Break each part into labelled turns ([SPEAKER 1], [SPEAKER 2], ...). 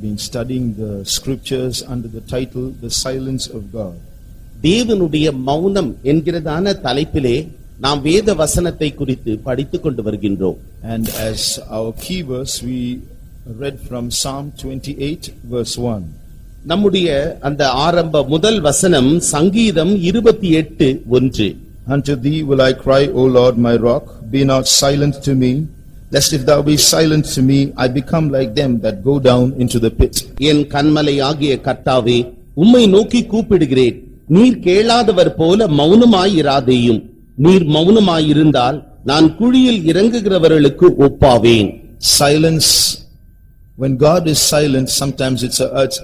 [SPEAKER 1] Been studying the scriptures under the title The Silence of God.
[SPEAKER 2] தேவனுடைய மௌனம் என்கிறதான தலைப்பிலே நாம் வேத வசனத்தை குறித்து படித்துக் கொண்டு வருகின்றோம்.
[SPEAKER 1] And as our key verse we read from Psalm 28 verse 1.
[SPEAKER 2] நம்முடைய அந்த ஆரம்ப முதல் வசனம் சங்கீதம் 28:1.
[SPEAKER 1] Unto thee will I cry, O Lord my rock, be not silent to me. Lest if thou be silent to me, I become like them that go down into the pit.
[SPEAKER 2] என் கன்மலை ஆகிய கர்த்தாவே, உம்மை நோக்கி கூப்பிடுகிறேன். நீர் கேளாதவர் போல மௌனமாயிராதேயும். நீர் மௌனமாயிருந்தால் நான் குழியில் இறங்குகிறவர்களுக்கு ஒப்பாவேன்.
[SPEAKER 1] Silence, when God is silent, sometimes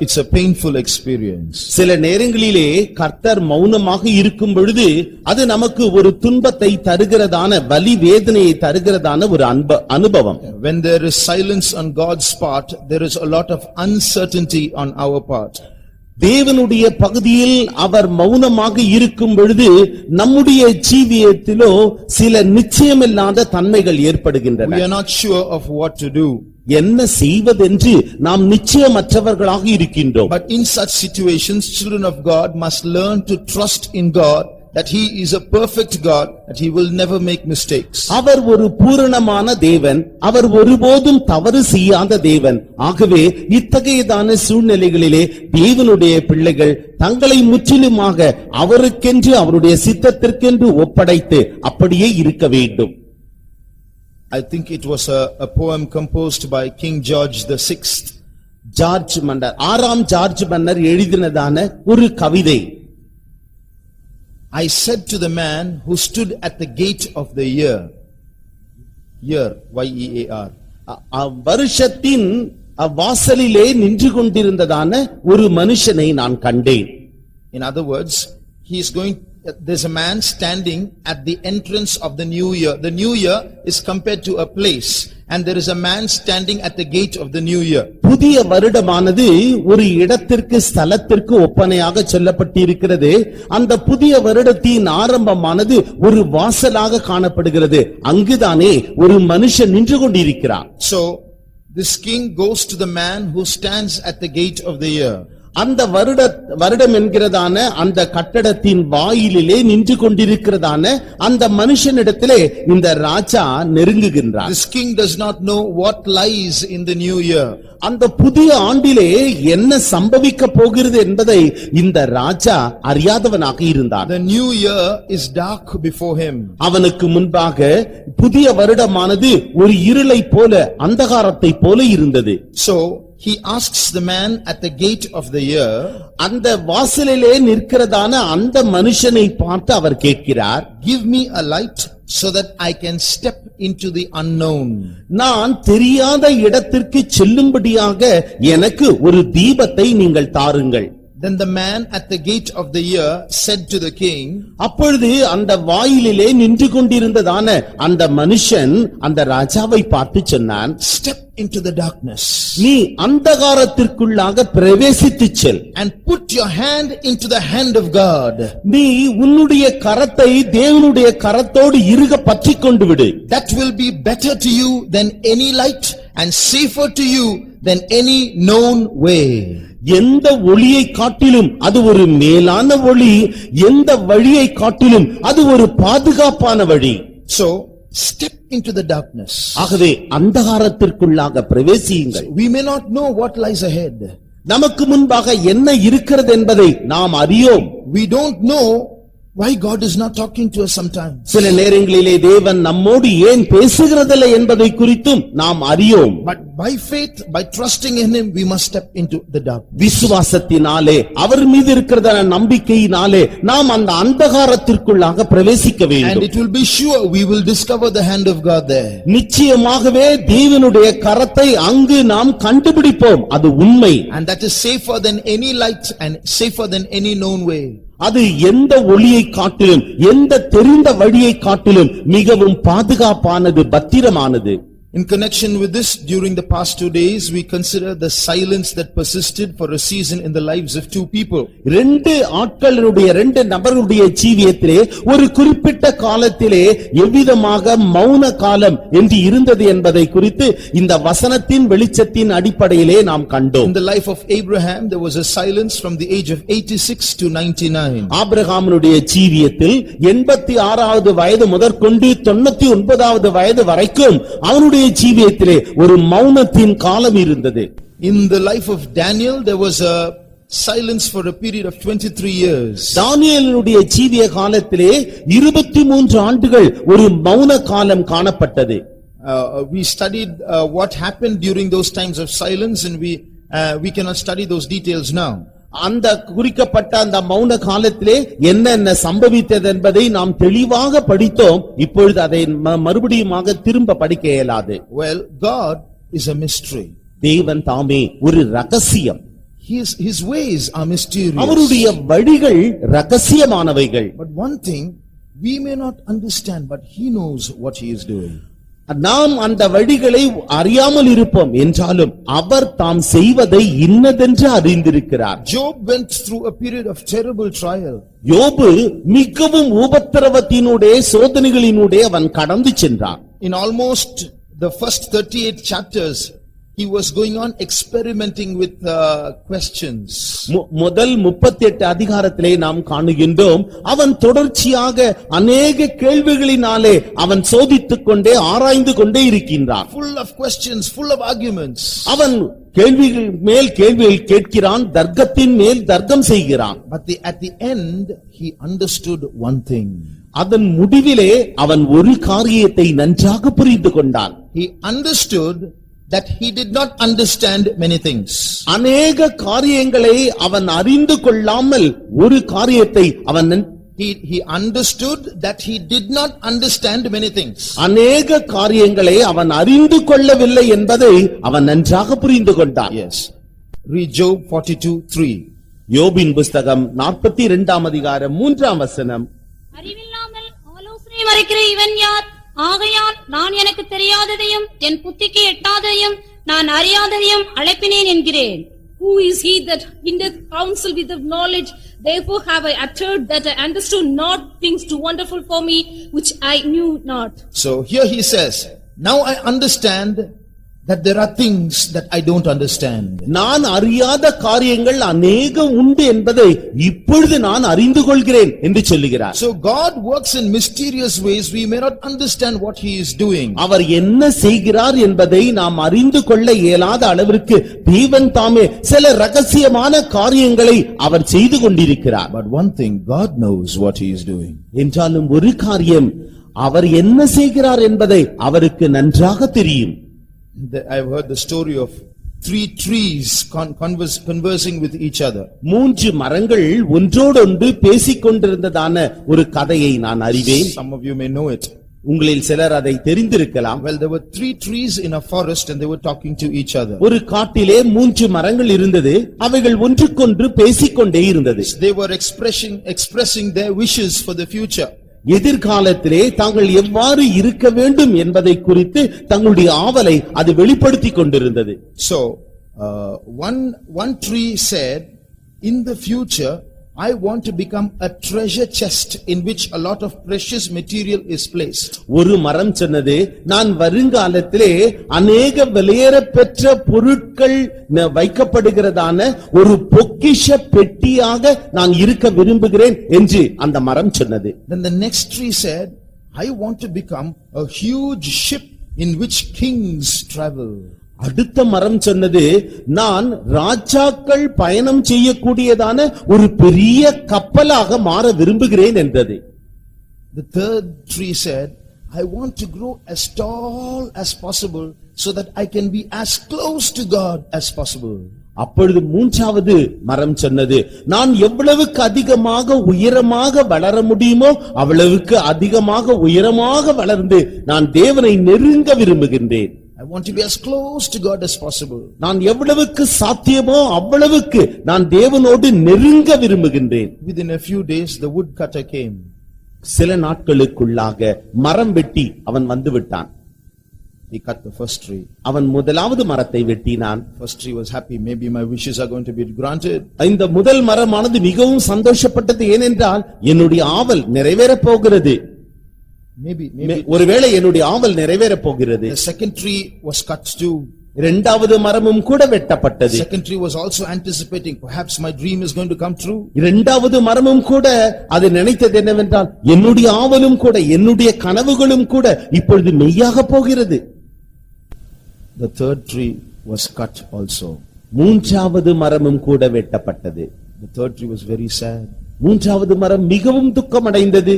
[SPEAKER 1] it's a painful experience.
[SPEAKER 2] சில நேரங்களிலே கர்த்தர் மௌனமாக இருக்கும் பொழுது அது நமக்கு ஒரு துன்பத்தை தருகிறதான வலி வேதனையை தருகிறதான ஒரு அனுபவம்.
[SPEAKER 1] When there is silence on God's part, there is a lot of uncertainty on our part.
[SPEAKER 2] தேவனுடைய பகுதியில் அவர் மௌனமாக இருக்கும் பொழுது நம்முடைய ஜீவியத்திலோ சில நிச்சயமில்லாத தன்மைகள் ஏற்படுகின்றன.
[SPEAKER 1] We are not sure of what to do.
[SPEAKER 2] என்ன செய்வதென்று நாம் நிச்சயமற்றவர்களாக இருக்கின்றோம்.
[SPEAKER 1] But in such situations, children of God must learn to trust in God, that He is a perfect God, that He will never make mistakes.
[SPEAKER 2] அவர் ஒரு பூரணமான தேவன், அவர் ஒருபோதும் தவறு செய்யாத தேவன். ஆகவே இத்தகையதான சூழ்நிலைகளிலே தேவனுடைய பிள்ளைகள் தங்களை முற்றிலுமாக அவருக்கென்று அவருடைய சித்தத்திற்கென்று ஒப்படைத்து அப்படியே இருக்க வேண்டும்.
[SPEAKER 1] I think it was a poem composed by King George the Sixth.
[SPEAKER 2] George மன்னர், 6ஆம் ஜார்ஜ் மன்னர் எழுதினதான ஒரு கவிதை.
[SPEAKER 1] I said to the man who stood at the gate of the year, Y-E-A-R,
[SPEAKER 2] வருஷத்தின் வாசலிலே நின்று கொண்டிருந்ததான ஒரு மனுஷனை நான் கண்டேன்.
[SPEAKER 1] In other words, there's a man standing at the entrance of the new year. The new year is compared to a place, and there is a man standing at the gate of the new year.
[SPEAKER 2] புதிய வருடமானது ஒரு இடத்திற்கு ஸ்தலத்திற்கு ஒப்பனையாக சொல்லப்பட்டிருக்கிறது. அந்த புதிய வருடத்தின் ஆரம்பமானது ஒரு வாசலாக காணப்படுகிறது. அங்குதானே ஒரு மனுஷன் நின்று கொண்டிருக்கிறான்.
[SPEAKER 1] So this king goes to the man who stands at the gate of the year.
[SPEAKER 2] அந்த வருடம் என்கிறதான அந்த கட்டடத்தின் வாயிலிலே நின்று கொண்டிருக்கிறதான அந்த மனுஷனிடத்திலே இந்த ராஜா நெருங்குகின்றார்.
[SPEAKER 1] This king does not know what lies in the new year.
[SPEAKER 2] அந்த புதிய ஆண்டிலே என்ன சம்பவிக்க போகிறது என்பதை இந்த ராஜா அறியாதவனாக இருந்தான்.
[SPEAKER 1] The new year is dark before him.
[SPEAKER 2] அவனுக்கு முன்பாக புதிய வருடமானது ஒரு இருளை போல அந்தகாரத்தை போல இருந்தது.
[SPEAKER 1] So he asks the man at the gate of the year,
[SPEAKER 2] அந்த வாசலிலே நிற்கிறதான அந்த மனுஷனை பார்த்து அவர் கேட்கிறார்,
[SPEAKER 1] give me a light so that I can step into the unknown.
[SPEAKER 2] நான் தெரியாத இடத்திற்கு செல்லும்படியாக எனக்கு ஒரு தீபத்தை நீங்கள் தாருங்கள்.
[SPEAKER 1] Then the man at the gate of the year said to the king,
[SPEAKER 2] அப்பொழுது அந்த வாயிலிலே நின்று கொண்டிருந்ததான அந்த மனுஷன் அந்த ராஜாவை பார்த்து சொன்னான்,
[SPEAKER 1] step into the darkness.
[SPEAKER 2] நீ அந்தகாரத்திற்குள்ளாக பிரவேசித்துச் செல்.
[SPEAKER 1] And put your hand into the hand of God.
[SPEAKER 2] நீ உன்னுடைய கரத்தை தேவனுடைய கரத்தோடு இறுக பற்றிக் கொண்டு விடு.
[SPEAKER 1] That will be better to you than any light and safer to you than any known way.
[SPEAKER 2] எந்த ஒளியை காட்டிலும் அது ஒரு மேலான ஒளி, எந்த வழியை காட்டிலும் அது ஒரு பாதுகாப்பான வழி.
[SPEAKER 1] So step into the darkness.
[SPEAKER 2] ஆகவே அந்தகாரத்திற்குள்ளாக பிரவேசியுங்கள்.
[SPEAKER 1] We may not know what lies ahead.
[SPEAKER 2] நமக்கு முன்பாக என்ன இருக்கிறது என்பதை நாம் அறியோம்.
[SPEAKER 1] We don't know why God is not talking to us sometimes.
[SPEAKER 2] சில நேரங்களிலே தேவன் நம்மோடு ஏன் பேசுகிறதில்லை என்பதை குறித்தும் நாம் அறியோம்.
[SPEAKER 1] But by faith, by trusting in Him, we must step into the dark.
[SPEAKER 2] விசுவாசத்தினாலே அவர் மீது இருக்கிறதான நம்பிக்கையினாலே நாம் அந்த அந்தகாரத்திற்குள்ளாக பிரவேசிக்க வேண்டும்.
[SPEAKER 1] And it will be sure we will discover the hand of God there.
[SPEAKER 2] நிச்சயமாகவே தேவனுடைய கரத்தை அங்கு நாம் கண்டுபிடிப்போம். அது உண்மை.
[SPEAKER 1] And that is safer than any light and safer than any known way.
[SPEAKER 2] அது எந்த ஒளியை காட்டிலும் எந்த தெரிந்த வழியை காட்டிலும் மிகவும் பாதுகாப்பானது, பத்திரமானது.
[SPEAKER 1] In connection with this, during the past 2 days, we consider the silence that persisted for a season in the lives of two people.
[SPEAKER 2] ரெண்டு நபர்களுடைய ஜீவியத்திலே ஒரு குறிப்பிட்ட காலத்திலே எவ்விதமாக மௌன காலம் என்று இருந்தது என்பதை குறித்து இந்த வசனத்தின் வெளிச்சத்தின் அடிப்படையிலே நாம் கண்டோம்.
[SPEAKER 1] In the life of Abraham, there was a silence from the age of 86 to 99.
[SPEAKER 2] ஆபிரகாமுடைய ஜீவியத்தில் 86வது வயது முதற்கொண்டு 99வது வயது வரைக்கும் அவனுடைய ஜீவியத்திலே ஒரு மௌனத்தின் காலம் இருந்தது.
[SPEAKER 1] In the life of Daniel, there was a silence for a period of 23 years.
[SPEAKER 2] தானியேலுடைய ஜீவிய காலத்திலே 23 ஆண்டுகள் ஒரு மௌன காலம் காணப்பட்டது.
[SPEAKER 1] We studied what happened during those times of silence, and we cannot study those details now.
[SPEAKER 2] அந்த குறிக்கப்பட்ட அந்த மௌன காலத்திலே என்னென்ன சம்பவித்தது என்பதை நாம் தெளிவாக படித்தோம். இப்பொழுது அதை மறுபடியுமாக திரும்ப படிக்க இயலாது.
[SPEAKER 1] Well, God is a mystery.
[SPEAKER 2] தேவன் தாமே ஒரு ரகசியம்.
[SPEAKER 1] His ways are mysterious.
[SPEAKER 2] அவருடைய வழிகள் ரகசியமானவைகள்.
[SPEAKER 1] But one thing we may not understand, but he knows what he is doing.
[SPEAKER 2] நாம் அந்த வழிகளை அறியாமல் இருப்போம் என்றாலும் அவர் தாம் செய்வதை இன்னதென்று அறிந்திருக்கிறார்.
[SPEAKER 1] Job went through a period of terrible trial.
[SPEAKER 2] யோபு மிகவும் உபத்திரவத்தினுடைய சோதனைகளினுடைய அவன் கடந்து சென்றான்.
[SPEAKER 1] In almost the first 38 chapters, he was going on experimenting with questions.
[SPEAKER 2] முதல் 38 அதிகாரத்திலே நாம் காணுகின்றோம் அவன் தொடர்ச்சியாக அநேக கேள்விகளினாலே அவன் சோதித்துக் கொண்டே ஆராய்ந்து கொண்டே இருக்கின்றான்.
[SPEAKER 1] Full of questions, full of arguments.
[SPEAKER 2] அவன் கேள்விகள் மேல் கேள்விகள் கேட்கிறான், தர்க்கத்தின் மேல் தர்க்கம் செய்கிறான்.
[SPEAKER 1] But at the end he understood one thing.
[SPEAKER 2] அதன் முடிவிலே அவன் ஒரு காரியத்தை நன்றாக புரிந்து கொண்டான்.
[SPEAKER 1] He understood that he did not understand many things.
[SPEAKER 2] அநேக காரியங்களை அவன் அறிந்து கொள்ளாமல் ஒரு காரியத்தை அவன்
[SPEAKER 1] he understood that he did not understand many things.
[SPEAKER 2] அநேக காரியங்களை அவன் அறிந்து கொள்ளவில்லை என்பதை அவன் நன்றாக புரிந்து கொண்டான்.
[SPEAKER 1] Yes. Read Job 42:3.
[SPEAKER 2] யோபின் புத்தகம் 42ஆம் அதிகாரம் 3ஆம் வசனம்.
[SPEAKER 3] அறிவில்லாமல் ஆலோசனை மறைக்கிற இவன் யார்? ஆகையால் நான் எனக்கு தெரியாததையும் என் புத்திக்கு எட்டாததையும் நான் அறியாததையும் அழைப்பினேன் என்கிறேன்.
[SPEAKER 4] Who is he that hindereth counsel with of knowledge? Therefore have I uttered that I understood not things too wonderful for me, which I knew not.
[SPEAKER 1] So here he says, now I understand that there are things that I don't understand.
[SPEAKER 2] நான் அறியாத காரியங்கள் அநேக உண்டு என்பதை இப்பொழுது நான் அறிந்து கொள்கிறேன் என்று சொல்லுகிறார்.
[SPEAKER 1] So God works in mysterious ways. We may not understand what he is doing.
[SPEAKER 2] அவர் என்ன செய்கிறார் என்பதை நாம் அறிந்து கொள்ள இயலாத அளவிற்கு தேவன் தாமே சில ரகசியமான காரியங்களை அவர் செய்து கொண்டிருக்கிறார்.
[SPEAKER 1] But one thing, God knows what he is doing.
[SPEAKER 2] என்றாலும் ஒரு காரியம், அவர் என்ன செய்கிறார் என்பதை அவருக்கு நன்றாக தெரியும்.
[SPEAKER 1] I've heard the story of 3 trees conversing with each other.
[SPEAKER 2] 3 மரங்கள் ஒன்றோடொன்று பேசிக் கொண்டிருந்ததான ஒரு கதையை நான் அறிவேன்.
[SPEAKER 1] Some of you may know it.
[SPEAKER 2] உங்களில் சிலர் அதை தெரிந்திருக்கலாம்.
[SPEAKER 1] Well, there were 3 trees in a forest and they were talking to each other.
[SPEAKER 2] ஒரு காட்டிலே 3 மரங்கள் இருந்தது, அவைகள் ஒன்றுக்கொன்று பேசிக்கொண்டே இருந்தது.
[SPEAKER 1] They were expressing their wishes for the future.
[SPEAKER 2] எதிர்காலத்திலே தாங்கள் எவ்வாறு இருக்க வேண்டும் என்பதை குறித்து தங்களுடைய ஆவலை அது வெளிப்படுத்திக் கொண்டிருந்தது.
[SPEAKER 1] So one tree said, in the future I want to become a treasure chest in which a lot of precious material is placed.
[SPEAKER 2] ஒரு மரம் சொன்னது, நான் வருங்காலத்திலே அநேக விலையேறப்பெற்ற பொருட்கள் வைக்கப்படுகிறதான ஒரு பொக்கிஷ பெட்டியாக நான் இருக்க விரும்புகிறேன் என்று அந்த மரம் சொன்னது.
[SPEAKER 1] Then the next tree said, I want to become a huge ship in which kings travel.
[SPEAKER 2] அடுத்த மரம் சொன்னது, நான் ராஜாக்கள் பயணம் செய்யக்கூடியதான ஒரு பெரிய கப்பலாக மாற விரும்புகிறேன் என்றது.
[SPEAKER 1] The third tree said, I want to grow as tall as possible so that I can be as close to God as possible.
[SPEAKER 2] அப்பொழுது மூன்றாவது மரம் சொன்னது, நான் எவ்வளவுக்கு அதிகமாக உயரமாக வளர முடியுமோ அவ்வளவுக்கு அதிகமாக உயரமாக வளர்ந்து நான் தேவனை நெருங்க விரும்புகின்றேன்.
[SPEAKER 1] I want to be as close to God as possible.
[SPEAKER 2] நான் எவ்வளவுக்கு சாத்தியமோ அவ்வளவுக்கு நான் தேவனோடு நெருங்க விரும்புகின்றேன்.
[SPEAKER 1] Within a few days the woodcutter came.
[SPEAKER 2] சில நாட்களுக்குள்ளாக மரம் வெட்டி அவன் வந்து விட்டான்.
[SPEAKER 1] He cut the first tree.
[SPEAKER 2] அவன் முதலாவது மரத்தை வெட்டினான்.
[SPEAKER 1] First tree was happy. Maybe my wishes are going to be granted.
[SPEAKER 2] இந்த முதல் மரமானது மிகவும் சந்தோஷப்பட்டது. ஏனென்றால் என்னுடைய ஆவல் நிறைவேறப் போகிறது.
[SPEAKER 1] Maybe.
[SPEAKER 2] ஒருவேளை என்னுடைய ஆவல் நிறைவேறப் போகிறது.
[SPEAKER 1] The second tree was cut too.
[SPEAKER 2] இரண்டாவது மரமும் கூட வெட்டப்பட்டது.
[SPEAKER 1] Second tree was also anticipating, perhaps my dream is going to come true.
[SPEAKER 2] இரண்டாவது மரமும் கூட அது நினைத்தது என்னவென்றால் என்னுடைய ஆவலும் கூட என்னுடைய கனவுகளும் கூட இப்பொழுது மெய்யாக போகிறது.
[SPEAKER 1] The third tree was cut also.
[SPEAKER 2] மூன்றாவது மரமும் கூட வெட்டப்பட்டது.
[SPEAKER 1] The third tree was very sad.
[SPEAKER 2] மூன்றாவது மரம் மிகவும் துக்கமடைந்தது.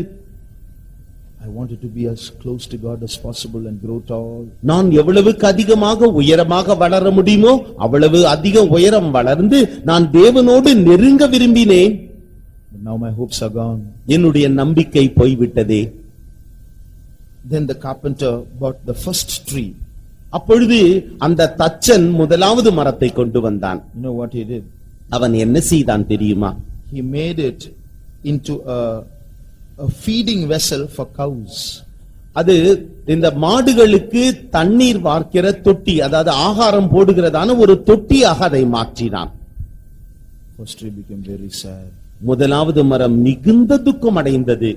[SPEAKER 1] I wanted to be as close to God as possible and grow tall.
[SPEAKER 2] நான் எவ்வளவுக்கு அதிகமாக உயரமாக வளர முடியுமோ அவ்வளவு அதிக உயரம் வளர்ந்து நான் தேவனோடு நெருங்க விரும்பினேன்.
[SPEAKER 1] But now my hopes are gone.
[SPEAKER 2] என்னுடைய நம்பிக்கை போய்விட்டதே.
[SPEAKER 1] Then the carpenter bought the first tree.
[SPEAKER 2] அப்பொழுது அந்த தச்சன் முதலாவது மரத்தை கொண்டு வந்தான்.
[SPEAKER 1] You know what he did?
[SPEAKER 2] அவன் என்ன செய்தான் தெரியுமா?
[SPEAKER 1] He made it into a feeding vessel for cows.
[SPEAKER 2] அது இந்த மாடுகளுக்கு தண்ணீர் வார்க்கிற தொட்டி, அதாவது ஆகாரம் போடுகிறதான ஒரு தொட்டியாக அதை மாற்றினான்.
[SPEAKER 1] First tree became very sad.
[SPEAKER 2] முதலாவது மரம் மிகுந்த துக்கம் அடைந்தது.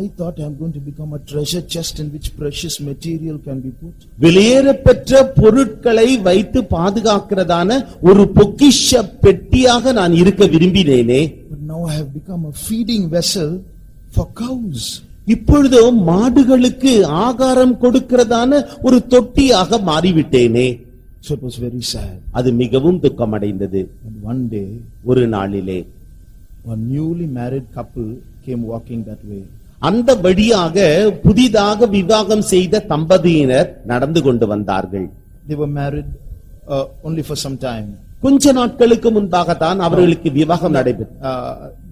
[SPEAKER 1] I thought I am going to become a treasure chest in which precious material can be put.
[SPEAKER 2] வெளியேறப்பெற்ற பொருட்களை வைத்து பாதுகாக்கிறதான ஒரு பொக்கிஷ பெட்டியாக நான் இருக்க விரும்பினேனே.
[SPEAKER 1] But now I have become a feeding vessel for cows.
[SPEAKER 2] இப்பொழுதோ மாடுகளுக்கு ஆகாரம் கொடுக்கிறதான ஒரு தொட்டியாக மாறிவிட்டேனே.
[SPEAKER 1] So it was very sad.
[SPEAKER 2] அது மிகவும் துக்கமடைந்தது.
[SPEAKER 1] And one day,
[SPEAKER 2] ஒரு நாளிலே
[SPEAKER 1] a newly married couple came walking that way.
[SPEAKER 2] அந்த வழியாக புதிதாக விவாகம் செய்த தம்பதியினர் நடந்து கொண்டு வந்தார்கள்.
[SPEAKER 1] They were married only for some time.
[SPEAKER 2] கொஞ்ச நாட்களுக்கு முன்பாகத்தான் அவர்களுக்கு விவாகம் நடைபெற்றது.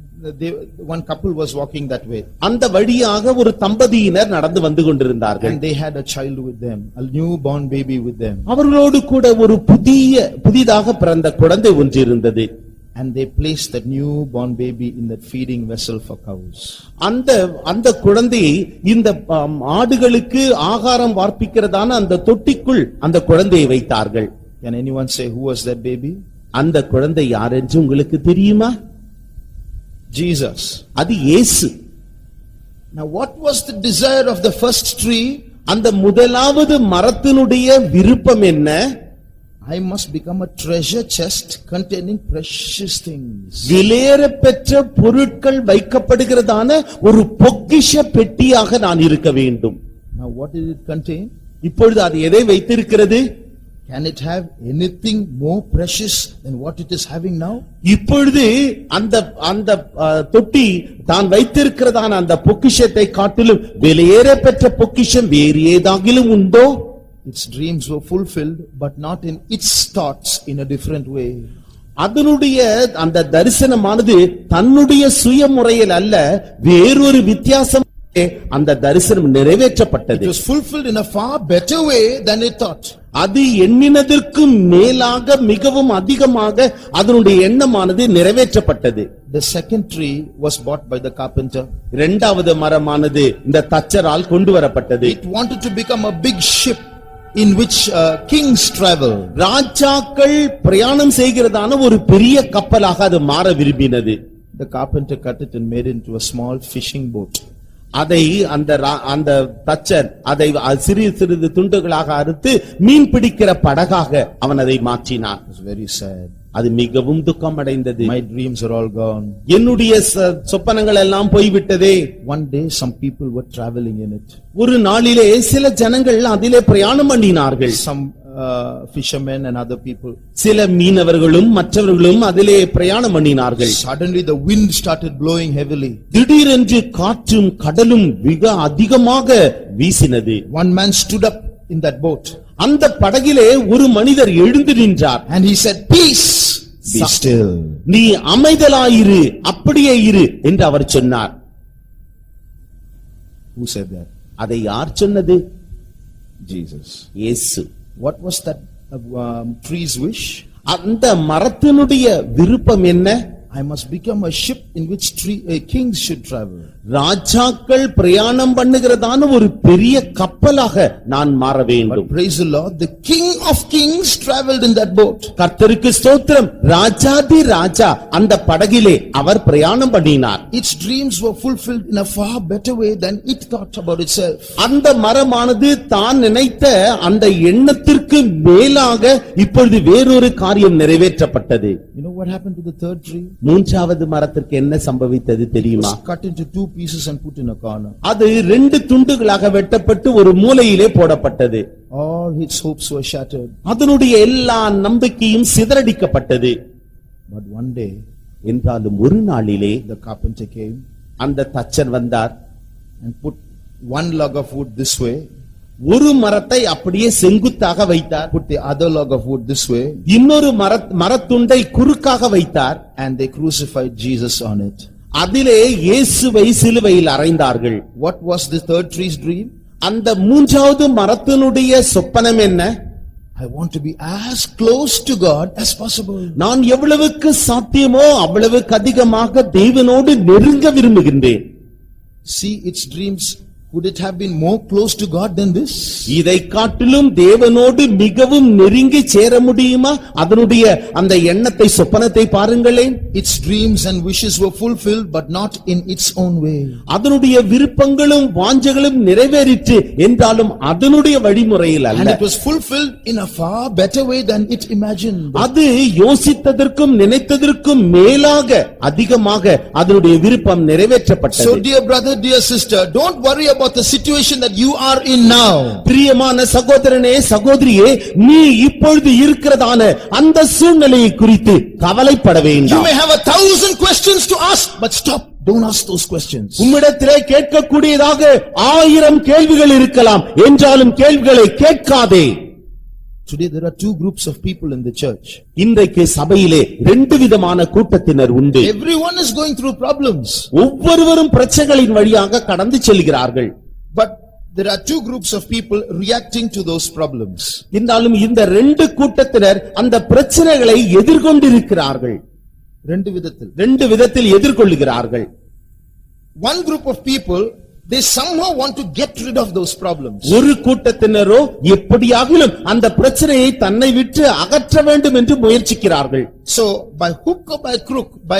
[SPEAKER 1] One couple was walking that way.
[SPEAKER 2] அந்த வழியாக ஒரு தம்பதியினர் நடந்து வந்து கொண்டிருந்தார்கள்.
[SPEAKER 1] And they had a child with them, a newborn baby with them.
[SPEAKER 2] அவர்களோடு கூட ஒரு புதிதாக பிறந்த குழந்தை ஒன்று இருந்தது.
[SPEAKER 1] And they placed that newborn baby in that feeding vessel for cows.
[SPEAKER 2] அந்த குழந்தையை இந்த ஆடுகளுக்கு ஆகாரம் வார்ப்பிக்கிறதான அந்த தொட்டிக்குள் அந்த குழந்தையை வைத்தார்கள்.
[SPEAKER 1] Can anyone say who was that baby?
[SPEAKER 2] அந்த குழந்தை யார் என்று உங்களுக்கு தெரியுமா?
[SPEAKER 1] Jesus.
[SPEAKER 2] அது இயேசு.
[SPEAKER 1] Now what was the desire of the first tree?
[SPEAKER 2] அந்த முதலாவது மரத்தினுடைய விருப்பம் என்ன?
[SPEAKER 1] I must become a treasure chest containing precious things.
[SPEAKER 2] விலையேறப்பெற்ற பொருட்கள் வைக்கப்படுகிறதான ஒரு பொக்கிஷ பெட்டியாக நான் இருக்க வேண்டும்.
[SPEAKER 1] Now what did it contain?
[SPEAKER 2] இப்பொழுது அது எதை வைத்திருக்கிறது?
[SPEAKER 1] Can it have anything more precious than what it is having now?
[SPEAKER 2] இப்பொழுது அந்த தொட்டி தான் வைத்திருக்கிறதான அந்த பொக்கிஷத்தை காட்டிலும் விலையேறப்பெற்ற பொக்கிஷம் வேறு ஏதாகிலும் உண்டோ?
[SPEAKER 1] Its dreams were fulfilled, but not in its thoughts, in a different way.
[SPEAKER 2] அதனுடைய அந்த தரிசனமானது தன்னுடைய சுயமுறையில் அல்ல, வேறொரு வித்தியாசம் அந்த தரிசனம் நிறைவேற்றப்பட்டது.
[SPEAKER 1] It was fulfilled in a far better way than it thought.
[SPEAKER 2] அது எண்ணினதற்கு மேலாக மிகவும் அதிகமாக அதனுடைய எண்ணமானது நிறைவேற்றப்பட்டது.
[SPEAKER 1] The second tree was bought by the carpenter.
[SPEAKER 2] இரண்டாவது மரமானது இந்த தச்சரால் கொண்டு வரப்பட்டது.
[SPEAKER 1] It wanted to become a big ship in which kings travel.
[SPEAKER 2] ராஜாக்கள் பிரயாணம் செய்கிறதான ஒரு பெரிய கப்பலாக அது மாற விரும்பினது.
[SPEAKER 1] The carpenter cut it and made it into a small fishing boat.
[SPEAKER 2] அதை அந்த தச்சர் அதை சிறிது துண்டுகளாக அறுத்து மீன் பிடிக்கிற படகாக அவன் அதை மாற்றினான்.
[SPEAKER 1] It was very sad.
[SPEAKER 2] அது மிகவும் துக்கம் அடைந்தது.
[SPEAKER 1] My dreams are all gone.
[SPEAKER 2] என்னுடைய சொப்பனங்கள் எல்லாம் போய்விட்டதே.
[SPEAKER 1] One day some people were traveling in it.
[SPEAKER 2] ஒரு நாளிலே சில ஜனங்கள் அதிலே பிரயாணம் பண்ணினார்கள்.
[SPEAKER 1] Some fishermen and other people.
[SPEAKER 2] சில மீனவர்களும் மற்றவர்களும் அதிலே பிரயாணம் பண்ணினார்கள்.
[SPEAKER 1] Suddenly the wind started blowing heavily.
[SPEAKER 2] திடீரென்று காற்றும் கடலும் மிக அதிகமாக வீசினது.
[SPEAKER 1] One man stood up in that boat.
[SPEAKER 2] அந்த படகிலே ஒரு மனிதர் எழுந்து நின்றார்.
[SPEAKER 1] And he said, "Peace, be still."
[SPEAKER 2] நீ அமைதலாயிரு, அப்படியே இரு என்று அவர் சொன்னார்.
[SPEAKER 1] Who said that?
[SPEAKER 2] அதை யார் சொன்னது?
[SPEAKER 1] Jesus.
[SPEAKER 2] இயேசு.
[SPEAKER 1] What was that tree's wish?
[SPEAKER 2] அந்த மரத்தினுடைய விருப்பம் என்ன?
[SPEAKER 1] I must become a ship in which kings should travel.
[SPEAKER 2] ராஜாக்கள் பிரயாணம் பண்ணுகிறதான ஒரு பெரிய கப்பலாக நான் மாற வேண்டும்.
[SPEAKER 1] But praise the Lord, the King of Kings traveled in that boat.
[SPEAKER 2] கர்த்தருக்கு ஸ்தோத்திரம், ராஜாதி ராஜா அந்த படகிலே அவர் பிரயாணம் பண்ணினார்.
[SPEAKER 1] Its dreams were fulfilled in a far better way than it thought about itself.
[SPEAKER 2] அந்த மரமானது தான் நினைத்த அந்த எண்ணத்திற்கு மேலாக இப்பொழுது வேறொரு காரியம் நிறைவேற்றப்பட்டது.
[SPEAKER 1] You know what happened to the third tree?
[SPEAKER 2] மூன்றாவது மரத்திற்கு என்ன சம்பவித்தது தெரியுமா?
[SPEAKER 1] It was cut into 2 pieces and put in a corner.
[SPEAKER 2] அது 2 துண்டுகளாக வெட்டப்பட்டு ஒரு மூலையிலே போடப்பட்டது.
[SPEAKER 1] All its hopes were shattered.
[SPEAKER 2] அதனுடைய எல்லா நம்பிக்கையும் சிதறடிக்கப்பட்டது.
[SPEAKER 1] But one day,
[SPEAKER 2] என்றாலும் ஒரு நாளிலே
[SPEAKER 1] the carpenter came
[SPEAKER 2] அந்த தச்சன் வந்தார்.
[SPEAKER 1] and put 1 log of wood this way,
[SPEAKER 2] ஒரு மரத்தை அப்படியே செங்குத்தாக வைத்தார்.
[SPEAKER 1] put the other log of wood this way,
[SPEAKER 2] இன்னொரு மரத்துண்டை குறுக்காக வைத்தார்.
[SPEAKER 1] and they crucified Jesus on it.
[SPEAKER 2] அதிலே இயேசுவை சிலுவையில் அறைந்தார்கள்.
[SPEAKER 1] What was the third tree's dream?
[SPEAKER 2] அந்த மூன்றாவது மரத்தினுடைய சொப்பனம் என்ன?
[SPEAKER 1] I want to be as close to God as possible.
[SPEAKER 2] நான் எவ்வளவுக்கு சாத்தியமோ அவ்வளவுக்கு அதிகமாக தேவனோடு நெருங்க விரும்புகின்றேன்.
[SPEAKER 1] See its dreams. Could it have been more close to God than this?
[SPEAKER 2] இதை காட்டிலும் தேவனோடு மிகவும் நெருங்கி சேர முடியுமா? அதனுடைய அந்த எண்ணத்தை சொப்பனத்தை பாருங்களேன்.
[SPEAKER 1] Its dreams and wishes were fulfilled but not in its own way.
[SPEAKER 2] அதனுடைய விருப்பங்களும் வாஞ்சைகளும் நிறைவேறிற்று என்றாலும் அதனுடைய வழிமுறையில்
[SPEAKER 1] And
[SPEAKER 2] அல்ல.
[SPEAKER 1] it was fulfilled in a far better way than it imagined.
[SPEAKER 2] அது யோசித்ததற்கும் நினைத்ததற்கும் மேலாக அதிகமாக அதனுடைய விருப்பம் நிறைவேற்றப்பட்டது.
[SPEAKER 1] So dear brother, dear sister, don't worry about the situation that you are in now.
[SPEAKER 2] பிரியமான சகோதரனே சகோதரியே, நீ இப்பொழுது இருக்கிறதான அந்த சூழ்நிலையை குறித்து கவலைப்பட
[SPEAKER 1] You
[SPEAKER 2] வேண்டாம்.
[SPEAKER 1] may have 1,000 questions to ask, but stop. Don't ask those questions.
[SPEAKER 2] உம்மிடத்திலே கேட்கக்கூடியதாக 1000 கேள்விகள் இருக்கலாம், என்றாலும் கேள்விகளை கேட்காதே.
[SPEAKER 1] Today there are 2 groups of people in the church.
[SPEAKER 2] இன்றைக்கு சபையிலே 2 விதமான கூட்டத்தினர் உண்டு.
[SPEAKER 1] Everyone is going through problems.
[SPEAKER 2] ஒவ்வொருவரும் பிரச்சனைகளின் வழியாக கடந்து செல்கிறார்கள்.
[SPEAKER 1] But there are 2 groups of people reacting to those problems.
[SPEAKER 2] இருந்தாலும் இந்த 2 கூட்டத்தினர் அந்த பிரச்சனைகளை எதிர்கொண்டிருக்கிறார்கள். 2 விதத்தில் எதிர்கொள்கிறார்கள்.
[SPEAKER 1] One group of people, they somehow want to get rid of those problems.
[SPEAKER 2] ஒரு கூட்டத்தினரோ எப்படியாகிலும் அந்த பிரச்சனையை தன்னை விட்டு அகற்ற வேண்டும் என்று முயற்சிக்கிறார்கள்.
[SPEAKER 1] So by hook or by crook, by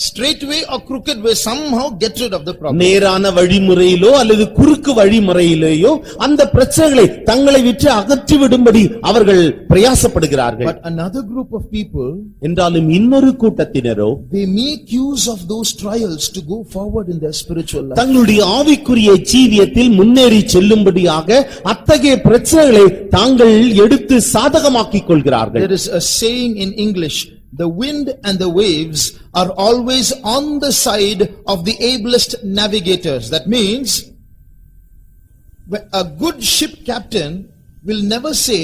[SPEAKER 1] straight way or crooked way, somehow get rid of the problem.
[SPEAKER 2] நேரான வழிமுறையிலோ அல்லது குறுக்கு வழிமுறையிலேயோ அந்த பிரச்சனைகளை தங்களை விட்டு அகற்றி விடும்படி அவர்கள் பிரயாசப்படுகிறார்கள்.
[SPEAKER 1] But another group of people,
[SPEAKER 2] என்றாலும் இன்னொரு கூட்டத்தினரோ
[SPEAKER 1] they make use of those trials to go forward in their spiritual life.
[SPEAKER 2] தங்களுடைய ஆவிக்குரிய ஜீவியத்தில் முன்னேறி செல்லும்படியாக அத்தகைய பிரச்சனைகளை தாங்கள் எடுத்து சாதகமாக்கிக் கொள்கிறார்கள்.
[SPEAKER 1] There is a saying in English, the wind and the waves are always on the side of the ablest navigators. That means a good ship captain will never say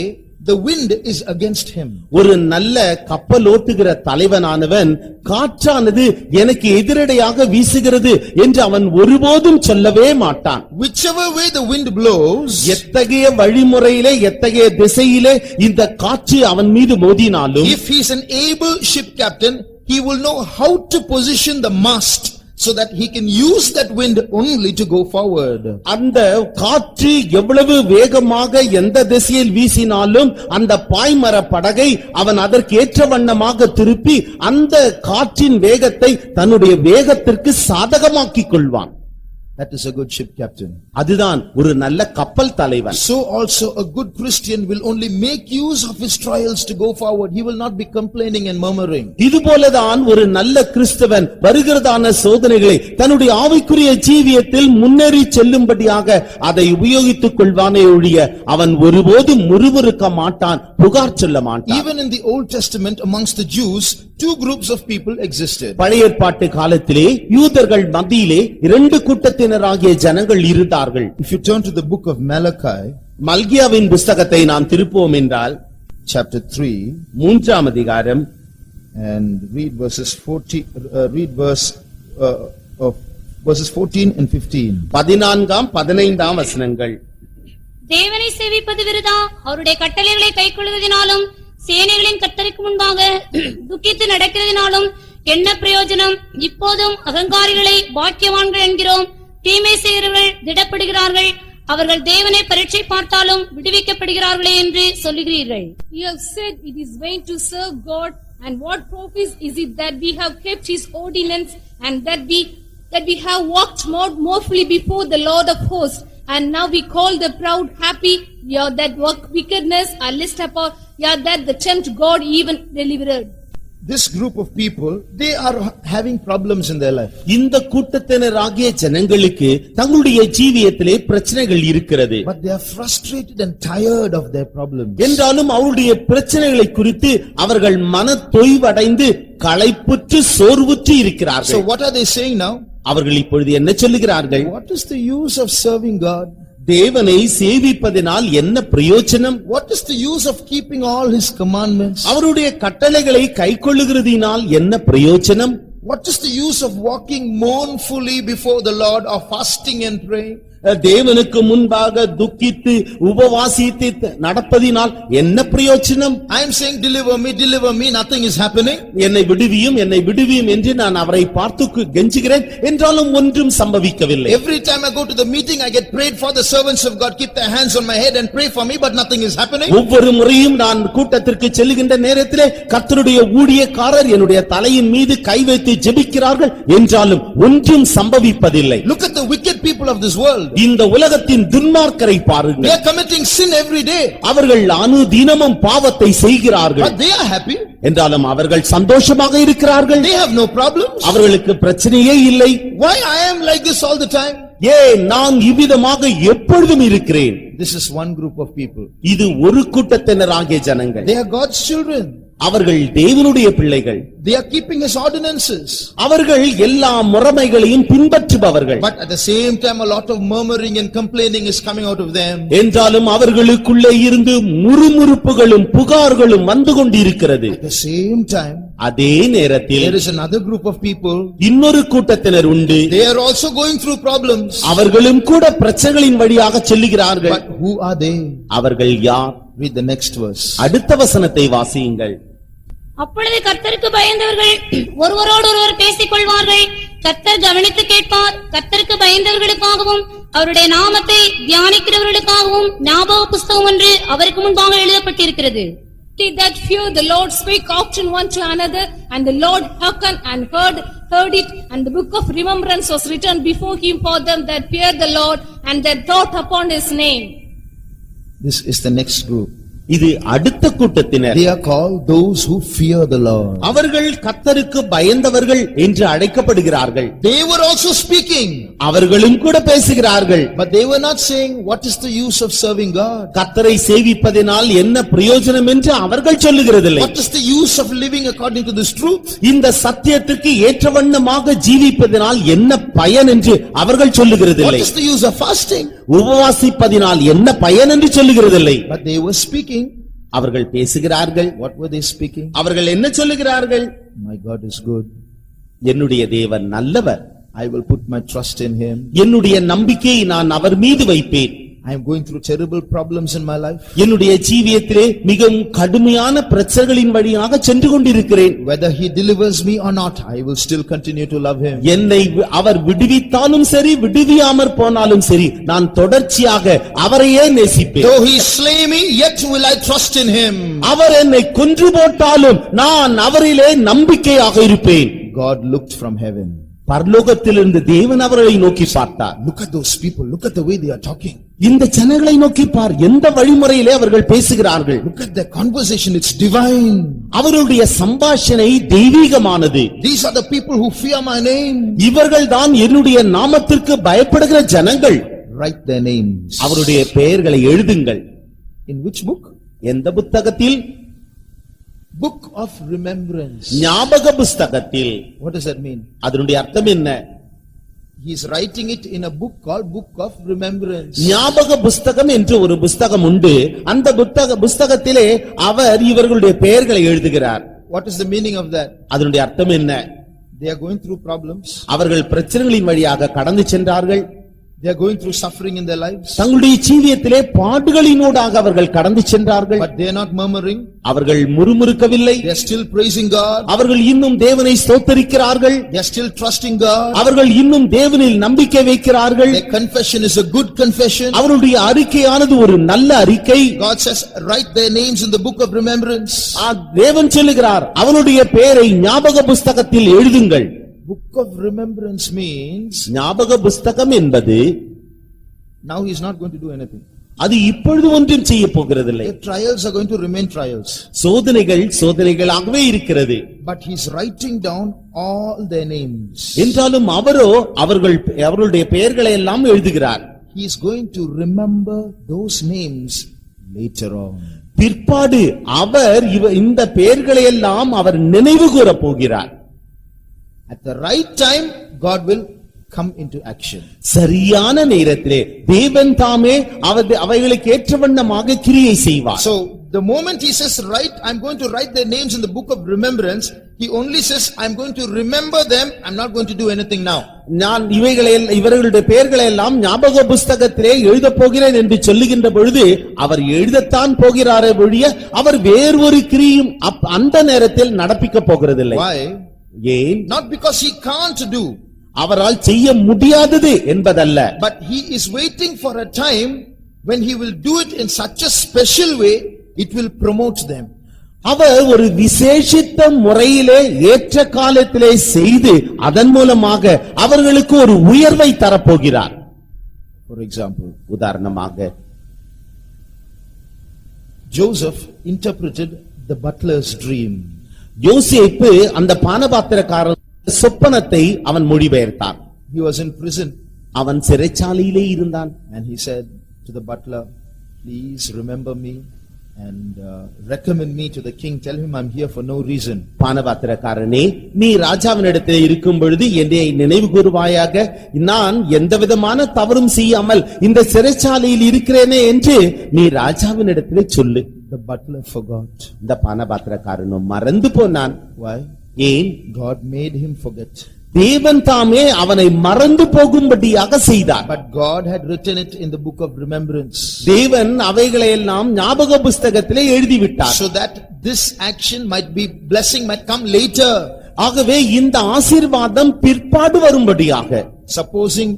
[SPEAKER 1] the wind is against him.
[SPEAKER 2] ஒரு நல்ல கப்பலோட்டுகிற தலைவனானவன் காற்றானது எனக்கு எதிரடையாக வீசுகிறது என்று அவன் ஒருபோதும் சொல்லவே மாட்டான்.
[SPEAKER 1] Whichever way the wind blows,
[SPEAKER 2] எத்தகைய வழிமுறையிலே எத்தகைய திசையிலே இந்த காற்று அவன் மீது மோதினாலும்,
[SPEAKER 1] if he is an able ship captain, he will know how to position the mast so that he can use that wind only to go forward.
[SPEAKER 2] அந்த காற்று எவ்வளவு வேகமாக எந்த திசையில் வீசினாலும் அந்த பாய்மர படகை அவன் அதற்கு ஏற்ற வண்ணமாக திருப்பி அந்த காற்றின் வேகத்தை தன்னுடைய வேகத்திற்கு சாதகமாக்கிக் கொள்வான்.
[SPEAKER 1] That is a good ship captain.
[SPEAKER 2] அதுதான் ஒரு நல்ல கப்பல் தலைவன்.
[SPEAKER 1] So also a good Christian will only make use of his trials to go forward. He will not be complaining and murmuring.
[SPEAKER 2] இதுபோலதான் ஒரு நல்ல கிறிஸ்தவன் வருகிறதான சோதனைகளை தன்னுடைய ஆவிக்குரிய ஜீவியத்தில் முன்னேறி செல்லும்படியாக அதை உபயோகித்துக் கொள்வானே ஒழிய அவன் ஒருபோதும் முறுமுறுக்க மாட்டான், புகார் சொல்ல மாட்டான்.
[SPEAKER 1] Even in the Old Testament amongst the Jews, 2 groups of people existed.
[SPEAKER 2] பழைய ஏற்பாட்டு காலத்திலே யூதர்கள் மத்தியிலே 2 கூட்டத்தினராகிய ஜனங்கள் இருந்தார்கள்.
[SPEAKER 1] If you turn to the book of Malachi,
[SPEAKER 2] மல்கியாவின் புஸ்தகத்தை நாம் திருப்புவோம் என்றால்
[SPEAKER 1] chapter 3,
[SPEAKER 2] 3ஆம் அதிகாரம்
[SPEAKER 1] and read verses 14 and 15.
[SPEAKER 2] 14ஆம் 15ஆம் வசனங்கள்.
[SPEAKER 3] தேவனை சேவிப்பது விருதா, அவருடைய கட்டளைகளை கைக்கொள்வதினாலும் சேனைகளின் கர்த்தருக்கு முன்பாக துக்கித்து நடக்கிறதினாலும் என்ன பிரயோஜனம்? இப்போதும் அகங்காரிகளை பாக்கியவான்கள் என்கிறோம். தீமை செய்கிறவர்கள் திடப்படுகிறார்கள். அவர்கள் தேவனை பரீட்சை பார்த்தாலும் விடுவிக்கப்படுகிறார்களே என்று சொல்லுகிறீர்கள்.
[SPEAKER 4] You have said it is vain to serve God, and what profit is it that we have kept His ordinance, and that we have walked more fully before the Lord of hosts, and now we call the proud happy, yeah, that work wickedness are list upon, yeah, that the tempt God even delivered.
[SPEAKER 1] This group of people, they are having problems in their life.
[SPEAKER 2] இந்த கூட்டத்தினராகிய ஜனங்களுக்கு தங்களுடைய ஜீவியத்திலே பிரச்சனைகள் இருக்கிறது.
[SPEAKER 1] But they are frustrated and tired of their problems.
[SPEAKER 2] என்றாலும் அவருடைய பிரச்சனைகளை குறித்து அவர்கள் மன தொய்வடைந்து களைப்புற்று சோர்வுற்று
[SPEAKER 1] So
[SPEAKER 2] இருக்கிறார்கள்.
[SPEAKER 1] what are they saying now?
[SPEAKER 2] அவர்கள் இப்பொழுது என்ன சொல்லுகிறார்கள்?
[SPEAKER 1] What is the use of serving God?
[SPEAKER 2] தேவனை சேவிப்பதினால் என்ன பிரயோஜனம்?
[SPEAKER 1] What is the use of keeping all His commandments?
[SPEAKER 2] அவருடைய கட்டளைகளை கைக்கொள்ளுகிறதினால் என்ன பிரயோஜனம்?
[SPEAKER 1] What is the use of walking mournfully before the Lord or fasting and praying?
[SPEAKER 2] தேவனுக்கு முன்பாக துக்கித்து உபவாசித்து நடப்பதினால் என்ன பிரயோஜனம்?
[SPEAKER 1] I am saying deliver me, nothing is happening.
[SPEAKER 2] என்னை விடுவியும் என்று நான் அவரை பார்த்து கெஞ்சுகிறேன், என்றாலும் ஒன்றும் சம்பவிக்கவில்லை.
[SPEAKER 1] Every time I go to the meeting, I get prayed for. The servants of God keep their hands on my head and pray for me, but nothing is happening.
[SPEAKER 2] ஒவ்வொரு முறையும் நான் கூட்டத்திற்கு செல்கின்ற நேரத்திலே கர்த்தருடைய ஊழியக்காரர் என்னுடைய தலையின் மீது கை வைத்து ஜெபிக்கிறார்கள், என்றாலும் ஒன்றும் சம்பவிப்பதில்லை.
[SPEAKER 1] Look at the wicked people of this world.
[SPEAKER 2] இந்த உலகத்தின் துன்மார்க்கரை
[SPEAKER 1] They
[SPEAKER 2] பாருங்கள்.
[SPEAKER 1] are committing sin every day,
[SPEAKER 2] அவர்கள் அனுதினமும் பாவத்தை செய்கிறார்கள்,
[SPEAKER 1] but they are happy.
[SPEAKER 2] என்றாலும் அவர்கள் சந்தோஷமாக இருக்கிறார்கள்.
[SPEAKER 1] They have no problems.
[SPEAKER 2] அவர்களுக்கு பிரச்சனையே இல்லை.
[SPEAKER 1] Why I am like this all the time?
[SPEAKER 2] ஏன் நான் இவ்விதமாக எப்பொழுதும் இருக்கிறேன்?
[SPEAKER 1] This is one group of people.
[SPEAKER 2] இது ஒரு கூட்டத்தினராகிய ஜனங்கள்.
[SPEAKER 1] They are God's children.
[SPEAKER 2] அவர்கள் தேவனுடைய பிள்ளைகள்.
[SPEAKER 1] They are keeping His ordinances.
[SPEAKER 2] அவர்கள் எல்லா முறைமைகளையும் பின்பற்றுபவர்கள்.
[SPEAKER 1] But at the same time, a lot of murmuring and complaining is coming out of them.
[SPEAKER 2] என்றாலும் அவர்களுக்குள்ளே இருந்து முறுமுறுப்புகளும் புகார்களும் வந்து கொண்டிருக்கிறது.
[SPEAKER 1] At the same time,
[SPEAKER 2] அதே நேரத்தில்
[SPEAKER 1] there is another group of people.
[SPEAKER 2] இன்னொரு கூட்டத்தினர் உண்டு.
[SPEAKER 1] They are also going through problems.
[SPEAKER 2] அவர்களும் கூட பிரச்சனைகளின் வழியாக செல்லுகிறார்கள்.
[SPEAKER 1] But who are they?
[SPEAKER 2] அவர்கள் யார்?
[SPEAKER 1] Read the next verse.
[SPEAKER 2] அடுத்த வசனத்தை வாசியுங்கள்.
[SPEAKER 3] அப்பொழுது கர்த்தருக்கு பயந்தவர்கள் ஒருவரோடு ஒருவர் பேசிக் கொள்வார்கள். கர்த்தர் kavaniத்து கேட்பார். கர்த்தருக்கு பயந்தவர்களுக்காகவும் அவருடைய நாமத்தை தியானிக்கிறவர்களுக்காகவும் ஞாபக புஸ்தகம் ஒன்று அவருக்கு முன்பாக எழுதப்பட்டிருக்கிறது.
[SPEAKER 4] They that fear the Lord spake often one to another, and the Lord hearkened and heard it, and the book of remembrance was written before him for them that fear the Lord and that thought upon His name.
[SPEAKER 1] This is the next group.
[SPEAKER 2] இது அடுத்த கூட்டத்தினர்.
[SPEAKER 1] They are called those who fear the Lord.
[SPEAKER 2] அவர்கள் கர்த்தருக்கு பயந்தவர்கள் என்று அழைக்கப்படுகிறார்கள்.
[SPEAKER 1] They were also speaking,
[SPEAKER 2] அவர்களும் கூட பேசுகிறார்கள்.
[SPEAKER 1] but they were not saying what is the use of serving God.
[SPEAKER 2] கர்த்தரை சேவிப்பதினால் என்ன பிரயோஜனம் என்று அவர்கள் சொல்லுகிறதில்லை.
[SPEAKER 1] What is the use of living according to this truth?
[SPEAKER 2] இந்த சத்தியத்திற்கு ஏற்றவண்ணமாக ஜீவிப்பதினால் என்ன பயன் என்று அவர்கள்
[SPEAKER 1] What
[SPEAKER 2] சொல்லுகிறதில்லை.
[SPEAKER 1] is the use of fasting?
[SPEAKER 2] உபவாசிப்பதினால் என்ன பயன் என்று சொல்லுகிறதில்லை.
[SPEAKER 1] But they were speaking.
[SPEAKER 2] அவர்கள் பேசுகிறார்கள்.
[SPEAKER 1] What were they speaking?
[SPEAKER 2] அவர்கள் என்ன சொல்லுகிறார்கள்?
[SPEAKER 1] My God is good.
[SPEAKER 2] என்னுடைய தேவன் நல்லவர்.
[SPEAKER 1] I will put my trust in Him.
[SPEAKER 2] என்னுடைய நம்பிக்கையை நான் அவர் மீது வைப்பேன்.
[SPEAKER 1] I am going through terrible problems in my life.
[SPEAKER 2] என்னுடைய ஜீவியத்திலே மிகவும் கடுமையான பிரச்சனைகளின் வழியாக சென்று கொண்டிருக்கிறேன்.
[SPEAKER 1] Whether He delivers me or not, I will still continue to love Him.
[SPEAKER 2] என்னை அவர் விடுவித்தாலும் சரி விடுவியாமற் போனாலும் சரி நான் தொடர்ச்சியாக அவரையே நேசிப்பேன்.
[SPEAKER 1] Though He slay me, yet will I trust in Him.
[SPEAKER 2] அவர் என்னை கொன்று போட்டாலும் நான் அவரிலே நம்பிக்கையாக இருப்பேன்.
[SPEAKER 1] God looked from heaven.
[SPEAKER 2] பரலோகத்திலிருந்து தேவன் அவர்களை நோக்கி பார்த்தார்.
[SPEAKER 1] Look at those people. Look at the way they are talking.
[SPEAKER 2] இந்த ஜனங்களை நோக்கி பார், எந்த வழிமுறையிலே அவர்கள் பேசுகிறார்கள்.
[SPEAKER 1] Look at their conversation. It's divine.
[SPEAKER 2] அவருடைய சம்பாஷணை தெய்வீகமானது.
[SPEAKER 1] These are the people who fear my name.
[SPEAKER 2] இவர்கள் தான் என்னுடைய நாமத்திற்கு பயப்படுகிற ஜனங்கள்.
[SPEAKER 1] Write their names.
[SPEAKER 2] அவருடைய பெயர்களை எழுதுங்கள்.
[SPEAKER 1] In which book?
[SPEAKER 2] எந்த புத்தகத்தில்?
[SPEAKER 1] Book of remembrance.
[SPEAKER 2] ஞாபக புஸ்தகத்தில்.
[SPEAKER 1] What does that mean?
[SPEAKER 2] அதனுடைய அர்த்தம் என்ன?
[SPEAKER 1] He is writing it in a book called Book of Remembrance.
[SPEAKER 2] ஞாபக புஸ்தகம் என்று ஒரு புஸ்தகம் உண்டு. அந்த புஸ்தகத்திலே அவர் இவர்களுடைய பெயர்களை எழுதுகிறார்.
[SPEAKER 1] What is the meaning of that?
[SPEAKER 2] அதனுடைய அர்த்தம் என்ன?
[SPEAKER 1] They are going through problems.
[SPEAKER 2] அவர்கள் பிரச்சனைகளின் வழியாக கடந்து சென்றார்கள்.
[SPEAKER 1] They are going through suffering in their lives.
[SPEAKER 2] தங்களுடைய ஜீவியத்திலே பாடுகளினூடாக அவர்கள் கடந்து சென்றார்கள்.
[SPEAKER 1] But they are not murmuring.
[SPEAKER 2] அவர்கள் முறுமுறுக்கவில்லை.
[SPEAKER 1] They are still praising God.
[SPEAKER 2] அவர்கள் இன்னும் தேவனை ஸ்தோத்திரிக்கிறார்கள்.
[SPEAKER 1] They are still trusting God.
[SPEAKER 2] அவர்கள் இன்னும் தேவனில் நம்பிக்கை வைக்கிறார்கள்.
[SPEAKER 1] Their confession is a good confession.
[SPEAKER 2] அவருடைய அறிக்கையானது ஒரு நல்ல அறிக்கை.
[SPEAKER 1] God says, write their names in the book of remembrance.
[SPEAKER 2] தேவன் சொல்லுகிறார், அவனுடைய பெயரை ஞாபக புஸ்தகத்தில் எழுதுங்கள்.
[SPEAKER 1] Book of remembrance means
[SPEAKER 2] ஞாபக புஸ்தகம் என்பது
[SPEAKER 1] now he is not going to do anything.
[SPEAKER 2] அது இப்பொழுது ஒன்றும் செய்ய போகிறதில்லை.
[SPEAKER 1] The trials are going to remain trials.
[SPEAKER 2] சோதனைகள் சோதனைகளாகவே இருக்கிறது.
[SPEAKER 1] But he is writing down all their names.
[SPEAKER 2] என்றாலும் அவரோ அவர்களுடைய பெயர்களை எல்லாம் எழுதுகிறார்.
[SPEAKER 1] He is going to remember those names later on.
[SPEAKER 2] பிற்பாடு அவர் இந்த பெயர்களை எல்லாம் அவர் நினைவு கூறப் போகிறார்.
[SPEAKER 1] At the right time, God will come into action.
[SPEAKER 2] சரியான நேரத்திலே தேவன் தாமே அவைகளுக்கு ஏற்றவண்ணமாக கிரியை செய்வார்.
[SPEAKER 1] So the moment he says, "Write," I'm going to write their names in the book of remembrance. He only says, "I'm going to remember them. I'm not going to do anything now."
[SPEAKER 2] நான் இவர்களுடைய பெயர்களை எல்லாம் ஞாபக புஸ்தகத்திலே எழுதப் போகிறேன் என்று சொல்லுகின்ற பொழுது அவர் எழுதத்தான் போகிறாரே ஒழிய அவர் வேறொரு கிரியும் அந்த நேரத்தில் நடப்பிக்க போகிறதில்லை.
[SPEAKER 1] Why?
[SPEAKER 2] ஏன்?
[SPEAKER 1] Not because he can't do,
[SPEAKER 2] அவரால் செய்ய முடியாதது என்பதல்ல.
[SPEAKER 1] but he is waiting for a time when he will do it in such a special way, it will promote them.
[SPEAKER 2] அவர் ஒரு விசேஷித்த முறையிலே ஏற்ற காலத்திலே செய்து அதன் மூலமாக அவர்களுக்கு ஒரு உயர்வை தரப்போகிறார்.
[SPEAKER 1] For example,
[SPEAKER 2] உதாரணமாக
[SPEAKER 1] Joseph interpreted the butler's dream.
[SPEAKER 2] யோசேப்பு அந்த பானபாத்திரக்காரன் சொப்பனத்தை அவன் மொழிபெயர்த்தான்.
[SPEAKER 1] He was in prison
[SPEAKER 2] அவன் சிறைச்சாலையிலே இருந்தான்.
[SPEAKER 1] and he said to the butler, "Please remember me and recommend me to the king. Tell him I'm here for no reason."
[SPEAKER 2] பானபாத்திரக்காரனே, நீ ராஜாவினிடத்திலே இருக்கும் பொழுது என்னை நினைவு கூறுவாயாக, நான் எந்த விதமான தவறும் செய்யாமல் இந்த சிறைச்சாலையில் இருக்கிறேனே என்று நீ ராஜாவினிடத்திலே சொல்லு.
[SPEAKER 1] The butler forgot.
[SPEAKER 2] இந்த பானபாத்திரக்காரனும் மறந்து போனான்.
[SPEAKER 1] Why?
[SPEAKER 2] ஏன்?
[SPEAKER 1] God made him forget.
[SPEAKER 2] தேவன் தாமே அவனை மறந்து போகும்படியாக செய்தார்.
[SPEAKER 1] But God had written it in the book of remembrance.
[SPEAKER 2] தேவன் அவைகளை எல்லாம் ஞாபக புஸ்தகத்திலே எழுதிவிட்டார்.
[SPEAKER 1] So that this action might be, blessing might come later.
[SPEAKER 2] ஆகவே இந்த ஆசீர்வாதம் பிற்பாடு வரும்படியாக.
[SPEAKER 1] Supposing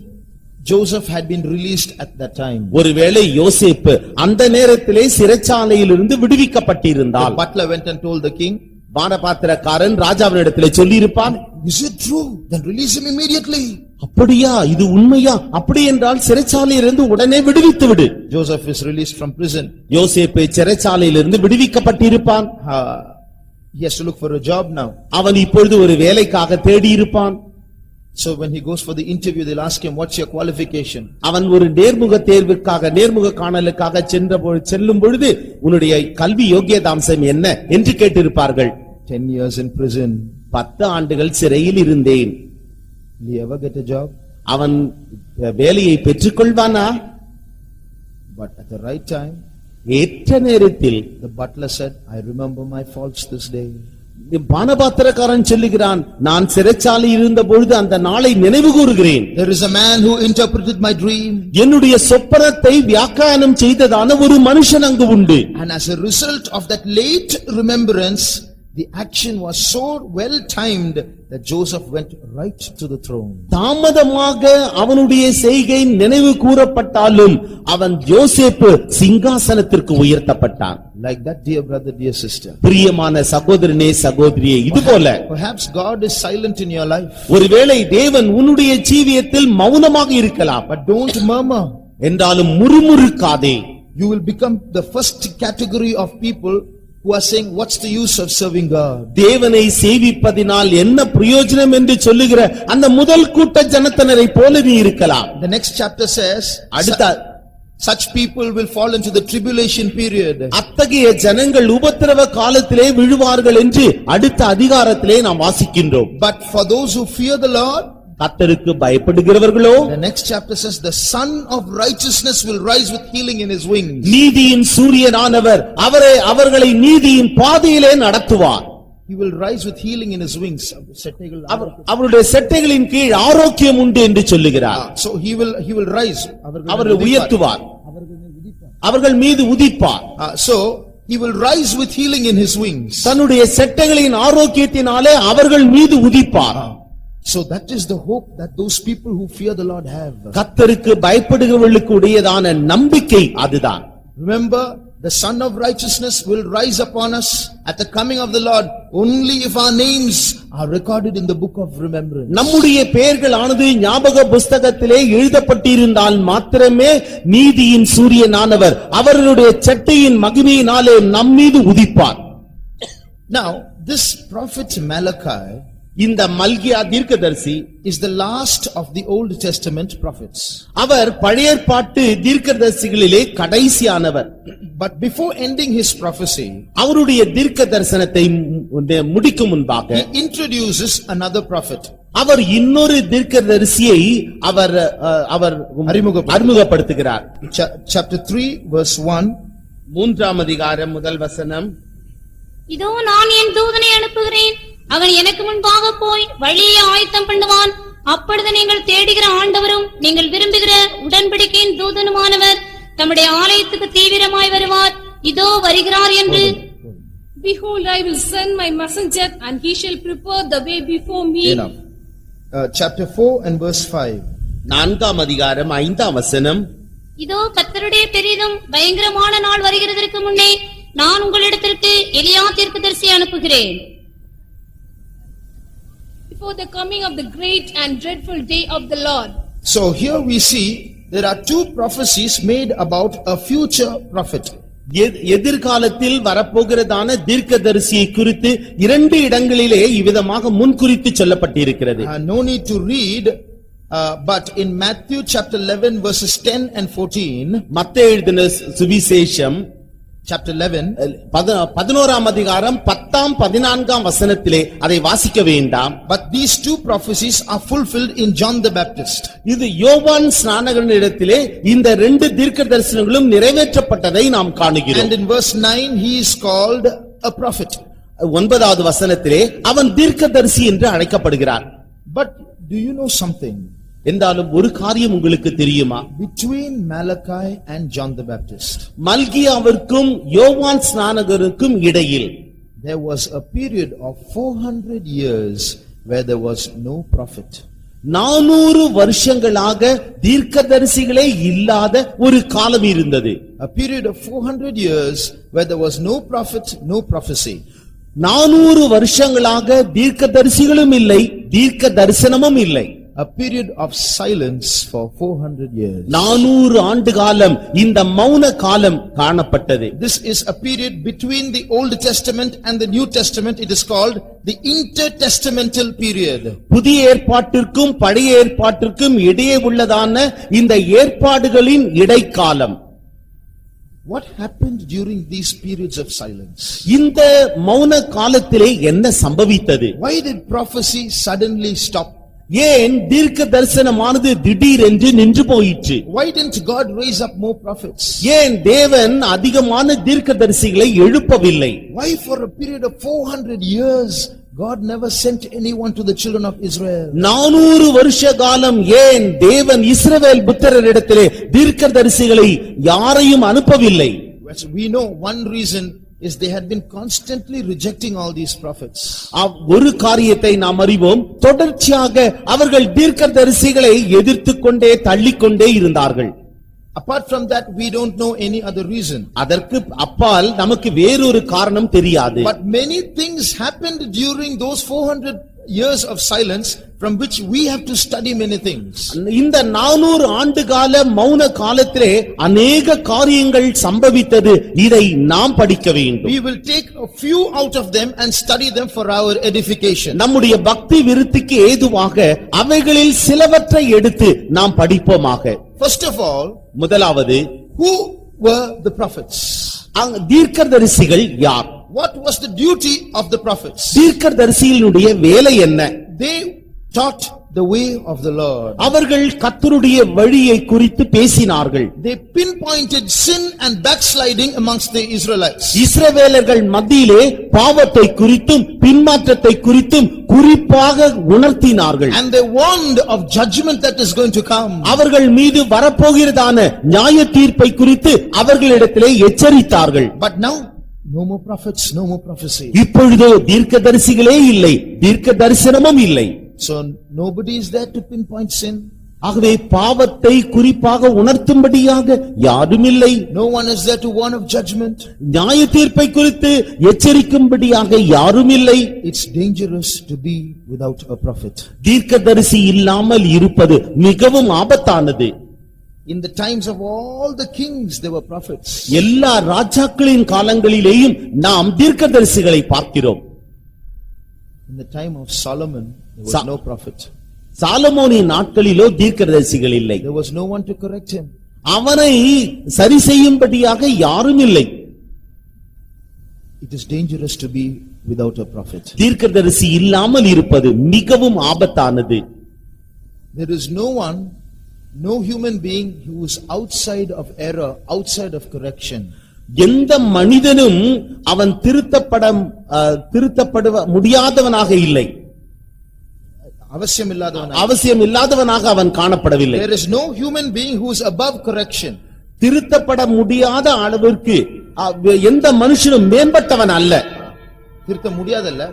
[SPEAKER 1] Joseph had been released at that time.
[SPEAKER 2] ஒருவேளை யோசேப்பு அந்த நேரத்திலே சிறைச்சாலையிலிருந்து விடுவிக்கப்பட்டிருந்தால்,
[SPEAKER 1] The butler went and told the king,
[SPEAKER 2] பானபாத்திரக்காரன் ராஜாவினிடத்திலே சொல்லியிருப்பான்,
[SPEAKER 1] "Is it true? Then release him immediately."
[SPEAKER 2] அப்படியா, இது உண்மையா? அப்படி என்றால் சிறைச்சாலையிலிருந்து உடனே விடுவித்து விடு.
[SPEAKER 1] Joseph is released from prison.
[SPEAKER 2] யோசேப்பு சிறைச்சாலையிலிருந்து விடுவிக்கப்பட்டிருப்பான்.
[SPEAKER 1] He has to look for a job now.
[SPEAKER 2] அவன் இப்பொழுது ஒரு வேலைக்காக தேடி இருப்பான்.
[SPEAKER 1] So when he goes for the interview, they'll ask him, "What's your qualification?"
[SPEAKER 2] அவன் ஒரு நேர்முக தேர்வுக்காக நேர்முக காணலுக்காக செல்லும் பொழுது உன்னுடைய கல்வி யோகியதாம்சம் என்ன என்று கேட்டிருப்பார்கள்.
[SPEAKER 1] 10 years in prison.
[SPEAKER 2] 10 ஆண்டுகள் சிறையில் இருந்தேன்.
[SPEAKER 1] Will he ever get a job?
[SPEAKER 2] அவன் வேலையை பெற்றுக்கொள்வானா?
[SPEAKER 1] But at the right time,
[SPEAKER 2] ஏற்ற நேரத்தில்
[SPEAKER 1] the butler said, "I remember my faults this day."
[SPEAKER 2] பானபாத்திரக்காரன் சொல்லுகிறான், நான் சிறைச்சாலையில் இருந்த பொழுது அந்த நாளை நினைவு கூறுகிறேன்.
[SPEAKER 1] There is a man who interpreted my dream.
[SPEAKER 2] என்னுடைய சொப்பனத்தை வியாக்கியானம் செய்ததான ஒரு மனுஷன் அங்கு உண்டு.
[SPEAKER 1] And as a result of that late remembrance, the action was so well timed that Joseph went right to the throne.
[SPEAKER 2] தாமதமாக அவனுடைய செய்கை நினைவு கூறப்பட்டாலும் அவன் யோசேப்பு சிங்காசனத்திற்கு உயர்த்தப்பட்டான்.
[SPEAKER 1] Like that, dear brother, dear sister.
[SPEAKER 2] பிரியமான சகோதரனே சகோதரியே, இதுபோல
[SPEAKER 1] Perhaps God is silent in your life.
[SPEAKER 2] ஒருவேளை தேவன் உன்னுடைய ஜீவியத்தில் மௌனமாக இருக்கலாம்.
[SPEAKER 1] But don't murmur.
[SPEAKER 2] என்றாலும் முறுமுறுக்காதே.
[SPEAKER 1] You will become the first category of people who are saying, "What's the use of serving God?"
[SPEAKER 2] தேவனை சேவிப்பதினால் என்ன பிரயோஜனம் என்று சொல்லுகிற அந்த முதல் கூட்ட ஜனத்தினரை போல நீ இருக்கலாம்.
[SPEAKER 1] The next chapter says,
[SPEAKER 2] Such
[SPEAKER 1] people will fall into the tribulation period.
[SPEAKER 2] அத்தகைய ஜனங்கள் உபத்திரவ காலத்திலே விழுவார்கள் என்று அடுத்த அதிகாரத்திலே நாம் வாசிக்கின்றோம்.
[SPEAKER 1] But for those who fear the Lord,
[SPEAKER 2] கர்த்தருக்கு பயப்படுகிறவர்களோ,
[SPEAKER 1] the next chapter says, the Son of righteousness will rise with healing in his wings.
[SPEAKER 2] நீதியின் சூரியனானவர் அவர்களை நீதியின் பாதையிலே நடத்துவார்.
[SPEAKER 1] he will rise with healing in his wings.
[SPEAKER 2] அவருடைய செட்டைகளின் கீழ் ஆரோக்கியம் உண்டு என்று சொல்லுகிறார்.
[SPEAKER 1] So he will rise.
[SPEAKER 2] அவர்கள் உயர்த்துவார், அவர்கள் மீது உதிப்பார்.
[SPEAKER 1] So he will rise with healing in his wings.
[SPEAKER 2] தன்னுடைய செட்டைகளின் ஆரோக்கியத்தினாலே அவர்கள் மீது உதிப்பார்.
[SPEAKER 1] So that is the hope that those people who fear the Lord have.
[SPEAKER 2] கர்த்தருக்கு பயப்படுகிறவர்களுக்கு உடையதான நம்பிக்கை அதுதான்.
[SPEAKER 1] Remember, the Son of Righteousness will rise upon us at the coming of the Lord only if our names are recorded in the book of remembrance.
[SPEAKER 2] நம்முடைய பெயர்கள் ஆனது ஞாபக புஸ்தகத்திலே எழுதப்பட்டிருந்தால் மாத்திரமே நீதியின் சூரியனானவர் அவர்களுடைய சட்டையின் மகிமையினாலே நம்மீது உதிப்பார்.
[SPEAKER 1] Now, this prophet Malachi,
[SPEAKER 2] இந்த மல்கியா தீர்க்கதரிசி,
[SPEAKER 1] is the last of the Old Testament prophets.
[SPEAKER 2] அவர் பழைய ஏற்பாட்டு தீர்க்கதரிசிகளிலே கடைசியானவர்.
[SPEAKER 1] But before ending his prophecy,
[SPEAKER 2] அவருடைய தீர்க்க தரிசனத்தை முடிக்கும் முன்பாக
[SPEAKER 1] he introduces another prophet.
[SPEAKER 2] அவர் இன்னொரு தீர்க்கதரிசியை அவர் அறிமுகப்படுத்துகிறார்.
[SPEAKER 1] Chapter 3 verse 1,
[SPEAKER 2] 3ஆம் அதிகாரம் முதல் வசனம்.
[SPEAKER 3] இதோ நான் என் தூதனை அனுப்புகிறேன், அவன் எனக்கு முன்பாக போய் வழியை ஆயத்தம் பண்ணுவான். அப்பொழுது நீங்கள் தேடுகிற ஆண்டவரும் நீங்கள் விரும்புகிற உடன்படிக்கையின் தூதனுமானவர் தம்முடைய ஆலயத்துக்கு தீவிரமாய் வருவார். இதோ வருகிறார் என்று.
[SPEAKER 4] Behold, I will send my messenger, and he shall prepare the way before me.
[SPEAKER 1] Chapter 4 and verse 5.
[SPEAKER 2] 4ஆம் அதிகாரம் 5ஆம் வசனம்.
[SPEAKER 3] இதோ கர்த்தருடைய பெரிதும் பயங்கரமான நாள் வருகிறதற்கு முன்னே நான் உங்களிடத்திற்கு எலியா தீர்க்கதரிசியை அனுப்புகிறேன்.
[SPEAKER 4] Before the coming of the great and dreadful day of the Lord.
[SPEAKER 1] So here we see there are two prophecies made about a future prophet.
[SPEAKER 2] எதிர்காலத்தில் வரப்போகிறதான தீர்க்கதரிசியை குறித்து இரண்டு இடங்களிலே இவ்விதமாக முன்குறித்து சொல்லப்பட்டிருக்கிறது.
[SPEAKER 1] No need to read, but in Matthew chapter 11 verses 10 and 14,
[SPEAKER 2] மத்தேயு எழுதின சுவிசேஷம்
[SPEAKER 1] chapter 11,
[SPEAKER 2] 11ஆம் அதிகாரம் 10ஆம் 14ஆம் வசனத்திலே அதை வாசிக்க வேண்டாம்.
[SPEAKER 1] But these two prophecies are fulfilled in John the Baptist.
[SPEAKER 2] இது யோவான் ஸ்நானகனிடத்திலே இந்த இரண்டு தீர்க்கதரிசனங்களும் நிறைவேற்றப்பட்டதை நாம் காணுகிறோம்.
[SPEAKER 1] And in verse 9 he is called a prophet.
[SPEAKER 2] 9வது வசனத்திலே அவன் தீர்க்கதரிசி என்று அழைக்கப்படுகிறார்.
[SPEAKER 1] But do you know something?
[SPEAKER 2] என்றாலும் ஒரு காரியம் உங்களுக்கு தெரியுமா?
[SPEAKER 1] Between Malachi and John the Baptist,
[SPEAKER 2] மல்கியாவிற்கும் யோவான் ஸ்நானகருக்கும் இடையில்
[SPEAKER 1] there was a period of 400 years where there was no prophet.
[SPEAKER 2] 400 வருஷங்களாக தீர்க்கதரிசிகளே இல்லாத ஒரு காலம் இருந்தது.
[SPEAKER 1] A period of 400 years where there was no prophet, no prophecy.
[SPEAKER 2] 400 வருஷங்களாக தீர்க்கதரிசிகளும் இல்லை, தீர்க்க தரிசனமும் இல்லை.
[SPEAKER 1] A period of silence for 400 years.
[SPEAKER 2] 400 ஆண்டு காலம் இந்த மௌன காலம் காணப்பட்டது.
[SPEAKER 1] This is a period between the Old Testament and the New Testament. It is called the intertestamental period.
[SPEAKER 2] புதிய ஏற்பாட்டிற்கும் பழைய ஏற்பாட்டிற்கும் இடையே உள்ளதான இந்த ஏற்பாடுகளின் இடைக்காலம்.
[SPEAKER 1] What happened during these periods of silence?
[SPEAKER 2] இந்த மௌன காலத்திலே என்ன சம்பவித்தது?
[SPEAKER 1] Why did prophecy suddenly stop?
[SPEAKER 2] ஏன் தீர்க்க தரிசனமானது திடீரென்று நின்று போயிற்று?
[SPEAKER 1] Why didn't God raise up more prophets?
[SPEAKER 2] ஏன் தேவன் அதிகமான தீர்க்கதரிசிகளை எழுப்பவில்லை?
[SPEAKER 1] Why for a period of 400 years God never sent anyone to the children of Israel?
[SPEAKER 2] 400 வருஷ காலம் ஏன் தேவன் இஸ்ரவேல் புத்திரரிடத்திலே தீர்க்கதரிசிகளை யாரையும் அனுப்பவில்லை?
[SPEAKER 1] We know one reason is they had been constantly rejecting all these prophets.
[SPEAKER 2] ஒரு காரியத்தை நாம் அறிவோம், தொடர்ச்சியாக அவர்கள் தீர்க்கதரிசிகளை எதிர்த்துக்கொண்டே தள்ளிக்கொண்டே இருந்தார்கள்.
[SPEAKER 1] Apart from that, we don't know any other reason.
[SPEAKER 2] அதற்கு அப்பால் நமக்கு வேறொரு காரணம் தெரியாது.
[SPEAKER 1] But many things happened during those 400 years of silence from which we have to study many things.
[SPEAKER 2] இந்த 400 ஆண்டு கால மௌன காலத்திலே அநேக காரியங்கள் சம்பவித்தது, இதை நாம் படிக்க வேண்டும்.
[SPEAKER 1] We will take a few out of them and study them for our edification.
[SPEAKER 2] நம்முடைய பக்தி விருத்திக்கு ஏதுவாக அவைகளில் சிலவற்றை எடுத்து நாம் படிப்போமாக.
[SPEAKER 1] First of all,
[SPEAKER 2] முதலாவது,
[SPEAKER 1] who were the prophets?
[SPEAKER 2] தீர்க்கதரிசிகள் யார்?
[SPEAKER 1] What was the duty of the prophets?
[SPEAKER 2] தீர்க்கதரிசிகளுடைய வேலை என்ன?
[SPEAKER 1] They taught the way of the Lord.
[SPEAKER 2] அவர்கள் கர்த்தருடைய வழியை குறித்து பேசினார்கள்.
[SPEAKER 1] They pinpointed sin and backsliding amongst the Israelites.
[SPEAKER 2] இஸ்ரவேலர்கள் மத்தியிலே பாவத்தை குறித்தும் பின்மாற்றத்தை குறித்தும் குறிப்பாக உணர்த்தினார்கள்.
[SPEAKER 1] And they warned of judgment that is going to come.
[SPEAKER 2] அவர்கள் மீது வரப்போகிறதான நியாய தீர்ப்பை குறித்து அவர்களிடத்திலே எச்சரித்தார்கள்.
[SPEAKER 1] But now no more prophets, no more prophecy.
[SPEAKER 2] இப்பொழுதோ தீர்க்கதரிசிகளே இல்லை, தீர்க்க தரிசனமும் இல்லை.
[SPEAKER 1] So nobody is there to pinpoint sin.
[SPEAKER 2] ஆகவே பாவத்தை குறிப்பாக உணர்த்தும்படியாக யாரும் இல்லை.
[SPEAKER 1] No one is there to warn of judgment.
[SPEAKER 2] நியாய தீர்ப்பை குறித்து எச்சரிக்கும்படியாக யாரும் இல்லை.
[SPEAKER 1] It's dangerous to be without a prophet.
[SPEAKER 2] தீர்க்கதரிசி இல்லாமல் இருப்பது மிகவும் ஆபத்தானது.
[SPEAKER 1] In the times of all the kings there were prophets.
[SPEAKER 2] எல்லா ராஜாக்களின் காலங்களிலேயும் நாம் தீர்க்கதரிசிகளை பார்க்கிறோம்.
[SPEAKER 1] In the time of Solomon there was no prophet.
[SPEAKER 2] சாலமோனின் நாட்களிலோ தீர்க்கதரிசிகள் இல்லை.
[SPEAKER 1] There was no one to correct him.
[SPEAKER 2] அவனை சரி செய்யும்படியாக யாரும் இல்லை.
[SPEAKER 1] It is dangerous to be without a prophet.
[SPEAKER 2] தீர்க்கதரிசி இல்லாமல் இருப்பது மிகவும் ஆபத்தானது.
[SPEAKER 1] There is no one, no human being who is outside of error, outside of correction.
[SPEAKER 2] எந்த மனிதனும் அவன் திருத்தப்பட முடியாதவனாக இல்லை, அவசியம் இல்லாதவனாக அவன் காணப்படவில்லை.
[SPEAKER 1] There is no human being who is above correction.
[SPEAKER 2] திருத்தப்பட முடியாத அளவிற்கு எந்த மனுஷனும் மேம்பட்டவன் அல்ல.
[SPEAKER 1] திருத்த முடியாதல்ல,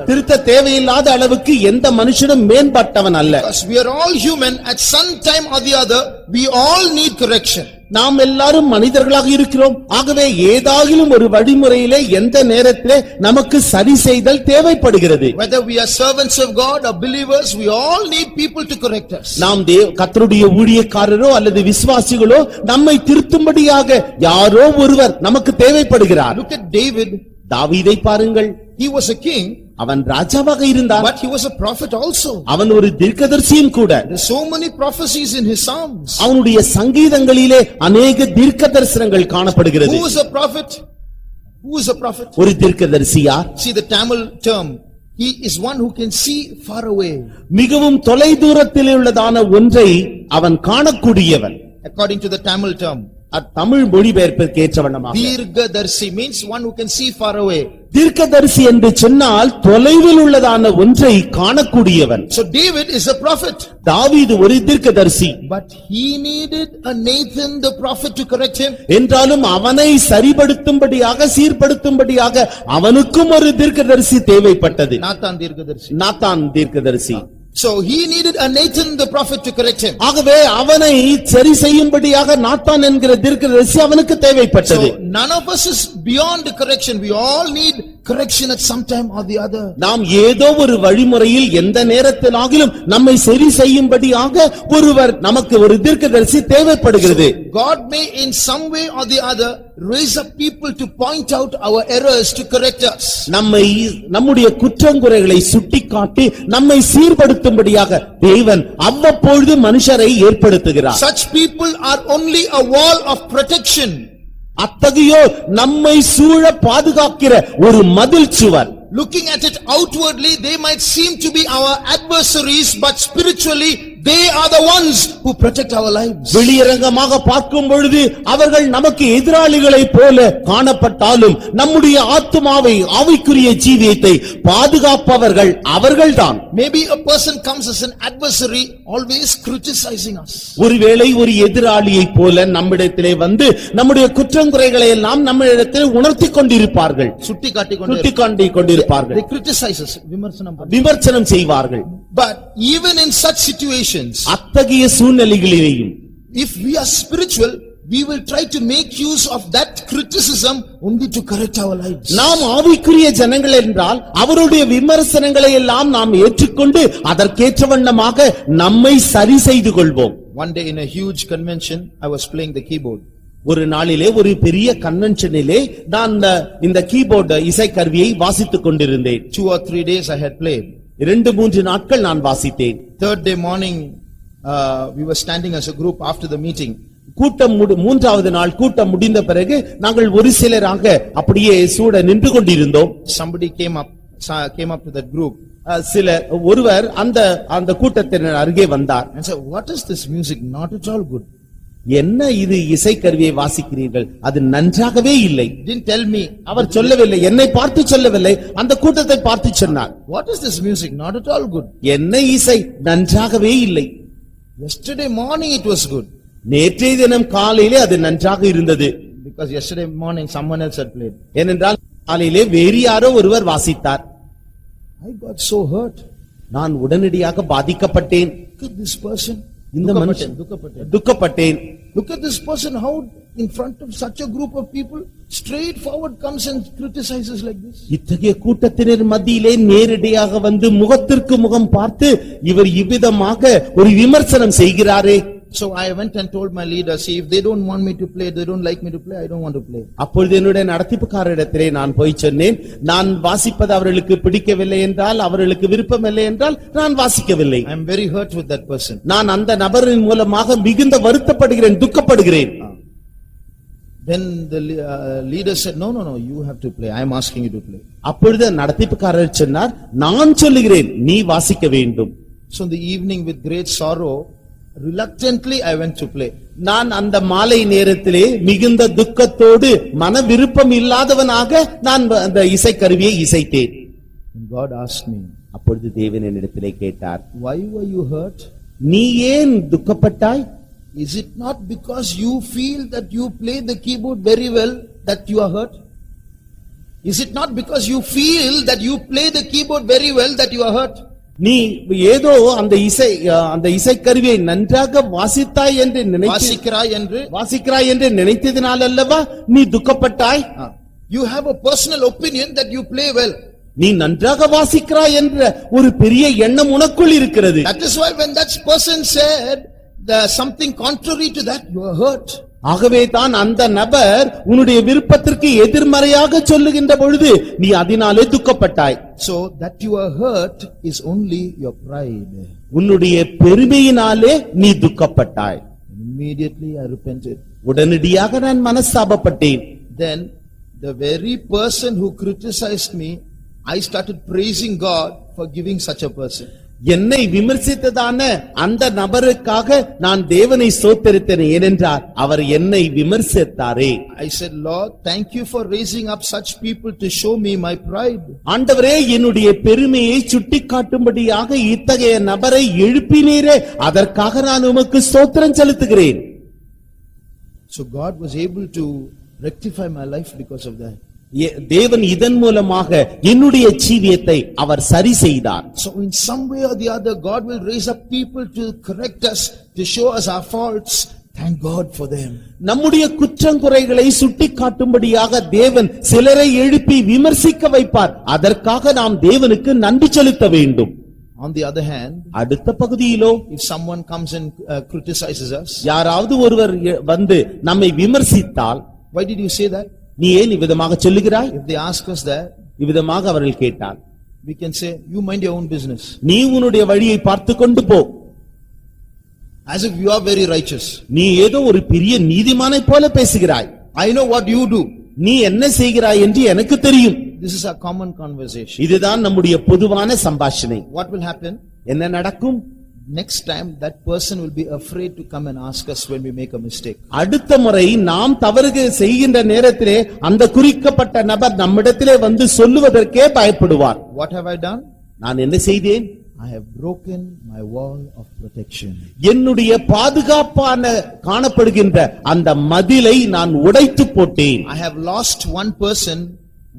[SPEAKER 2] திருத்த தேவையில்லாத அளவுக்கு எந்த மனுஷனும் மேம்பட்டவன் அல்ல.
[SPEAKER 1] Because we are all human, at some time or the other we all need correction.
[SPEAKER 2] நாம் எல்லாரும் மனிதர்களாக இருக்கிறோம். ஆகவே ஏதாகிலும் ஒரு வழிமுறையிலே எந்த நேரத்திலே நமக்கு சரி செய்தல் தேவைப்படுகிறது.
[SPEAKER 1] Whether we are servants of God or believers, we all need people to correct us.
[SPEAKER 2] நாம் கர்த்தருடைய ஊழியக்காரரோ அல்லது விசுவாசிகளோ நம்மை திருத்தும்படியாக யாரோ ஒருவர் நமக்கு தேவைப்படுகிறார்.
[SPEAKER 1] Look at David.
[SPEAKER 2] தாவீதை பாருங்கள்.
[SPEAKER 1] He was a king,
[SPEAKER 2] அவன் ராஜாவாக இருந்தான்.
[SPEAKER 1] but he was a prophet also.
[SPEAKER 2] அவன் ஒரு தீர்க்கதரிசியும் கூட.
[SPEAKER 1] There are so many prophecies in his psalms.
[SPEAKER 2] அவனுடைய சங்கீதங்களிலே अनेक தீர்க்கதரிசனங்கள் காணப்படுகிறது.
[SPEAKER 1] Who is a prophet? Who is a prophet?
[SPEAKER 2] ஒரு தீர்க்கதரிசி யார்?
[SPEAKER 1] See the Tamil term, he is one who can see far away.
[SPEAKER 2] மிகவும் தொலைதூரத்தில் உள்ளதான ஒன்றை அவன் காணக்கூடியவன்.
[SPEAKER 1] According to the Tamil term,
[SPEAKER 2] Tamil மொழிபெயர்ப்பிற்கு ஏற்றவண்ணமாக
[SPEAKER 1] தீர்க்கதரிசி means one who can see far away.
[SPEAKER 2] தீர்க்கதரிசி என்று சொன்னால் தொலைவில் உள்ளதான ஒன்றை காணக்கூடியவன்.
[SPEAKER 1] So David is a prophet.
[SPEAKER 2] தாவீது ஒரு தீர்க்கதரிசி.
[SPEAKER 1] But he needed a Nathan the prophet to correct him.
[SPEAKER 2] என்றாலும் அவனை சரிபடுத்தும்படியாக சீர்படுத்தும்படியாக அவனுக்கும் ஒரு தீர்க்கதரிசி தேவைப்பட்டது. நாத்தான் தீர்க்கதரிசி.
[SPEAKER 1] So he needed a Nathan the prophet to correct him.
[SPEAKER 2] ஆகவே அவனை சரி செய்யும்படியாக நாத்தான் என்கிற தீர்க்கதரிசி அவனுக்கு தேவைப்பட்டது.
[SPEAKER 1] So none of us is beyond correction. We all need correction at some time or the other.
[SPEAKER 2] நாம் ஏதோ ஒரு வழிமுறையில் எந்த நேரத்திலாகிலும் நம்மை சரி செய்யும்படியாக ஒருவர் நமக்கு ஒரு தீர்க்கதரிசி தேவைப்படுகிறது.
[SPEAKER 1] God may in some way or the other raise up people to point out our errors to correct us.
[SPEAKER 2] நம்முடைய குற்றங்குறைகளை சுட்டிக்காட்டி நம்மை சீர்படுத்தும்படியாக தேவன் அவ்வப்பொழுது மனுஷரை ஏற்படுத்துகிறார்.
[SPEAKER 1] Such people are only a wall of protection.
[SPEAKER 2] அத்தகையோர் நம்மை சூழ பாதுகாக்கிற ஒரு மதில் சுவர்.
[SPEAKER 1] Looking at it outwardly, they might seem to be our adversaries, but spiritually they are the ones who protect our lives.
[SPEAKER 2] வெளியரங்கமாக பார்க்கும் பொழுது அவர்கள் நமக்கு எதிராளிகளைப் போல காணப்பட்டாலும் நம்முடைய ஆத்துமாவை ஆவிக்குரிய ஜீவியத்தை பாதுகாப்பவர்கள் அவர்கள்தான்.
[SPEAKER 1] Maybe a person comes as an adversary, always criticizing us.
[SPEAKER 2] ஒருவேளை ஒரு எதிராளியைப் போல நம்மிடத்திலே வந்து நம்முடைய குற்றங்குறைகளை எல்லாம் நம்மிடத்தில் உணர்த்திக் கொண்டிருப்பார்கள், சுட்டிக்காட்டிக் கொண்டிருப்பார்கள்.
[SPEAKER 1] They criticize us,
[SPEAKER 2] விமர்சனம் செய்வார்கள்.
[SPEAKER 1] But even in such situations,
[SPEAKER 2] அத்தகைய சூழ்நிலைகளிலேயும்
[SPEAKER 1] if we are spiritual, we will try to make use of that criticism only to correct our lives.
[SPEAKER 2] நாம் ஆவிக்குரிய ஜனங்கள் என்றால் அவருடைய விமர்சனங்களை எல்லாம் நாம் ஏற்றுக்கொண்டு அதற்கேற்ற வண்ணமாக நம்மை சரி செய்து கொள்வோம்.
[SPEAKER 1] One day in a huge convention, I was playing the keyboard.
[SPEAKER 2] ஒரு நாளிலே ஒரு பெரிய கன்வென்ஷனிலே நான் இந்த கீபோர்டு இசைக்கருவியை வாசித்துக் கொண்டிருந்தேன்.
[SPEAKER 1] 2 or 3 days I had played.
[SPEAKER 2] 2-3 நாட்கள் நான் வாசித்தேன்.
[SPEAKER 1] Third day morning, we were standing as a group after the meeting.
[SPEAKER 2] கூட்டம் மூன்றாவது நாள் கூட்டம் முடிந்த பிறகு நாங்கள் ஒரு சிலராக அப்படியே சூட நின்று கொண்டிருந்தோம்.
[SPEAKER 1] Somebody came up to that group
[SPEAKER 2] ஒருவர் அந்த கூட்டத்தினர் அருகே வந்தார்.
[SPEAKER 1] And said, what is this music? Not at all good.
[SPEAKER 2] என்ன இது இசைக்கருவியை வாசிக்கிறீர்கள், அது நன்றாகவே இல்லை.
[SPEAKER 1] Didn't tell me.
[SPEAKER 2] அவர் சொல்லவில்லை, என்னை பார்த்து சொல்லவில்லை, அந்த கூட்டத்தை பார்த்து சொன்னார்.
[SPEAKER 1] What is this music? Not at all good.
[SPEAKER 2] என்ன இசை, நன்றாகவே இல்லை.
[SPEAKER 1] Yesterday morning it was good.
[SPEAKER 2] நேற்றைய தினம் காலையிலே அது நன்றாக இருந்தது.
[SPEAKER 1] Because yesterday morning someone else had played.
[SPEAKER 2] ஏனென்றால் காலையிலே வேறு யாரோ ஒருவர் வாசித்தார்.
[SPEAKER 1] I got so hurt.
[SPEAKER 2] நான் உடனடியாக பாதிக்கப்பட்டேன்.
[SPEAKER 1] Look at this person.
[SPEAKER 2] இந்த மனுஷன் துக்கப்பட்டேன்.
[SPEAKER 1] Look at this person, how in front of such a group of people straightforward comes and criticizes like this.
[SPEAKER 2] இத்தகைய கூட்டத்தினர் மத்தியிலே நேரடியாக வந்து முகத்திற்கு முகம் பார்த்து இவர் இவ்விதமாக ஒரு விமர்சனம் செய்கிறாரே.
[SPEAKER 1] So I went and told my leader, see, if they don't want me to play, they don't like me to play, I don't want to play.
[SPEAKER 2] அப்பொழுது என்னுடைய நடத்திப்புக்காரரிடத்திலே நான் போய் சொன்னேன், நான் வாசிப்பது அவர்களுக்கு பிடிக்கவில்லை என்றால், அவர்களுக்கு விருப்பம் இல்லை என்றால் நான் வாசிக்கவில்லை.
[SPEAKER 1] I am very hurt with that person.
[SPEAKER 2] நான் அந்த நபரின் மூலமாக மிகுந்த வருத்தப்படுகிறேன், துக்கப்படுகிறேன்.
[SPEAKER 1] Then the leader said, no, you have to play, I am asking you to play.
[SPEAKER 2] அப்பொழுது நடத்திப்புக்காரர் சொன்னார், நான் சொல்லுகிறேன், நீ வாசிக்க வேண்டும்.
[SPEAKER 1] So in the evening with great sorrow, reluctantly I went to play.
[SPEAKER 2] நான் அந்த மாலை நேரத்திலே மிகுந்த துக்கத்தோடு மன விருப்பம் இல்லாதவனாக நான் அந்த இசைக்கருவியை இசைத்தேன்.
[SPEAKER 1] God asked me,
[SPEAKER 2] அப்பொழுது தேவன் என்னிடத்திலே கேட்டார்,
[SPEAKER 1] why were you hurt?
[SPEAKER 2] நீ ஏன் துக்கப்பட்டாய்?
[SPEAKER 1] Is it not because you feel that you play the keyboard very well that you are hurt? Is it not because you feel that you play the keyboard very well that you are hurt?
[SPEAKER 2] நீ ஏதோ அந்த இசைக்கருவியை நன்றாக வாசித்தாய் என்று வாசிக்கிறாய் என்று நினைத்ததினால் அல்லவா நீ துக்கப்பட்டாய்?
[SPEAKER 1] You have a personal opinion that you play well.
[SPEAKER 2] நீ நன்றாக வாசிக்கிறாய் என்ற ஒரு பெரிய எண்ணம் உனக்குள் இருக்கிறது.
[SPEAKER 1] That is why when that person said something contrary to that, you are hurt.
[SPEAKER 2] ஆகவே தான் அந்த நபர் உன்னுடைய விருப்பத்திற்கு எதிர்மறையாக சொல்லுகின்ற பொழுது நீ அதனாலே துக்கப்பட்டாய்.
[SPEAKER 1] So that you are hurt is only your pride.
[SPEAKER 2] உன்னுடைய பெருமையினாலே நீ துக்கப்பட்டாய்.
[SPEAKER 1] Immediately I repented.
[SPEAKER 2] உடனடியாக நான் மனஸ்தாபப்பட்டேன்.
[SPEAKER 1] Then the very person who criticized me, I started praising God for giving such a person.
[SPEAKER 2] என்னை விமர்சித்ததான அந்த நபருக்காக நான் தேவனை ஸ்தோத்திரித்தேன். ஏனென்றால் அவர் என்னை விமர்சித்தாரே.
[SPEAKER 1] I said, Lord, thank you for raising up such people to show me my pride.
[SPEAKER 2] ஆண்டவரே, என்னுடைய பெருமையை சுட்டிக்காட்டும்படியாக இத்தகைய நபரை எழுப்பினீரே, அதற்காக நான் உமக்கு ஸ்தோத்திரம் செலுத்துகிறேன்.
[SPEAKER 1] So God was able to rectify my life because of that.
[SPEAKER 2] தேவன் இதன் மூலமாக என்னுடைய ஜீவியத்தை அவர் சரி செய்தார்.
[SPEAKER 1] So in some way or the other, God will raise up people to correct us, to show us our faults. Thank God for them.
[SPEAKER 2] நம்முடைய குற்றங்குறைகளை சுட்டிக்காட்டும்படியாக தேவன் சிலரை எழுப்பி விமர்சிக்க வைப்பார். அதற்காக நாம் தேவனுக்கு நன்றி செலுத்த வேண்டும்.
[SPEAKER 1] On the other hand,
[SPEAKER 2] அடுத்த பகுதியிலோ,
[SPEAKER 1] if someone comes and criticizes us,
[SPEAKER 2] யாராவது ஒருவர் வந்து நம்மை விமர்சித்தால்,
[SPEAKER 1] why did you say that?
[SPEAKER 2] நீ ஏன் இவ்விதமாக சொல்லுகிறாய்?
[SPEAKER 1] If they ask us that,
[SPEAKER 2] இவ்விதமாக அவர்கள் கேட்டால்,
[SPEAKER 1] we can say, you mind your own business.
[SPEAKER 2] நீ உன்னுடைய வழியை பார்த்து கொண்டு போ.
[SPEAKER 1] As if you are very righteous.
[SPEAKER 2] நீ ஏதோ ஒரு பெரிய நீதிமானை போல பேசுகிறாய்.
[SPEAKER 1] I know what you do.
[SPEAKER 2] நீ என்ன செய்கிறாய் என்று எனக்கு தெரியும்.
[SPEAKER 1] This is a common conversation.
[SPEAKER 2] இதுதான் நம்முடைய பொதுவான சம்பாஷணை.
[SPEAKER 1] What will happen?
[SPEAKER 2] என்ன நடக்கும்?
[SPEAKER 1] Next time that person will be afraid to come and ask us when we make a mistake.
[SPEAKER 2] அடுத்த முறை நாம் தவறு செய்கின்ற நேரத்திலே அந்த குறிக்கப்பட்ட நபர் நம்மிடத்திலே வந்து சொல்லுவதற்கே பயப்படுவார்.
[SPEAKER 1] What have I done?
[SPEAKER 2] நான் என்ன செய்தேன்?
[SPEAKER 1] I have broken my wall of protection.
[SPEAKER 2] என்னுடைய பாதுகாப்பான காணப்படுகின்ற அந்த மதிலை நான் உடைத்து போட்டேன்.
[SPEAKER 1] I have lost one person,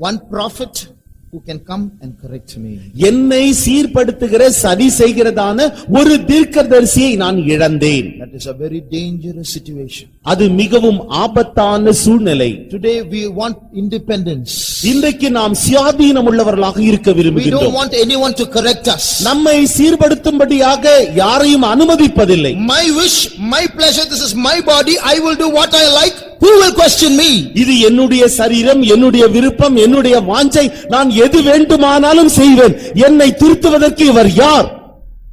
[SPEAKER 1] one prophet who can come and correct me.
[SPEAKER 2] என்னை சீர்படுத்துகிற சரி செய்கிறதான ஒரு தீர்க்கதரிசியை நான் இழந்தேன்.
[SPEAKER 1] That is a very dangerous situation.
[SPEAKER 2] அது மிகவும் ஆபத்தான சூழ்நிலை.
[SPEAKER 1] Today we want independence.
[SPEAKER 2] இன்றைக்கு நாம் சுயாதீனம் உள்ளவர்களாக இருக்க
[SPEAKER 1] We
[SPEAKER 2] விரும்புகிறோம்.
[SPEAKER 1] don't want anyone to correct us.
[SPEAKER 2] நம்மை சீர்படுத்தும்படியாக யாரையும் அனுமதிப்பதில்லை.
[SPEAKER 1] My wish, my pleasure, this is my body, I will do what I like. Who will question me?
[SPEAKER 2] இது என்னுடைய சரீரம், என்னுடைய விருப்பம், என்னுடைய வாஞ்சை, நான் எது வேண்டுமானாலும் செய்வேன். என்னை திருத்துவதற்கு இவர் யார்?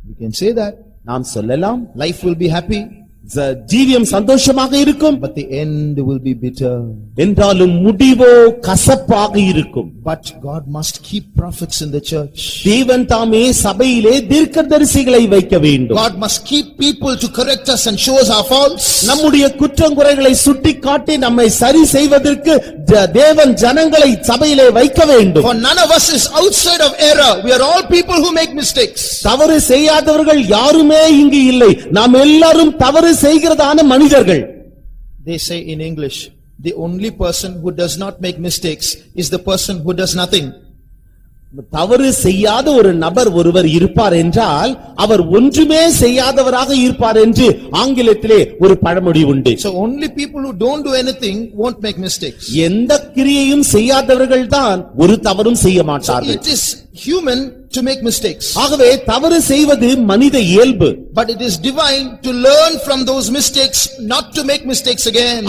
[SPEAKER 1] We can say that.
[SPEAKER 2] நாம் சொல்லலாம்.
[SPEAKER 1] Life will be happy.
[SPEAKER 2] ஜீவியம் சந்தோஷமாக இருக்கும்,
[SPEAKER 1] but the end will be bitter.
[SPEAKER 2] என்றாலும் முடிவோ கசப்பாக இருக்கும்.
[SPEAKER 1] But God must keep prophets in the church.
[SPEAKER 2] தேவன் தாமே சபையிலே தீர்க்கதரிசிகளை வைக்க வேண்டும்.
[SPEAKER 1] God must keep people to correct us and show us our faults.
[SPEAKER 2] நம்முடைய குற்றங்குறைகளை சுட்டிக்காட்டி நம்மை சரி செய்வதற்கு தேவன் ஜனங்களை சபையிலே வைக்க வேண்டும்.
[SPEAKER 1] For none of us is outside of error. We are all people who make mistakes.
[SPEAKER 2] தவறு செய்யாதவர்கள் யாருமே இங்கு இல்லை. நாம் எல்லாரும் தவறு செய்கிறதான மனிதர்கள்.
[SPEAKER 1] They say in English, the only person who does not make mistakes is the person who does nothing.
[SPEAKER 2] தவறு செய்யாத ஒரு நபர் ஒருவர் இருப்பார் என்றால் அவர் ஒன்றுமே செய்யாதவராக இருப்பார் என்று ஆங்கிலத்திலே ஒரு பழமொழி உண்டு.
[SPEAKER 1] So only people who don't do anything won't make mistakes.
[SPEAKER 2] எந்த கிரியையும் செய்யாதவர்கள் தான் ஒரு தவறும் செய்ய மாட்டார்கள்.
[SPEAKER 1] It is human to make mistakes.
[SPEAKER 2] ஆகவே தவறு செய்வது மனித இயல்பு.
[SPEAKER 1] But it is divine to learn from those mistakes, not to make mistakes again.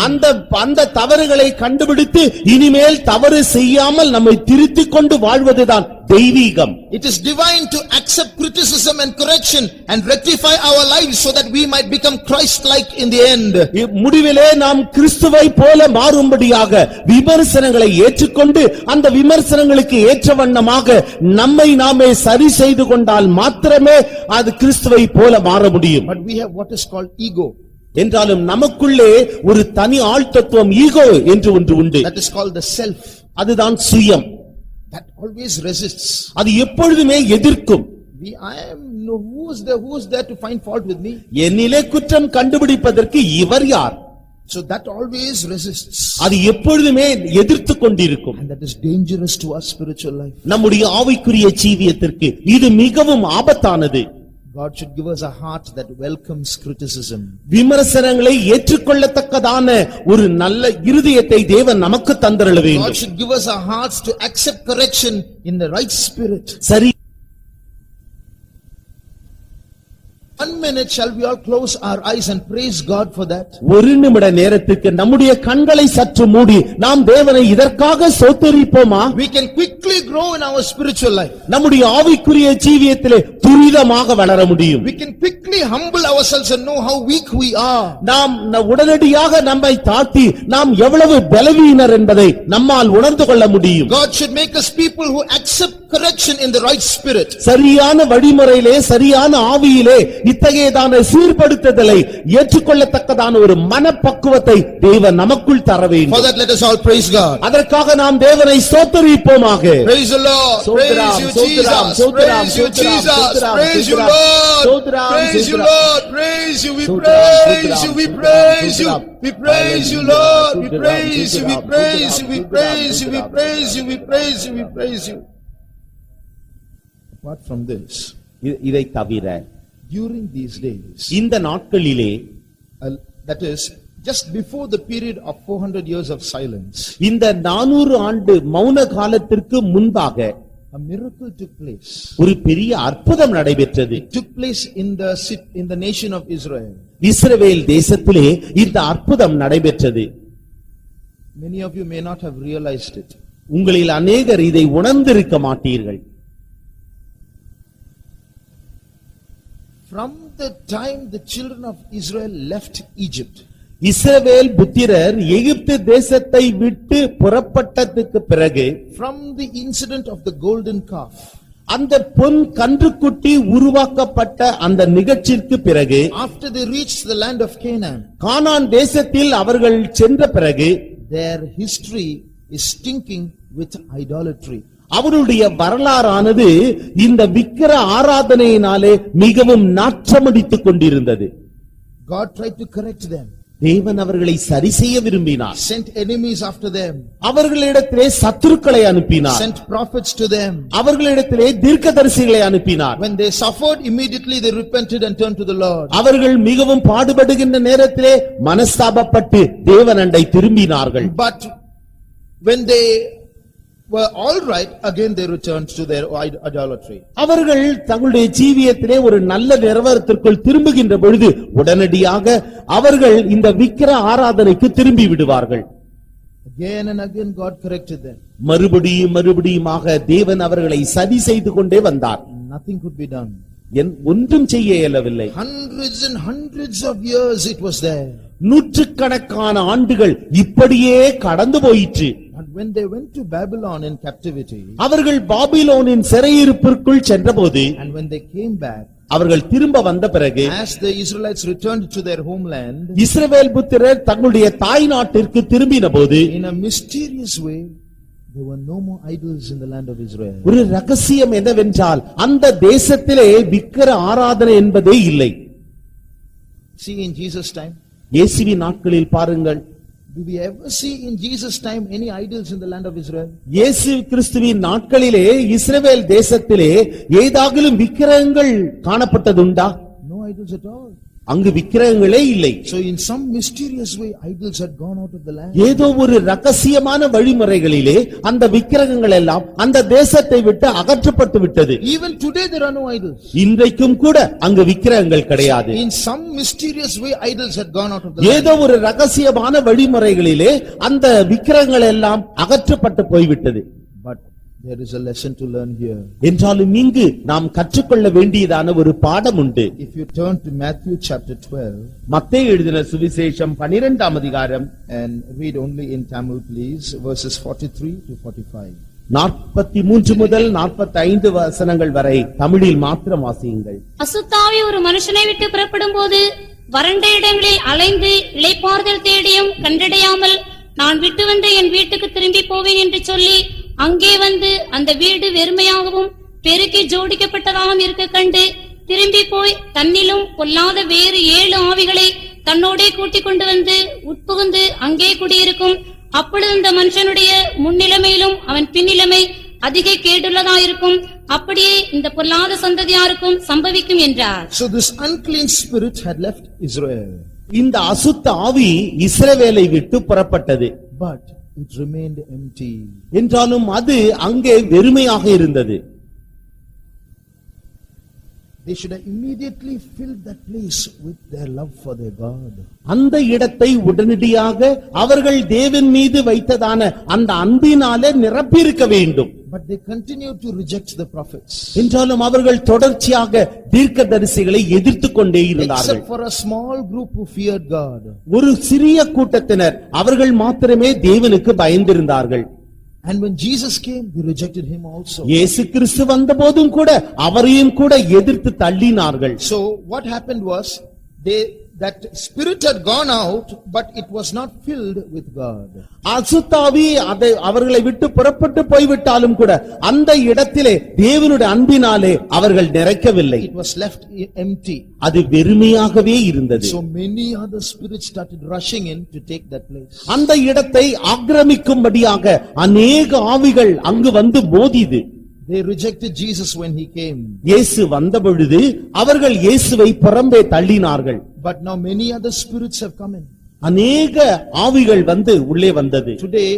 [SPEAKER 2] அந்த தவறுகளை கண்டுபிடித்து இனிமேல் தவறு செய்யாமல் நம்மை திருத்திக் கொண்டு வாழ்வதுதான் தெய்வீகம்.
[SPEAKER 1] It is divine to accept criticism and correction and rectify our lives so that we might become Christ-like in the end.
[SPEAKER 2] முடிவிலே நாம் கிறிஸ்துவை போல மாறும்படியாக விமர்சனங்களை ஏற்றுக்கொண்டு அந்த விமர்சனங்களுக்கு ஏற்ற வண்ணமாக நம்மை நாமே சரி செய்து கொண்டால் மாத்திரமே அது கிறிஸ்துவை போல மாற முடியும்.
[SPEAKER 1] But we have what is called ego.
[SPEAKER 2] என்றாலும் நமக்குள்ளே ஒரு தனி ஆள் தத்துவம் ஈகோ என்று ஒன்று உண்டு.
[SPEAKER 1] That is called the self.
[SPEAKER 2] அதுதான் சுயம்.
[SPEAKER 1] That always resists.
[SPEAKER 2] அது எப்பொழுதுமே எதிர்க்கும்.
[SPEAKER 1] Who is there to find fault with me?
[SPEAKER 2] என்னிலே குற்றம் கண்டுபிடிப்பதற்கு இவர் யார்?
[SPEAKER 1] So that always resists.
[SPEAKER 2] அது எப்பொழுதுமே எதிர்த்துக் கொண்டிருக்கும்.
[SPEAKER 1] And that is dangerous to our spiritual life.
[SPEAKER 2] நம்முடைய ஆவிக்குரிய ஜீவியத்திற்கு இது மிகவும் ஆபத்தானது.
[SPEAKER 1] God should give us a heart that welcomes criticism.
[SPEAKER 2] விமர்சனங்களை ஏற்றுக்கொள்ளத்தக்கதான ஒரு நல்ல இருதயத்தை தேவன் நமக்கு தந்தருள வேண்டும்.
[SPEAKER 1] God should give us our hearts to accept correction in the right spirit.
[SPEAKER 2] சரி.
[SPEAKER 1] 1 minute shall we all close our eyes and praise God for that?
[SPEAKER 2] ஒரு நிமிட நேரத்துக்கு நம்முடைய கண்களை சற்று மூடி நாம் தேவனை இதற்காக ஸ்தோத்திரிப்போமா?
[SPEAKER 1] We can quickly grow in our spiritual life.
[SPEAKER 2] நம்முடைய ஆவிக்குரிய ஜீவியத்திலே துரிதமாக வளர முடியும்.
[SPEAKER 1] We can quickly humble ourselves and know how weak we are.
[SPEAKER 2] நாம் உடனடியாக நம்மை தாழ்த்தி நாம் எவ்வளவு பலவீனர் என்பதை நம்மால் உணர்ந்து கொள்ள முடியும்.
[SPEAKER 1] God should make us people who accept correction in the right spirit.
[SPEAKER 2] சரியான வழிமுறையிலே சரியான ஆவியிலே இத்தகையதான சீர்படுத்துதலை ஏற்றுக்கொள்ளத்தக்கதான ஒரு மனப்பக்குவத்தை தேவன் நமக்குள் தர வேண்டும்.
[SPEAKER 1] For that let us all praise God.
[SPEAKER 2] அதற்காக நாம் தேவனை ஸ்தோத்திரிப்போமாக.
[SPEAKER 1] Praise the Lord. Praise you Jesus. Praise you Jesus. Praise you Lord. Praise you Lord. Praise you. We praise you. We praise you. We praise you Lord. We praise you. We praise you. We praise you. We praise you. We praise you. We praise you. Apart from this,
[SPEAKER 2] இதை தவிர
[SPEAKER 1] during these days,
[SPEAKER 2] இந்த நாட்களிலே,
[SPEAKER 1] that is just before the period of 400 years of silence,
[SPEAKER 2] இந்த 400 ஆண்டு மௌன காலத்திற்கு முன்பாக
[SPEAKER 1] a miracle took place.
[SPEAKER 2] ஒரு பெரிய அற்புதம் நடைபெற்றது.
[SPEAKER 1] It took place in the nation of Israel.
[SPEAKER 2] இஸ்ரவேல் தேசத்திலே இந்த அற்புதம் நடைபெற்றது.
[SPEAKER 1] Many of you may not have realized it.
[SPEAKER 2] உங்களில் அநேகர் இதை உணர்ந்திருக்க மாட்டீர்கள்.
[SPEAKER 1] From the time the children of Israel left Egypt,
[SPEAKER 2] இஸ்ரவேல் புத்திரர் எகிப்து தேசத்தை விட்டு புறப்பட்டதுக்கு பிறகு,
[SPEAKER 1] from the incident of the golden calf,
[SPEAKER 2] அந்த பொன் கன்றுக்குட்டி உருவாக்கப்பட்ட அந்த நிகழ்ச்சிக்கு பிறகு,
[SPEAKER 1] after they reached the land of Canaan,
[SPEAKER 2] கானான் தேசத்தில் அவர்கள் சென்ற பிறகு,
[SPEAKER 1] their history is stinking with idolatry.
[SPEAKER 2] அவருடைய வரலாறானது இந்த விக்கிர ஆராதனையினாலே மிகவும் நாற்றமடித்துக் கொண்டிருந்தது.
[SPEAKER 1] God tried to correct them.
[SPEAKER 2] தேவன் அவர்களை சரி செய்ய விரும்பினார்.
[SPEAKER 1] Sent enemies after them.
[SPEAKER 2] அவர்களிடத்திலே சத்துருக்களை அனுப்பினார்.
[SPEAKER 1] Sent prophets to them.
[SPEAKER 2] அவர்களிடத்திலே தீர்க்கதரிசிகளை அனுப்பினார்.
[SPEAKER 1] When they suffered, immediately they repented and turned to the Lord.
[SPEAKER 2] அவர்கள் மிகவும் பாடுபடுகின்ற நேரத்திலே மனஸ்தாபப்பட்டு தேவனண்டை திரும்பினார்கள்.
[SPEAKER 1] But when they were all right, again they returned to their idolatry.
[SPEAKER 2] அவர்கள் தங்களுடைய ஜீவியத்திலே ஒரு நல்ல நிலவரத்திற்குள் திரும்புகின்ற பொழுது உடனடியாக அவர்கள் இந்த விக்கிர ஆராதனைக்கு திரும்பி விடுவார்கள்.
[SPEAKER 1] Again and again God corrected them.
[SPEAKER 2] மறுபடியுமாக தேவன் அவர்களை சரி செய்து கொண்டே வந்தார்.
[SPEAKER 1] Nothing could be done.
[SPEAKER 2] ஒன்றும் செய்ய இயலவில்லை.
[SPEAKER 1] Hundreds and hundreds of years it was there.
[SPEAKER 2] நூற்றுக்கணக்கான ஆண்டுகள் இப்படியே கடந்து போயிற்று.
[SPEAKER 1] But when they went to Babylon in captivity,
[SPEAKER 2] அவர்கள் பாபிலோனின் சிறையிருப்பிற்குள் சென்றபோது,
[SPEAKER 1] and when they came back,
[SPEAKER 2] அவர்கள் திரும்ப வந்த பிறகு,
[SPEAKER 1] as the Israelites returned to their homeland,
[SPEAKER 2] இஸ்ரவேல் புத்திரர் தங்களுடைய தாய் நாட்டிற்கு திரும்பின போது,
[SPEAKER 1] in a mysterious way, there were no more idols in the land of Israel.
[SPEAKER 2] ஒரு ரகசியம் என்னவென்றால் அந்த தேசத்திலே விக்கிர ஆராதனை என்பதே இல்லை.
[SPEAKER 1] See, in Jesus' time,
[SPEAKER 2] இயேசுவின் நாட்களில் பாருங்கள்,
[SPEAKER 1] do we ever see in Jesus' time any idols in the land of Israel?
[SPEAKER 2] இயேசு கிறிஸ்துவின் நாட்களிலே இஸ்ரவேல் தேசத்திலே ஏதாகிலும் விக்கிரகங்கள் காணப்பட்டதுண்டா?
[SPEAKER 1] No idols at all.
[SPEAKER 2] அங்கு விக்கிரகங்களே இல்லை.
[SPEAKER 1] So in some mysterious way idols had gone out of the land.
[SPEAKER 2] ஏதோ ஒரு ரகசியமான வழிமுறைகளிலே அந்த விக்கிரகங்கள் எல்லாம் அந்த தேசத்தை விட்டு அகற்றப்பட்டு விட்டது.
[SPEAKER 1] Even today there are no idols.
[SPEAKER 2] இன்றைக்கும் கூட அங்கு விக்கிரகங்கள் கிடையாது.
[SPEAKER 1] In some mysterious way idols had gone out of the land.
[SPEAKER 2] ஏதோ ஒரு ரகசியமான வழிமுறைகளிலே அந்த விக்கிரகங்கள் எல்லாம் அகற்றப்பட்டு போய்விட்டது.
[SPEAKER 1] But there is a lesson to learn here.
[SPEAKER 2] என்றாலும் இங்கு நாம் கற்றுக்கொள்ள வேண்டியதான ஒரு பாடம் உண்டு.
[SPEAKER 1] If you turn to Matthew chapter 12,
[SPEAKER 2] மத்தேயு எழுதின சுவிசேஷம் 12ஆம் அதிகாரம்
[SPEAKER 1] and read only in Tamil please, verses 43 to 45.
[SPEAKER 2] 43 முதல் 45 வசனங்கள் வரை தமிழில் மாத்திரம் வாசியுங்கள்.
[SPEAKER 3] அசுத்தாவி ஒரு மனுஷனை விட்டு புறப்படும் போது வறண்ட இடங்களில் அலைந்து இளைப்பாறுதல் தேடியும் கண்டடையாமல் நான் விட்டு வந்த என் வீட்டுக்கு திரும்பி போவேன் என்று சொல்லி அங்கே வந்து அந்த வீடு வெறுமையாகவும் பெருக்கி ஜோடிக்கப்பட்டதாகவும் இருக்க கண்டு திரும்பி போய் தன்னிலும் பொல்லாத வேறு 7 ஆவிகளை தன்னோடே கூட்டிக் கொண்டு வந்து உட்புகுந்து அங்கே குடியிருக்கும். அப்பொழுது இந்த மனுஷனுடைய முன்னிலைமையிலும் அவன் பின்னிலைமை அதிக கேடுள்ளதாயிருக்கும். அப்படியே இந்த பொல்லாத சந்ததியாருக்கும் சம்பவிக்கும் என்றார்.
[SPEAKER 1] So this unclean spirit had left Israel.
[SPEAKER 2] இந்த அசுத்த ஆவி இஸ்ரவேலை விட்டு புறப்பட்டது.
[SPEAKER 1] But it remained empty.
[SPEAKER 2] என்றாலும் அது அங்கே வெறுமையாக இருந்தது.
[SPEAKER 1] They should have immediately filled that place with their love for their God.
[SPEAKER 2] அந்த இடத்தை உடனடியாக அவர்கள் தேவன் மீது வைத்ததான அந்த அன்பினாலே நிரப்பியிருக்க வேண்டும்.
[SPEAKER 1] But they continued to reject the prophets.
[SPEAKER 2] என்றாலும் அவர்கள் தொடர்ச்சியாக தீர்க்கதரிசிகளை எதிர்த்துக் கொண்டே இருந்தார்கள்.
[SPEAKER 1] Except for a small group who feared God.
[SPEAKER 2] ஒரு சிறிய கூட்டத்தினர் அவர்கள் மாத்திரமே தேவனுக்கு பயந்திருந்தார்கள்.
[SPEAKER 1] And when Jesus came, they rejected him also.
[SPEAKER 2] இயேசு கிறிஸ்து வந்தபோதும் கூட அவரையும் கூட எதிர்த்து தள்ளினார்கள்.
[SPEAKER 1] So what happened was, that spirit had gone out, but it was not filled with God.
[SPEAKER 2] அசுத்தாவி அவர்களை விட்டு புறப்பட்டு போய்விட்டாலும் கூட அந்த இடத்திலே தேவனுடைய அன்பினாலே அவர்கள் நிறைக்கவில்லை.
[SPEAKER 1] It was left empty.
[SPEAKER 2] அது வெறுமையாகவே இருந்தது.
[SPEAKER 1] So many other spirits started rushing in to take that place.
[SPEAKER 2] அந்த இடத்தை ஆக்கிரமிக்கும்படியாக அநேக ஆவிகள் அங்கு வந்து மோதிது.
[SPEAKER 1] They rejected Jesus when he came.
[SPEAKER 2] இயேசு வந்த பொழுது அவர்கள் இயேசுவை புறம்பே தள்ளினார்கள்.
[SPEAKER 1] But now many other spirits have come in.
[SPEAKER 2] அநேக ஆவிகள் வந்து உள்ளே வந்தது.
[SPEAKER 1] Today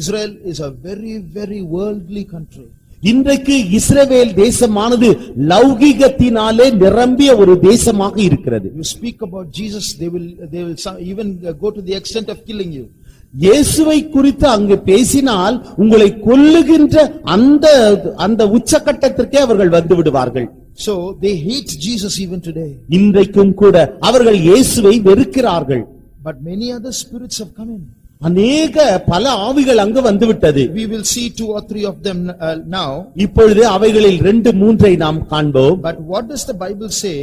[SPEAKER 1] Israel is a very, very worldly country.
[SPEAKER 2] இன்றைக்கு இஸ்ரவேல் தேசமானது லௌகிகத்தினாலே நிரம்பிய ஒரு தேசமாக இருக்கிறது.
[SPEAKER 1] You speak about Jesus, they will even go to the extent of killing you.
[SPEAKER 2] இயேசுவை குறித்து அங்கு பேசினால் உங்களை கொல்லுகின்ற அந்த உச்சகட்டத்திற்கே அவர்கள் வந்து விடுவார்கள்.
[SPEAKER 1] So they hate Jesus even today.
[SPEAKER 2] இன்றைக்கும் கூட அவர்கள் இயேசுவை வெறுக்கிறார்கள்.
[SPEAKER 1] But many other spirits have come in.
[SPEAKER 2] அநேக பல ஆவிகள் அங்கு வந்துவிட்டது.
[SPEAKER 1] We will see 2 or 3 of them now.
[SPEAKER 2] இப்பொழுது அவைகளில் 2-3 நாம் காண்போம்.
[SPEAKER 1] But what does the Bible say?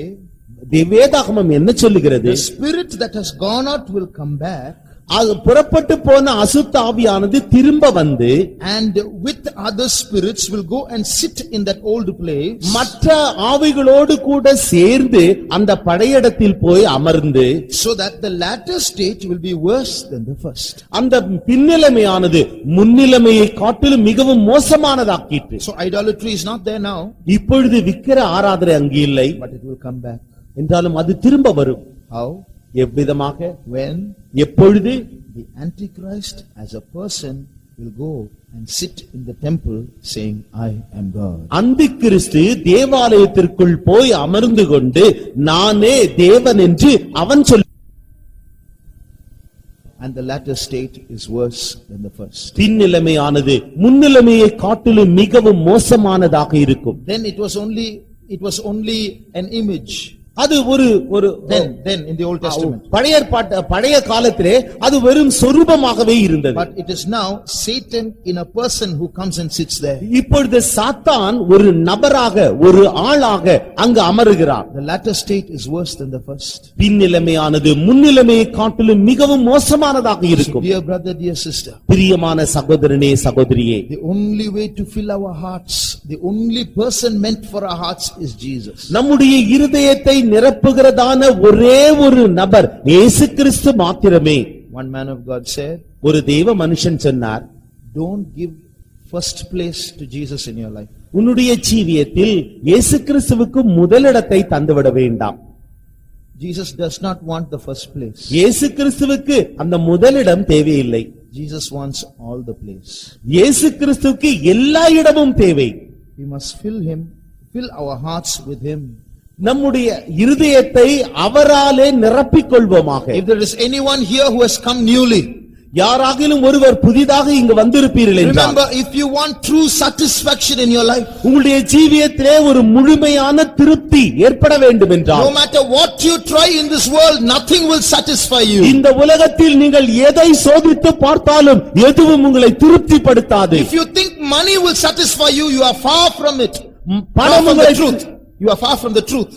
[SPEAKER 2] வேதாகமம் என்ன சொல்லுகிறது?
[SPEAKER 1] The spirit that has gone out will come back.
[SPEAKER 2] அது புறப்பட்டு போன அசுத்த ஆவியானது திரும்ப வந்து
[SPEAKER 1] and with other spirits will go and sit in that old place.
[SPEAKER 2] மற்ற ஆவிகளோடு கூட சேர்ந்து அந்த படையிடத்தில் போய் அமர்ந்து,
[SPEAKER 1] so that the latter state will be worse than the first.
[SPEAKER 2] அந்த பின்னிலைமையானது முன்னிலைமையை காட்டிலும் மிகவும் மோசமானதாக்கிற்று.
[SPEAKER 1] So idolatry is not there now.
[SPEAKER 2] இப்பொழுது விக்கிர ஆராதனை அங்கு இல்லை.
[SPEAKER 1] But it will come back.
[SPEAKER 2] என்றாலும் அது திரும்ப வரும்.
[SPEAKER 1] How?
[SPEAKER 2] எவ்விதமாக?
[SPEAKER 1] When
[SPEAKER 2] எப்பொழுது?
[SPEAKER 1] the Antichrist as a person will go and sit in the temple saying, I am God.
[SPEAKER 2] அந்திக்கிறிஸ்து தேவாலயத்திற்குள் போய் அமர்ந்து கொண்டு நானே தேவன் என்று அவன் சொல்ல.
[SPEAKER 1] And the latter state is worse than the first.
[SPEAKER 2] பின்னிலைமையானது முன்னிலைமையை காட்டிலும் மிகவும் மோசமானதாக இருக்கும்.
[SPEAKER 1] Then it was only it was only an image.
[SPEAKER 2] அது ஒரு
[SPEAKER 1] Then in the Old Testament.
[SPEAKER 2] பழைய காலத்திலே அது வெறும் சொரூபமாகவே இருந்தது.
[SPEAKER 1] But it is now Satan in a person who comes and sits there.
[SPEAKER 2] இப்பொழுது சாத்தான் ஒரு நபராக ஒரு ஆளாக அங்கு அமருகிறார்.
[SPEAKER 1] The latter state is worse than the first.
[SPEAKER 2] பின்னிலைமையானது முன்னிலைமையை காட்டிலும் மிகவும் மோசமானதாக இருக்கும்.
[SPEAKER 1] Dear brother, dear sister,
[SPEAKER 2] பிரியமான சகோதரனே சகோதரியே,
[SPEAKER 1] the only way to fill our hearts, the only person meant for our hearts is Jesus.
[SPEAKER 2] நம்முடைய இருதயத்தை நிரப்புகிறதான ஒரே ஒரு நபர் இயேசு கிறிஸ்து மாத்திரமே.
[SPEAKER 1] One man of God said,
[SPEAKER 2] ஒரு தேவ மனுஷன் சொன்னார்,
[SPEAKER 1] don't give first place to Jesus in your life.
[SPEAKER 2] உன்னுடைய ஜீவியத்தில் இயேசு கிறிஸ்துவுக்கு முதலிடத்தை தந்துவிட வேண்டாம்.
[SPEAKER 1] Jesus does not want the first place.
[SPEAKER 2] இயேசு கிறிஸ்துவுக்கு அந்த முதலிடம் தேவையில்லை.
[SPEAKER 1] Jesus wants all the place.
[SPEAKER 2] இயேசு கிறிஸ்துவுக்கு எல்லா இடமும் தேவை.
[SPEAKER 1] We must fill our hearts with him.
[SPEAKER 2] நம்முடைய இருதயத்தை அவராலே நிரப்பிக் கொள்வோமாக.
[SPEAKER 1] If there is anyone here who has come newly,
[SPEAKER 2] யாராகிலும் ஒருவர் புதிதாக இங்கு வந்திருப்பீர்கள் என்றால்,
[SPEAKER 1] remember, if you want true satisfaction in your life,
[SPEAKER 2] உங்களுடைய ஜீவியத்திலே ஒரு முழுமையான திருப்தி ஏற்பட வேண்டும் என்றால்,
[SPEAKER 1] no matter what you try in this world, nothing will satisfy you.
[SPEAKER 2] இந்த உலகத்தில் நீங்கள் எதை சோதித்து பார்த்தாலும் எதுவும் உங்களை திருப்திப்படுத்தாது.
[SPEAKER 1] If you think money will satisfy you, you are far from it.
[SPEAKER 2] பணம்
[SPEAKER 1] From the truth. You are far from the truth.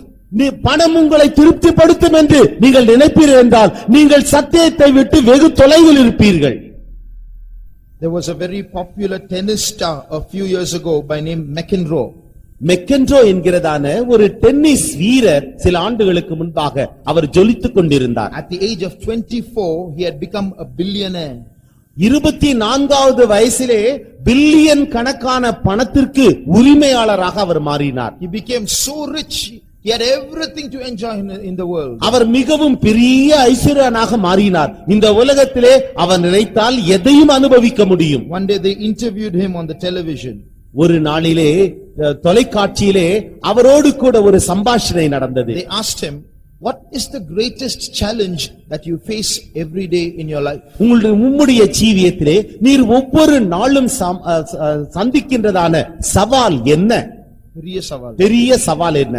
[SPEAKER 2] பணம் உங்களை திருப்திப்படுத்தும் என்று நீங்கள் நினைப்பீர்கள் என்றால் நீங்கள் சத்தியத்தை விட்டு வெகு தொலைவில் இருப்பீர்கள்.
[SPEAKER 1] There was a very popular tennis star a few years ago by name McEnroe.
[SPEAKER 2] மெக்கென்ரோ என்கிறதான ஒரு டென்னிஸ் வீரர் சில ஆண்டுகளுக்கு முன்பாக அவர் ஜொலித்துக் கொண்டிருந்தார்.
[SPEAKER 1] At the age of 24, he had become a billionaire.
[SPEAKER 2] 24வது வயசிலே பில்லியன் கணக்கான பணத்திற்கு உரிமையாளராக அவர் மாறினார்.
[SPEAKER 1] He became so rich, he had everything to enjoy in the world.
[SPEAKER 2] அவர் மிகவும் பெரிய ஐஸ்வர்யனாக மாறினார். இந்த உலகத்திலே அவர் நினைத்தால் எதையும் அனுபவிக்க முடியும்.
[SPEAKER 1] One day they interviewed him on the television.
[SPEAKER 2] ஒரு நாளிலே தொலைக்காட்சியிலே அவரோடு கூட ஒரு சம்பாஷணை நடந்தது.
[SPEAKER 1] They asked him, what is the greatest challenge that you face every day in your life?
[SPEAKER 2] உம்முடைய ஜீவியத்திலே நீர் ஒவ்வொரு நாளும் சந்திக்கின்றதான சவால் என்ன? பெரிய சவால் என்ன?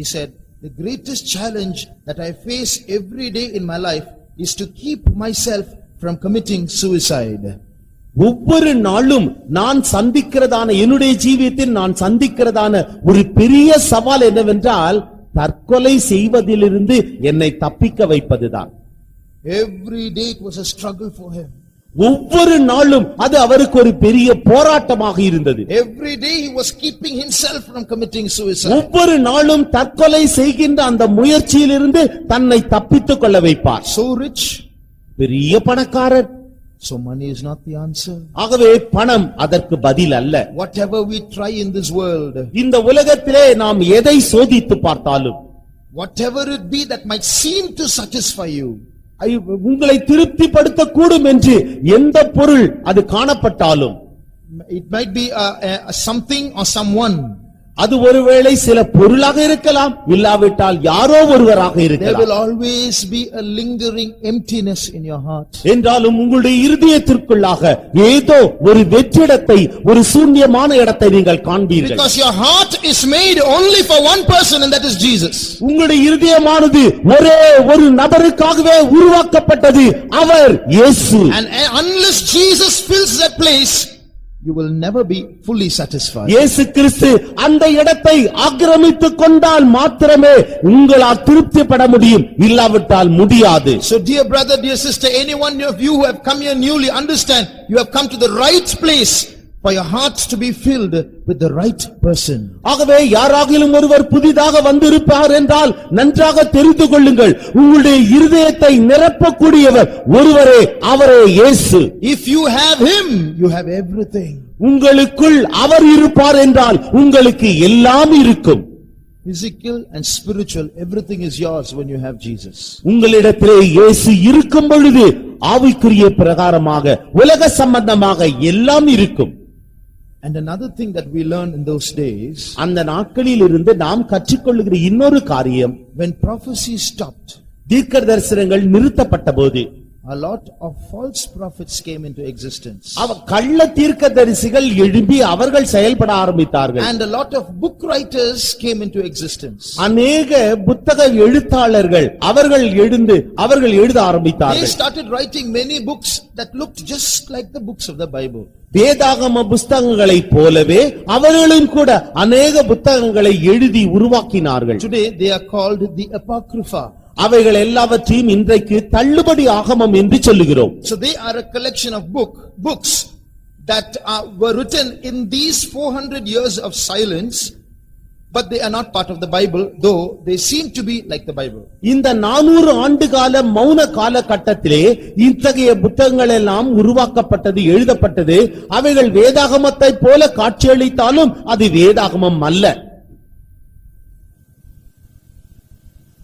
[SPEAKER 1] He said, the greatest challenge that I face every day in my life is to keep myself from committing suicide.
[SPEAKER 2] ஒவ்வொரு நாளும் நான் சந்திக்கிறதான என்னுடைய ஜீவியத்தில் நான் சந்திக்கிறதான ஒரு பெரிய சவால் என்னவென்றால் தற்கொலை செய்வதிலிருந்து என்னை தப்பிக்க வைப்பதுதான்.
[SPEAKER 1] Every day it was a struggle for him.
[SPEAKER 2] ஒவ்வொரு நாளும் அது அவருக்கு ஒரு பெரிய போராட்டமாக இருந்தது.
[SPEAKER 1] Every day he was keeping himself from committing suicide.
[SPEAKER 2] ஒவ்வொரு நாளும் தற்கொலை செய்கின்ற அந்த முயற்சியிலிருந்து தன்னை தப்பித்துக் கொள்ள வைப்பார்.
[SPEAKER 1] So rich,
[SPEAKER 2] பெரிய பணக்காரர்.
[SPEAKER 1] so money is not the answer.
[SPEAKER 2] ஆகவே பணம் அதற்கு பதில் அல்ல.
[SPEAKER 1] Whatever we try in this world,
[SPEAKER 2] இந்த உலகத்திலே நாம் எதை சோதித்து பார்த்தாலும்,
[SPEAKER 1] whatever it be that might seem to satisfy you,
[SPEAKER 2] உங்களை திருப்திப்படுத்த கூடும் என்று எந்த பொருள் அது காணப்பட்டாலும்,
[SPEAKER 1] it might be something or someone,
[SPEAKER 2] அது ஒருவேளை சில பொருளாக இருக்கலாம், இல்லாவிட்டால் யாரோ ஒருவராக
[SPEAKER 1] there
[SPEAKER 2] இருக்கலாம்.
[SPEAKER 1] will always be a lingering emptiness in your heart.
[SPEAKER 2] என்றாலும் உங்களுடைய இருதயத்திற்குள்ளாக ஏதோ ஒரு வெற்றிடத்தை, ஒரு சூன்யமான இடத்தை நீங்கள் காண்பீர்கள்.
[SPEAKER 1] Because your heart is made only for one person, and that is Jesus.
[SPEAKER 2] உங்களுடைய இருதயமானது ஒரே ஒரு நபருக்காகவே உருவாக்கப்பட்டது, அவர் இயேசு.
[SPEAKER 1] And unless Jesus fills that place, you will never be fully satisfied.
[SPEAKER 2] இயேசு கிறிஸ்து அந்த இடத்தை ஆக்கிரமித்துக் கொண்டால் மாத்திரமே உங்களால் திருப்திப்பட முடியும், இல்லாவிட்டால் முடியாது.
[SPEAKER 1] So dear brother, dear sister, anyone of you who have come here newly, understand you have come to the right place for your hearts to be filled with the right person.
[SPEAKER 2] ஆகவே யாராகிலும் ஒருவர் புதிதாக வந்திருப்பார் என்றால் நன்றாக தெரிந்து கொள்ளுங்கள், உங்களுடைய இருதயத்தை நிரப்பக்கூடியவர் ஒருவரே, அவரே இயேசு.
[SPEAKER 1] If you have him, you have everything.
[SPEAKER 2] உங்களுக்குள் அவர் இருப்பார் என்றால் உங்களுக்கு எல்லாம் இருக்கும்.
[SPEAKER 1] Physical and spiritual, everything is yours when you have Jesus.
[SPEAKER 2] உங்களிடத்திலே இயேசு இருக்கும் பொழுது ஆவிக்குரிய பிரகாரமாக உலக சம்பந்தமாக எல்லாம் இருக்கும்.
[SPEAKER 1] And another thing that we learned in those days,
[SPEAKER 2] அந்த நாட்களில் இருந்து நாம் கற்றுக்கொள்ளுகிற இன்னொரு காரியம்,
[SPEAKER 1] when prophecy stopped,
[SPEAKER 2] தீர்க்க தரிசனங்கள் நிறுத்தப்பட்ட போது,
[SPEAKER 1] a lot of false prophets came into existence.
[SPEAKER 2] கள்ள தீர்க்கதரிசிகள் எழும்பி அவர்கள் செயல்பட ஆரம்பித்தார்கள்.
[SPEAKER 1] And a lot of book writers came into existence.
[SPEAKER 2] அநேக புத்தக எழுத்தாளர்கள் அவர்கள் எழுத ஆரம்பித்தார்கள்.
[SPEAKER 1] They started writing many books that looked just like the books of the Bible.
[SPEAKER 2] வேதாகம புத்தகங்களைப் போலவே அவர்களும் கூட அநேக புத்தகங்களை எழுதி உருவாக்கினார்கள்.
[SPEAKER 1] Today they are called the Apocrypha.
[SPEAKER 2] அவைகள் எல்லாவற்றையும் இன்றைக்கு தள்ளுபடி ஆகமம் என்று சொல்லுகிறோம்.
[SPEAKER 1] So they are a collection of books that were written in these 400 years of silence, but they are not part of the Bible, though they seem to be like the Bible.
[SPEAKER 2] இந்த 400 ஆண்டுகால மௌன காலகட்டத்திலே இத்தகைய புத்தகங்கள் எல்லாம் உருவாக்கப்பட்டது, எழுதப்பட்டது. அவைகள் வேதாகமத்தை போல காட்சியளித்தாலும் அது வேதாகமம் அல்ல.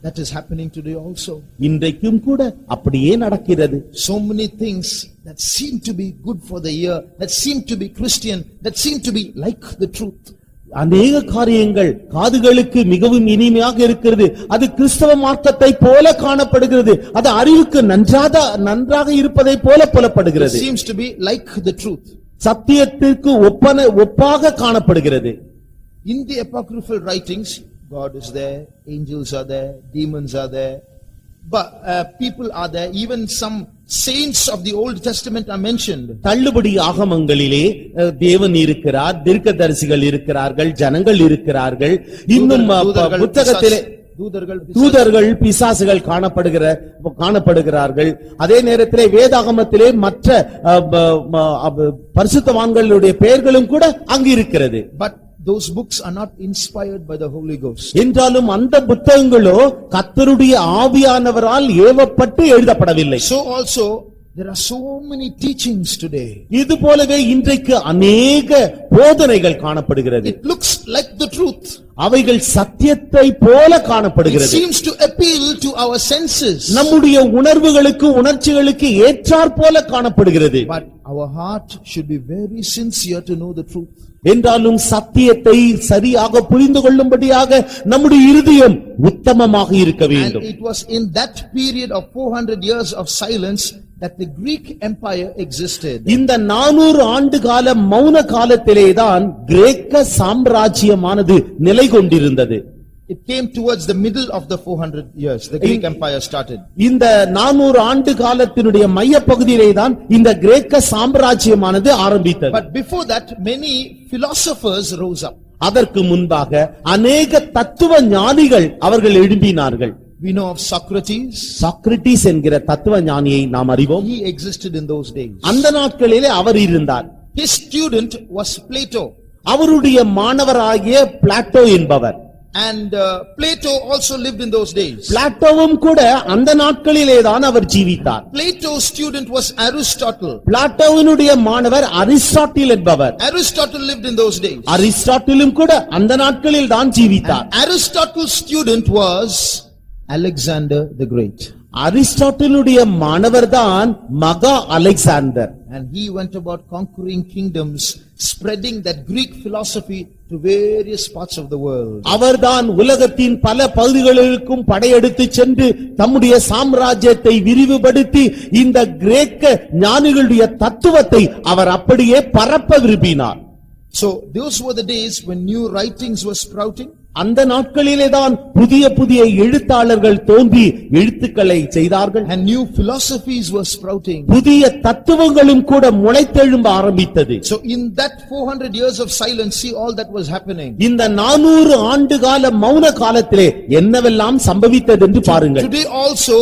[SPEAKER 1] That is happening today also.
[SPEAKER 2] இன்றைக்கும் கூட அப்படியே நடக்கிறது.
[SPEAKER 1] So many things that seem to be good for the ear, that seem to be Christian, that seem to be like the truth.
[SPEAKER 2] அநேக காரியங்கள் காதுகளுக்கு மிகவும் இனிமையாக இருக்கிறது, அது கிறிஸ்தவ மார்க்கத்தை போல காணப்படுகிறது, அது அறிவுக்கு நன்றாக இருப்பதை போல புலப்படுகிறது.
[SPEAKER 1] It seems to be like the truth.
[SPEAKER 2] சத்தியத்திற்கு ஒப்பாக காணப்படுகிறது.
[SPEAKER 1] In the apocryphal writings, God is there, angels are there, demons are there, but people are there, even some saints of the Old Testament are mentioned.
[SPEAKER 2] தள்ளுபடி ஆகமங்களிலே தேவன் இருக்கிறார், தீர்க்கதரிசிகள் இருக்கிறார்கள், ஜனங்கள் இருக்கிறார்கள். இன்னும் புத்தகத்திலே தூதர்கள் பிசாசுகள் காணப்படுகிறார்கள். அதே நேரத்திலே வேதாகமத்திலே மற்ற பரிசுத்தவான்களுடைய பெயர்களும் கூட அங்கு இருக்கிறது.
[SPEAKER 1] But those books are not inspired by the Holy Ghost.
[SPEAKER 2] என்றாலும் அந்த புத்தகங்களோ கர்த்தருடைய ஆவியானவரால் ஏவப்பட்டு எழுதப்படவில்லை.
[SPEAKER 1] So also there are so many teachings today.
[SPEAKER 2] இது போலவே இன்றைக்கு அநேக போதனைகள் காணப்படுகிறது.
[SPEAKER 1] It looks like the truth.
[SPEAKER 2] அவைகள் சத்தியத்தை போல
[SPEAKER 1] It
[SPEAKER 2] காணப்படுகிறது.
[SPEAKER 1] seems to appeal to our senses.
[SPEAKER 2] நம்முடைய உணர்வுகளுக்கு உணர்ச்சிகளுக்கு ஏற்றாற் போல காணப்படுகிறது.
[SPEAKER 1] But our heart should be very sincere to know the truth.
[SPEAKER 2] என்றாலும் சத்தியத்தை சரியாக புரிந்து கொள்ளும்படியாக நம்முடைய இருதயம் உத்தமமாக இருக்க
[SPEAKER 1] And
[SPEAKER 2] வேண்டும்.
[SPEAKER 1] it was in that period of 400 years of silence that the Greek Empire existed.
[SPEAKER 2] இந்த 400 ஆண்டு கால மௌன காலத்திலேதான் கிரேக்க சாம்ராஜ்யமானது நிலை கொண்டிருந்தது.
[SPEAKER 1] It came towards the middle of the 400 years. The Greek Empire started.
[SPEAKER 2] இந்த 400 ஆண்டு காலத்தினுடைய மையப்பகுதியிலேதான் இந்த கிரேக்க சாம்ராஜ்யமானது ஆரம்பித்தது.
[SPEAKER 1] But before that, many philosophers rose up.
[SPEAKER 2] அதற்கு முன்பாக அநேக தத்துவ ஞானிகள் அவர்கள் எழும்பினார்கள்.
[SPEAKER 1] We know of Socrates.
[SPEAKER 2] Socrates என்கிற தத்துவ ஞானியை நாம் அறிவோம்.
[SPEAKER 1] He existed in those days.
[SPEAKER 2] அந்த நாட்களிலே அவர் இருந்தார்.
[SPEAKER 1] His student was Plato.
[SPEAKER 2] அவருடைய மாணவராகிய பிளாட்டோ என்பவர்.
[SPEAKER 1] And Plato also lived in those days.
[SPEAKER 2] பிளாட்டோவும் கூட அந்த நாட்களிலேதான் அவர் ஜீவித்தார்.
[SPEAKER 1] Plato's student was Aristotle.
[SPEAKER 2] பிளாட்டோவினுடைய மாணவர் அரிஸ்டாட்டில் என்பவர்.
[SPEAKER 1] Aristotle lived in those days.
[SPEAKER 2] அரிஸ்டாட்டிலும் கூட அந்த நாட்களில் தான் ஜீவித்தார்.
[SPEAKER 1] Aristotle's student was Alexander the Great.
[SPEAKER 2] அரிஸ்டாட்டிலுடைய மாணவர்தான் மகா Alexander.
[SPEAKER 1] And he went about conquering kingdoms, spreading that Greek philosophy to various parts of the world.
[SPEAKER 2] அவர்தான் உலகத்தின் பல பகுதிகளுக்கும் படையெடுத்து சென்று தம்முடைய சாம்ராஜ்யத்தை விரிவுபடுத்தி இந்த கிரேக்க ஞானிகளுடைய தத்துவத்தை அவர் அப்படியே பரப்ப விரும்பினார்.
[SPEAKER 1] So those were the days when new writings were sprouting.
[SPEAKER 2] அந்த நாட்களிலேதான் புதிய புதிய எழுத்தாளர்கள் தோன்றி எழுத்துக்களை செய்தார்கள்.
[SPEAKER 1] And new philosophies were sprouting.
[SPEAKER 2] புதிய தத்துவங்களும் கூட முளைத்தெழும்ப ஆரம்பித்தது.
[SPEAKER 1] So in that 400 years of silence, see all that was happening.
[SPEAKER 2] இந்த 400 ஆண்டு கால மௌன காலத்திலே என்னவெல்லாம் சம்பவித்தது என்று பாருங்கள்.
[SPEAKER 1] Today also,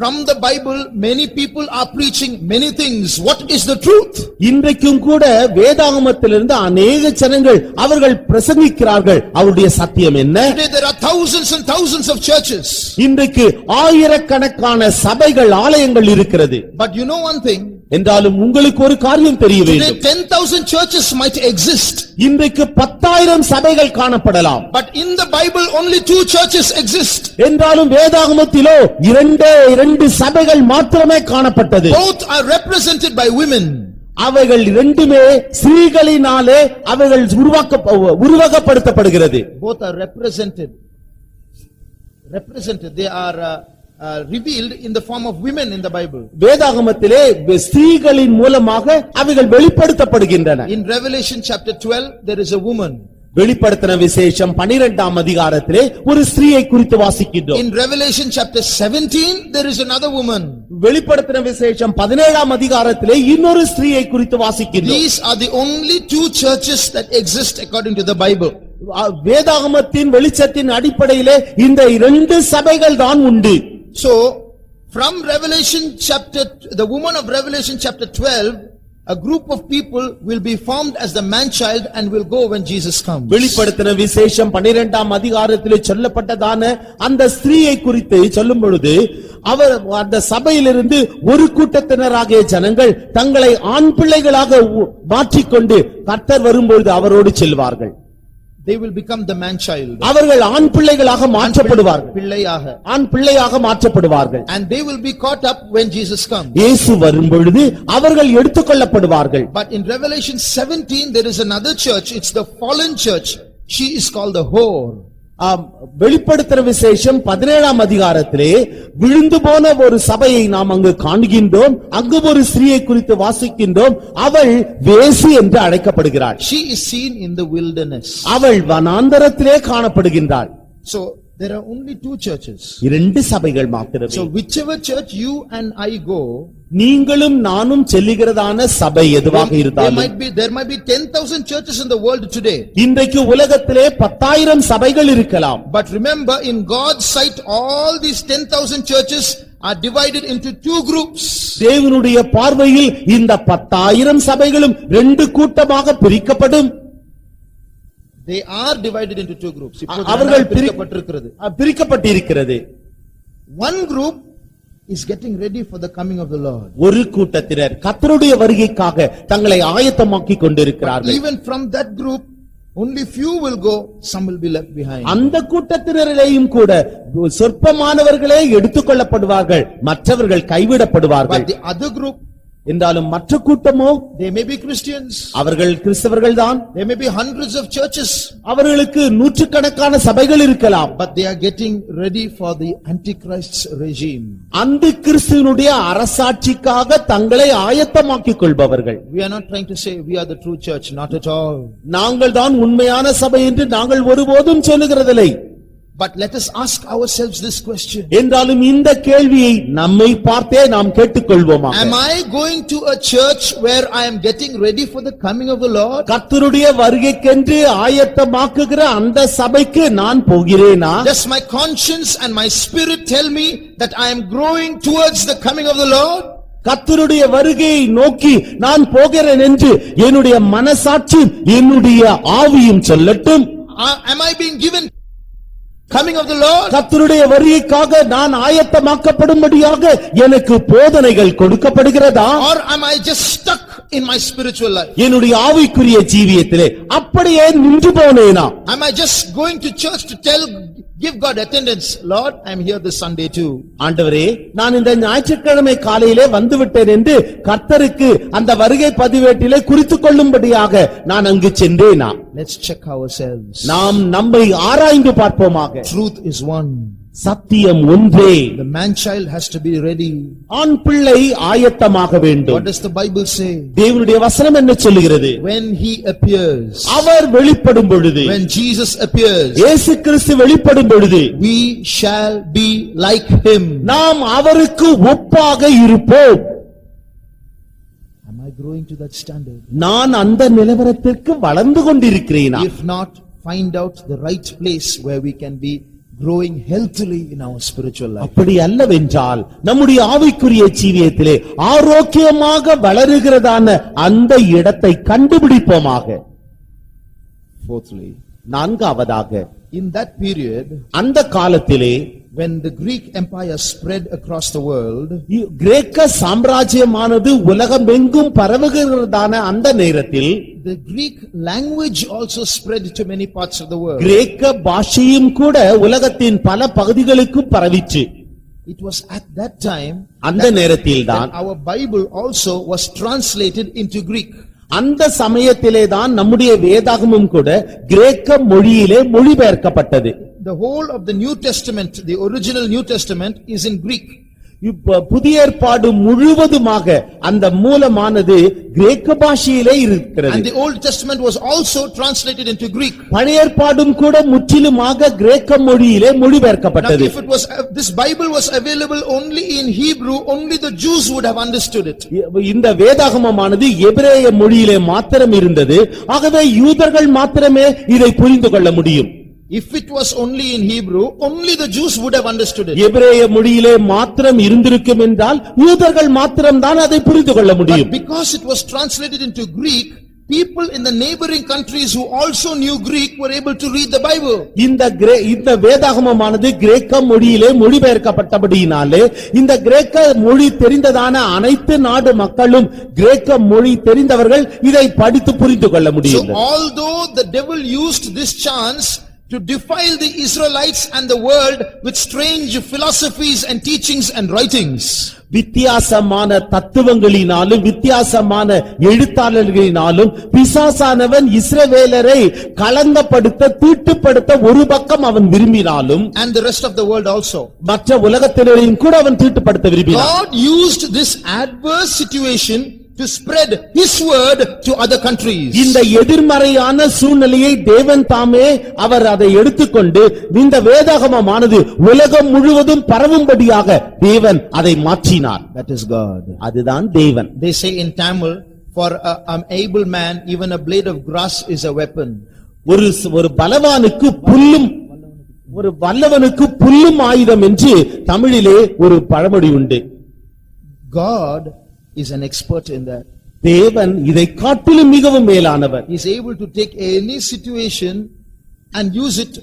[SPEAKER 1] from the Bible, many people are preaching many things. What is the truth?
[SPEAKER 2] இன்றைக்கும் கூட வேதாகமத்திலிருந்து அநேக ஜனங்கள் அவர்கள் பிரசங்கிக்கிறார்கள். அவருடைய சத்தியம் என்ன?
[SPEAKER 1] Today there are thousands and thousands of churches.
[SPEAKER 2] இன்றைக்கு ஆயிரக்கணக்கான சபைகள், ஆலயங்கள் இருக்கிறது.
[SPEAKER 1] But you know one thing?
[SPEAKER 2] என்றாலும் உங்களுக்கு ஒரு காரியம் தெரிய
[SPEAKER 1] Today
[SPEAKER 2] வேண்டும்.
[SPEAKER 1] 10,000 churches might exist.
[SPEAKER 2] இன்றைக்கு 10,000 சபைகள் காணப்படலாம்.
[SPEAKER 1] But in the Bible only 2 churches exist.
[SPEAKER 2] என்றாலும் வேதாகமத்திலோ இரண்டு சபைகள் மாத்திரமே காணப்பட்டது.
[SPEAKER 1] Both are represented by women.
[SPEAKER 2] அவைகள் இரண்டுமே ஸ்திரீகளினாலே அவைகள் உருவகப்படுத்தப்படுகிறது.
[SPEAKER 1] Both are represented. They are revealed in the form of women in the Bible.
[SPEAKER 2] வேதாகமத்திலே ஸ்திரீகளின் மூலமாக அவைகள் வெளிப்படுத்தப்படுகின்றன.
[SPEAKER 1] In Revelation chapter 12 there is a woman.
[SPEAKER 2] வெளிப்படுத்தின விசேஷம் 12ஆம் அதிகாரத்திலே ஒரு ஸ்திரீயை குறித்து வாசிக்கின்றோம்.
[SPEAKER 1] In Revelation chapter 17 there is another woman.
[SPEAKER 2] வெளிப்படுத்தின விசேஷம் 17ஆம் அதிகாரத்திலே இன்னொரு ஸ்திரீயை குறித்து வாசிக்கின்றோம்.
[SPEAKER 1] These are the only two churches that exist according to the Bible.
[SPEAKER 2] வேதாகமத்தின் வெளிச்சத்தின் அடிப்படையிலே இந்த இரண்டு சபைகள் தான் உண்டு.
[SPEAKER 1] So from Revelation chapter, the woman of Revelation chapter 12, a group of people will be formed as the man child and will go when Jesus comes.
[SPEAKER 2] வெளிப்படுத்தின விசேஷம் 12ஆம் அதிகாரத்திலே சொல்லப்பட்டதான அந்த ஸ்திரீயை குறித்து சொல்லும் பொழுது அவர் அந்த சபையிலிருந்து ஒரு கூட்டத்தினராகிய ஜனங்கள் தங்களை ஆண் பிள்ளைகளாக மாற்றிக்கொண்டு கர்த்தர் வரும்பொழுது அவரோடு செல்வார்கள்.
[SPEAKER 1] They will become the man child.
[SPEAKER 2] அவர்கள் ஆண் பிள்ளைகளாக மாற்றப்படுவார்கள்.
[SPEAKER 1] பிள்ளையாக,
[SPEAKER 2] ஆண் பிள்ளையாக மாற்றப்படுவார்கள்.
[SPEAKER 1] And they will be caught up when Jesus comes.
[SPEAKER 2] இயேசு வரும்பொழுது அவர்கள் எடுத்துக்கொள்ளப்படுவார்கள்.
[SPEAKER 1] But in Revelation 17 there is another church. It's the fallen church. She is called the whore.
[SPEAKER 2] வெளிப்படுத்தின விசேஷம் 17ஆம் அதிகாரத்திலே விழுந்து போன ஒரு சபையை நாம் அங்கு காண்கின்றோம். அங்கு ஒரு ஸ்திரீயை குறித்து வாசிக்கின்றோம். அவள் வேசி என்று அழைக்கப்படுகிறாள்.
[SPEAKER 1] She is seen in the wilderness.
[SPEAKER 2] அவள் வனாந்தரத்திலே காணப்படுகின்றாள்.
[SPEAKER 1] So there are only two churches.
[SPEAKER 2] இரண்டு சபைகள் மாத்திரமே.
[SPEAKER 1] So whichever church you and I go,
[SPEAKER 2] நீங்களும் நானும் செல்லுகிறதான சபை எதுவாக இருந்தாலும்,
[SPEAKER 1] there might be 10,000 churches in the world today.
[SPEAKER 2] இன்றைக்கு உலகத்திலே 10,000 சபைகள் இருக்கலாம்.
[SPEAKER 1] But remember, in God's sight all these 10,000 churches are divided into two groups.
[SPEAKER 2] தேவனுடைய பார்வையில் இந்த 10,000 சபைகளும் ரெண்டு கூட்டமாக பிரிக்கப்படும்.
[SPEAKER 1] They are divided into two groups.
[SPEAKER 2] அவர்கள் பிரிக்கப்பட்டிருக்கிறது.
[SPEAKER 1] One group is getting ready for the coming of the Lord.
[SPEAKER 2] ஒரு கூட்டத்தினர் கர்த்தருடைய வருகைக்காக தங்களை ஆயத்தமாக்கிக் கொண்டிருக்கிறார்கள்.
[SPEAKER 1] Even from that group only few will go, some will be left behind.
[SPEAKER 2] அந்த கூட்டத்தினரிலேயும் கூட சொற்பமானவர்களே எடுத்துக்கொள்ளப்படுவார்கள், மற்றவர்கள் கைவிடப்படுவார்கள்.
[SPEAKER 1] But the other group,
[SPEAKER 2] என்றாலும் மற்ற கூட்டமோ,
[SPEAKER 1] they may be Christians,
[SPEAKER 2] அவர்கள் கிறிஸ்தவர்கள் தான்.
[SPEAKER 1] there may be hundreds of churches,
[SPEAKER 2] அவர்களுக்கு நூற்றுக்கணக்கான சபைகள் இருக்கலாம்.
[SPEAKER 1] but they are getting ready for the Antichrist's regime.
[SPEAKER 2] அந்த கிறிஸ்துவினுடைய அரசாட்சிக்காக தங்களை ஆயத்தமாக்கிக் கொள்பவர்கள்.
[SPEAKER 1] We are not trying to say we are the true church, not at all.
[SPEAKER 2] நாங்கள் தான் உண்மையான சபை என்று நாங்கள் ஒருபோதும் சொல்லுகிறதில்லை.
[SPEAKER 1] But let us ask ourselves this question.
[SPEAKER 2] என்றாலும் இந்த கேள்வியை நம்மை பார்த்தே நாம் கேட்டுக்கொள்வோமா?
[SPEAKER 1] Am I going to a church where I am getting ready for the coming of the Lord?
[SPEAKER 2] கர்த்தருடைய வருகைக்கென்று ஆயத்தமாக்குகிற அந்த சபைக்கு நான் போகிறேனா?
[SPEAKER 1] Does my conscience and my spirit tell me that I am growing towards the coming of the Lord?
[SPEAKER 2] கர்த்தருடைய வருகையை நோக்கி நான் போகிறேன் என்று என்னுடைய மனசாட்சி என்னுடைய ஆவியும் சொல்லட்டும்.
[SPEAKER 1] Am I being given coming of the Lord?
[SPEAKER 2] கர்த்தருடைய வருகைக்காக நான் ஆயத்தமாக்கப்படும்படியாக எனக்கு போதனைகள் கொடுக்கப்படுகிறதா?
[SPEAKER 1] Or am I just stuck in my spiritual life?
[SPEAKER 2] என்னுடைய ஆவிக்குரிய ஜீவியத்திலே அப்படியே நின்று போனேனா?
[SPEAKER 1] Am I just going to church to give God attendance? Lord, I am here this Sunday too.
[SPEAKER 2] ஆண்டவரே, நான் இந்த ஞாயிற்றுக்கிழமை காலையிலே வந்துவிட்டேன் என்று கர்த்தருக்கு அந்த வருகை பதிவேட்டிலே குறித்துக் கொள்ளும்படியாக நான் அங்கு சென்றேனா?
[SPEAKER 1] Let's check ourselves.
[SPEAKER 2] நாம் நம்மை ஆராய்ந்து பார்ப்போமாக.
[SPEAKER 1] Truth is one.
[SPEAKER 2] சத்தியம் ஒன்றே.
[SPEAKER 1] The man child has to be ready.
[SPEAKER 2] ஆண் பிள்ளை ஆயத்தமாக வேண்டும்.
[SPEAKER 1] What does the Bible say?
[SPEAKER 2] தேவனுடைய வசனம் என்ன சொல்லுகிறது?
[SPEAKER 1] When he appears,
[SPEAKER 2] அவர் வெளிப்படும் பொழுது,
[SPEAKER 1] when Jesus appears,
[SPEAKER 2] இயேசு கிறிஸ்து வெளிப்படும் பொழுது,
[SPEAKER 1] we shall be like him.
[SPEAKER 2] நாம் அவருக்கு ஒப்பாக இருப்போம்.
[SPEAKER 1] Am I growing to that standard?
[SPEAKER 2] நான் அந்த நிலவரத்திற்கு வளர்ந்து கொண்டிருக்கிறேனா?
[SPEAKER 1] If not, find out the right place where we can be growing healthily in our spiritual life.
[SPEAKER 2] அப்படி அல்லவென்றால் நம்முடைய ஆவிக்குரிய ஜீவியத்திலே ஆரோக்கியமாக வளருகிறதான அந்த இடத்தை கண்டுபிடிப்போமாக.
[SPEAKER 1] Fourthly,
[SPEAKER 2] நான்காவதாக,
[SPEAKER 1] in that period,
[SPEAKER 2] அந்த காலத்திலே
[SPEAKER 1] when the Greek empire spread across the world,
[SPEAKER 2] கிரேக்க சாம்ராஜ்யமானது உலகமெங்கும் பரவுகிறதான அந்த நேரத்தில்
[SPEAKER 1] the Greek language also spread to many parts of the world.
[SPEAKER 2] கிரேக்க பாஷையும் கூட உலகத்தின் பல பகுதிகளுக்கு பரவிற்று.
[SPEAKER 1] It was at that time
[SPEAKER 2] அந்த நேரத்தில்தான்
[SPEAKER 1] our Bible also was translated into Greek.
[SPEAKER 2] அந்த சமயத்திலே தான் நம்முடைய வேதாகமும் கூட கிரேக்க மொழியிலே மொழிபெயர்க்கப்பட்டது.
[SPEAKER 1] the whole of the New Testament, the original New Testament is in Greek.
[SPEAKER 2] இப்ப புதிய ஏற்பாடு முழுவதுமாக அந்த மூலமானது கிரேக்க பாஷையிலே இருக்கிறது.
[SPEAKER 1] And the Old Testament was also translated into Greek.
[SPEAKER 2] பழைய ஏற்பாடும் கூட முற்றிலுமாக கிரேக்க மொழியிலே
[SPEAKER 1] Now
[SPEAKER 2] மொழிபெயர்க்கப்பட்டது.
[SPEAKER 1] if it was this Bible was available only in Hebrew, only the Jews would have understood it.
[SPEAKER 2] இந்த வேதாகமமானது எபிரேய மொழியிலே மாத்திரம் இருந்தது. ஆகவே யூதர்கள் மாத்திரமே இதை புரிந்து கொள்ள முடியும்.
[SPEAKER 1] If it was only in Hebrew, only the Jews would have understood it.
[SPEAKER 2] எபிரேய மொழியிலே மாத்திரம் இருந்திருக்கும் என்றால் யூதர்கள் மாத்திரம் தான் அதை புரிந்து கொள்ள முடியும்.
[SPEAKER 1] But because it was translated into Greek, people in the neighboring countries who also knew Greek were able to read the Bible.
[SPEAKER 2] இந்த வேதாகமமானது கிரேக்க மொழியிலே மொழிபெயர்க்கப்பட்டபடியினாலே இந்த கிரேக்க மொழி தெரிந்ததான அனைத்து நாடு மக்களும் கிரேக்க மொழி தெரிந்தவர்கள் இதை படித்து புரிந்து கொள்ள
[SPEAKER 1] So
[SPEAKER 2] முடியும்.
[SPEAKER 1] although the devil used this chance to defile the Israelites and the world with strange philosophies and teachings and writings,
[SPEAKER 2] வித்தியாசமான தத்துவங்களினாலும் வித்தியாசமான எழுத்தாளர்களினாலும் பிசாசானவன் இஸ்ரவேலரை கலங்கப்படுத்த தீட்டுப்படுத்த ஒரு பக்கம் அவன் விரும்பினாலும்
[SPEAKER 1] and the rest of the world also,
[SPEAKER 2] மற்ற உலகத்தினரையும் கூட அவன் தீட்டுப்படுத்த விரும்பினான்.
[SPEAKER 1] God used this adverse situation to spread his word to other countries.
[SPEAKER 2] இந்த எதிர்மறையான சூழ்நிலையை தேவன் தாமே அவர் அதை எடுத்துக்கொண்டு இந்த வேதாகமமானது உலகம் முழுவதும் பரவும்படியாக தேவன் அதை மாற்றினார்.
[SPEAKER 1] That is God.
[SPEAKER 2] அதுதான் தேவன்.
[SPEAKER 1] They say in Tamil, for an able man, even a blade of grass is a weapon.
[SPEAKER 2] ஒரு பலவானுக்கு புல்லும் ஒரு வல்லவனுக்கு புல்லும் ஆயுதம் என்று தமிழிலே ஒரு பழமொழி உண்டு.
[SPEAKER 1] God is an expert in that.
[SPEAKER 2] தேவன் இதை காட்டிலும் மிகவும் மேலானவர்.
[SPEAKER 1] He is able to take any situation and use it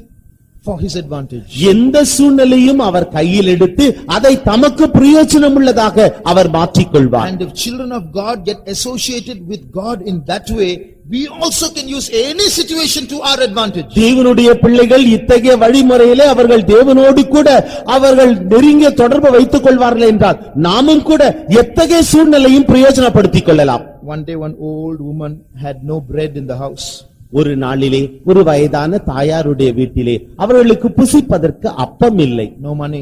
[SPEAKER 1] for his advantage.
[SPEAKER 2] எந்த சூழ்நிலையும் அவர் கையில் எடுத்து அதை தமக்கு பிரயோஜனம் உள்ளதாக அவர் மாற்றிக்கொள்வார்.
[SPEAKER 1] And if children of God get associated with God in that way, we also can use any situation to our advantage.
[SPEAKER 2] தேவனுடைய பிள்ளைகள் இத்தகைய வழிமுறையிலே அவர்கள் தேவனோடு கூட அவர்கள் நெருங்கிய தொடர்பு வைத்துக் கொள்வார்கள் என்றால் நாமும் கூட எத்தகைய சூழ்நிலையும் பிரயோஜனப்படுத்திக் கொள்ளலாம்.
[SPEAKER 1] One day one old woman had no bread in the house.
[SPEAKER 2] ஒரு நாளிலே ஒரு வயதான தாயாருடைய வீட்டிலே அவர்களுக்கு புசிப்பதற்கு அப்பம் இல்லை,
[SPEAKER 1] no money,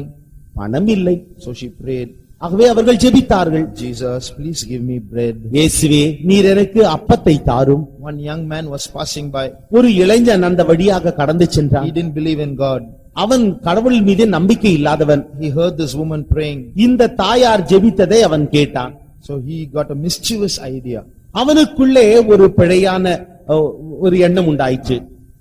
[SPEAKER 2] பணம் இல்லை.
[SPEAKER 1] so she prayed,
[SPEAKER 2] ஆகவே அவர்கள் ஜெபித்தார்கள்,
[SPEAKER 1] Jesus, please give me bread.
[SPEAKER 2] இயேசுவே நீர் எனக்கு அப்பத்தை தாரும்.
[SPEAKER 1] One young man was passing by.
[SPEAKER 2] ஒரு இளைஞன் அந்த வழியாக கடந்து சென்றான்.
[SPEAKER 1] He didn't believe in God.
[SPEAKER 2] அவன் கடவுள் மீது நம்பிக்கை இல்லாதவன்.
[SPEAKER 1] He heard this woman praying.
[SPEAKER 2] இந்த தாயார் ஜெபித்ததை அவன் கேட்டான்.
[SPEAKER 1] So he got a mischievous idea.
[SPEAKER 2] அவனுக்குள்ளே ஒரு பிழையான ஒரு எண்ணம் உண்டாயிற்று.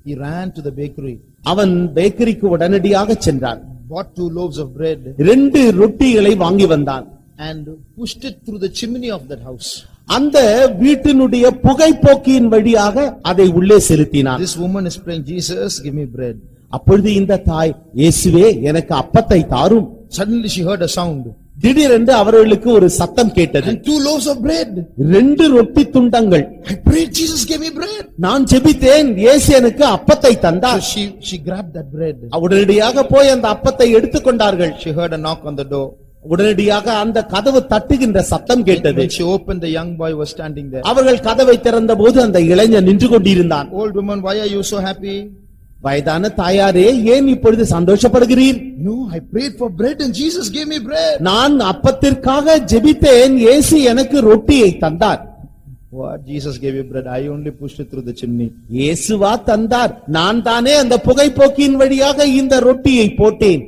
[SPEAKER 1] He ran to the bakery.
[SPEAKER 2] அவன் பேக்கரிக்கு உடனடியாக சென்றான்.
[SPEAKER 1] Bought 2 loaves of bread.
[SPEAKER 2] 2 ரொட்டிகளை வாங்கி வந்தான்.
[SPEAKER 1] And pushed it through the chimney of that house.
[SPEAKER 2] அந்த வீட்டினுடைய புகைப்போக்கியின் வழியாக அதை உள்ளே செலுத்தினான்.
[SPEAKER 1] This woman is praying, Jesus, give me bread.
[SPEAKER 2] அப்பொழுது இந்த தாய், இயேசுவே எனக்கு அப்பத்தை தாரும்.
[SPEAKER 1] Suddenly she heard a sound.
[SPEAKER 2] திடீரென்று அவர்களுக்கு ஒரு சத்தம் கேட்டது.
[SPEAKER 1] And 2 loaves of bread.
[SPEAKER 2] 2 ரொட்டி துண்டங்கள்.
[SPEAKER 1] I prayed, Jesus gave me bread.
[SPEAKER 2] நான் ஜெபித்தேன், இயேசு எனக்கு அப்பத்தை தந்தார்.
[SPEAKER 1] So she grabbed that bread.
[SPEAKER 2] உடனடியாக போய் அந்த அப்பத்தை எடுத்துக்கொண்டார்கள்.
[SPEAKER 1] She heard a knock on the door.
[SPEAKER 2] உடனடியாக அந்த கதவு தட்டுகின்ற சத்தம் கேட்டது.
[SPEAKER 1] When she opened, the young boy was standing there.
[SPEAKER 2] அவர்கள் கதவை திறந்த போது அந்த இளைஞன் நின்று கொண்டிருந்தான்.
[SPEAKER 1] Old woman, why are you so happy?
[SPEAKER 2] வயதான தாயாரே, ஏன் இப்பொழுது சந்தோஷப்படுகிறீர்?
[SPEAKER 1] No, I prayed for bread and Jesus gave me bread.
[SPEAKER 2] நான் அப்பத்திற்காக ஜெபித்தேன், இயேசு எனக்கு ரொட்டியை தந்தார்.
[SPEAKER 1] What? Jesus gave you bread. I only pushed it through the chimney.
[SPEAKER 2] இயேசுவா தந்தார், நான் தானே அந்த புகைப்போக்கின் வழியாக இந்த ரொட்டியை போட்டேன்.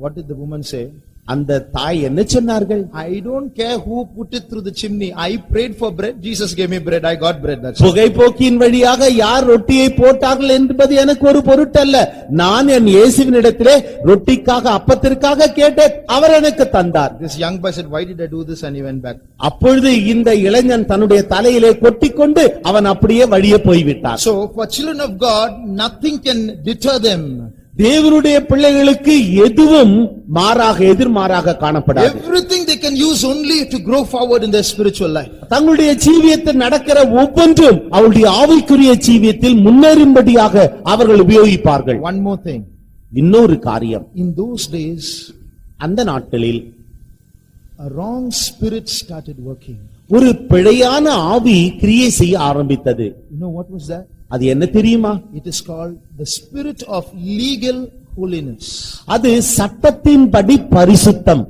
[SPEAKER 1] What did the woman say?
[SPEAKER 2] அந்த தாய் என்ன சொன்னார்கள்?
[SPEAKER 1] I don't care who put it through the chimney. I prayed for bread. Jesus gave me bread. I got bread. That's all.
[SPEAKER 2] புகைப்போக்கின் வழியாக யார் ரொட்டியை போட்டார்கள் என்பது எனக்கு ஒரு பொருட்டல்ல. நான் என் இயேசுவினிடத்திலே ரொட்டிக்காக அப்பத்திற்காக கேட்டேன், அவர் எனக்கு தந்தார்.
[SPEAKER 1] This young boy said, why did I do this? And he went back.
[SPEAKER 2] அப்பொழுது இந்த இளைஞன் தன்னுடைய தலையிலே கொட்டிக்கொண்டு அவன் அப்படியே வழியே போய்விட்டார்.
[SPEAKER 1] So for children of God, nothing can deter them.
[SPEAKER 2] தேவனுடைய பிள்ளைகளுக்கு எதுவும் மாறாக எதிர்மாறாக காணப்படாது.
[SPEAKER 1] Everything they can use only to grow forward in their spiritual life.
[SPEAKER 2] தங்களுடைய ஜீவியத்தில் நடக்கிற ஒவ்வொன்றும் அவருடைய ஆவிக்குரிய ஜீவியத்தில் முன்னேறும்படியாக அவர்கள் உபயோகிப்பார்கள்.
[SPEAKER 1] One more thing.
[SPEAKER 2] இன்னொரு காரியம்,
[SPEAKER 1] In those days,
[SPEAKER 2] அந்த நாட்களில்
[SPEAKER 1] a wrong spirit started working.
[SPEAKER 2] ஒரு பிழையான ஆவி கிரியை செய்ய ஆரம்பித்தது.
[SPEAKER 1] You know what was that?
[SPEAKER 2] அது என்ன தெரியுமா?
[SPEAKER 1] It is called the spirit of legal holiness.
[SPEAKER 2] அது சட்டத்தின்படி பரிசுத்தம்.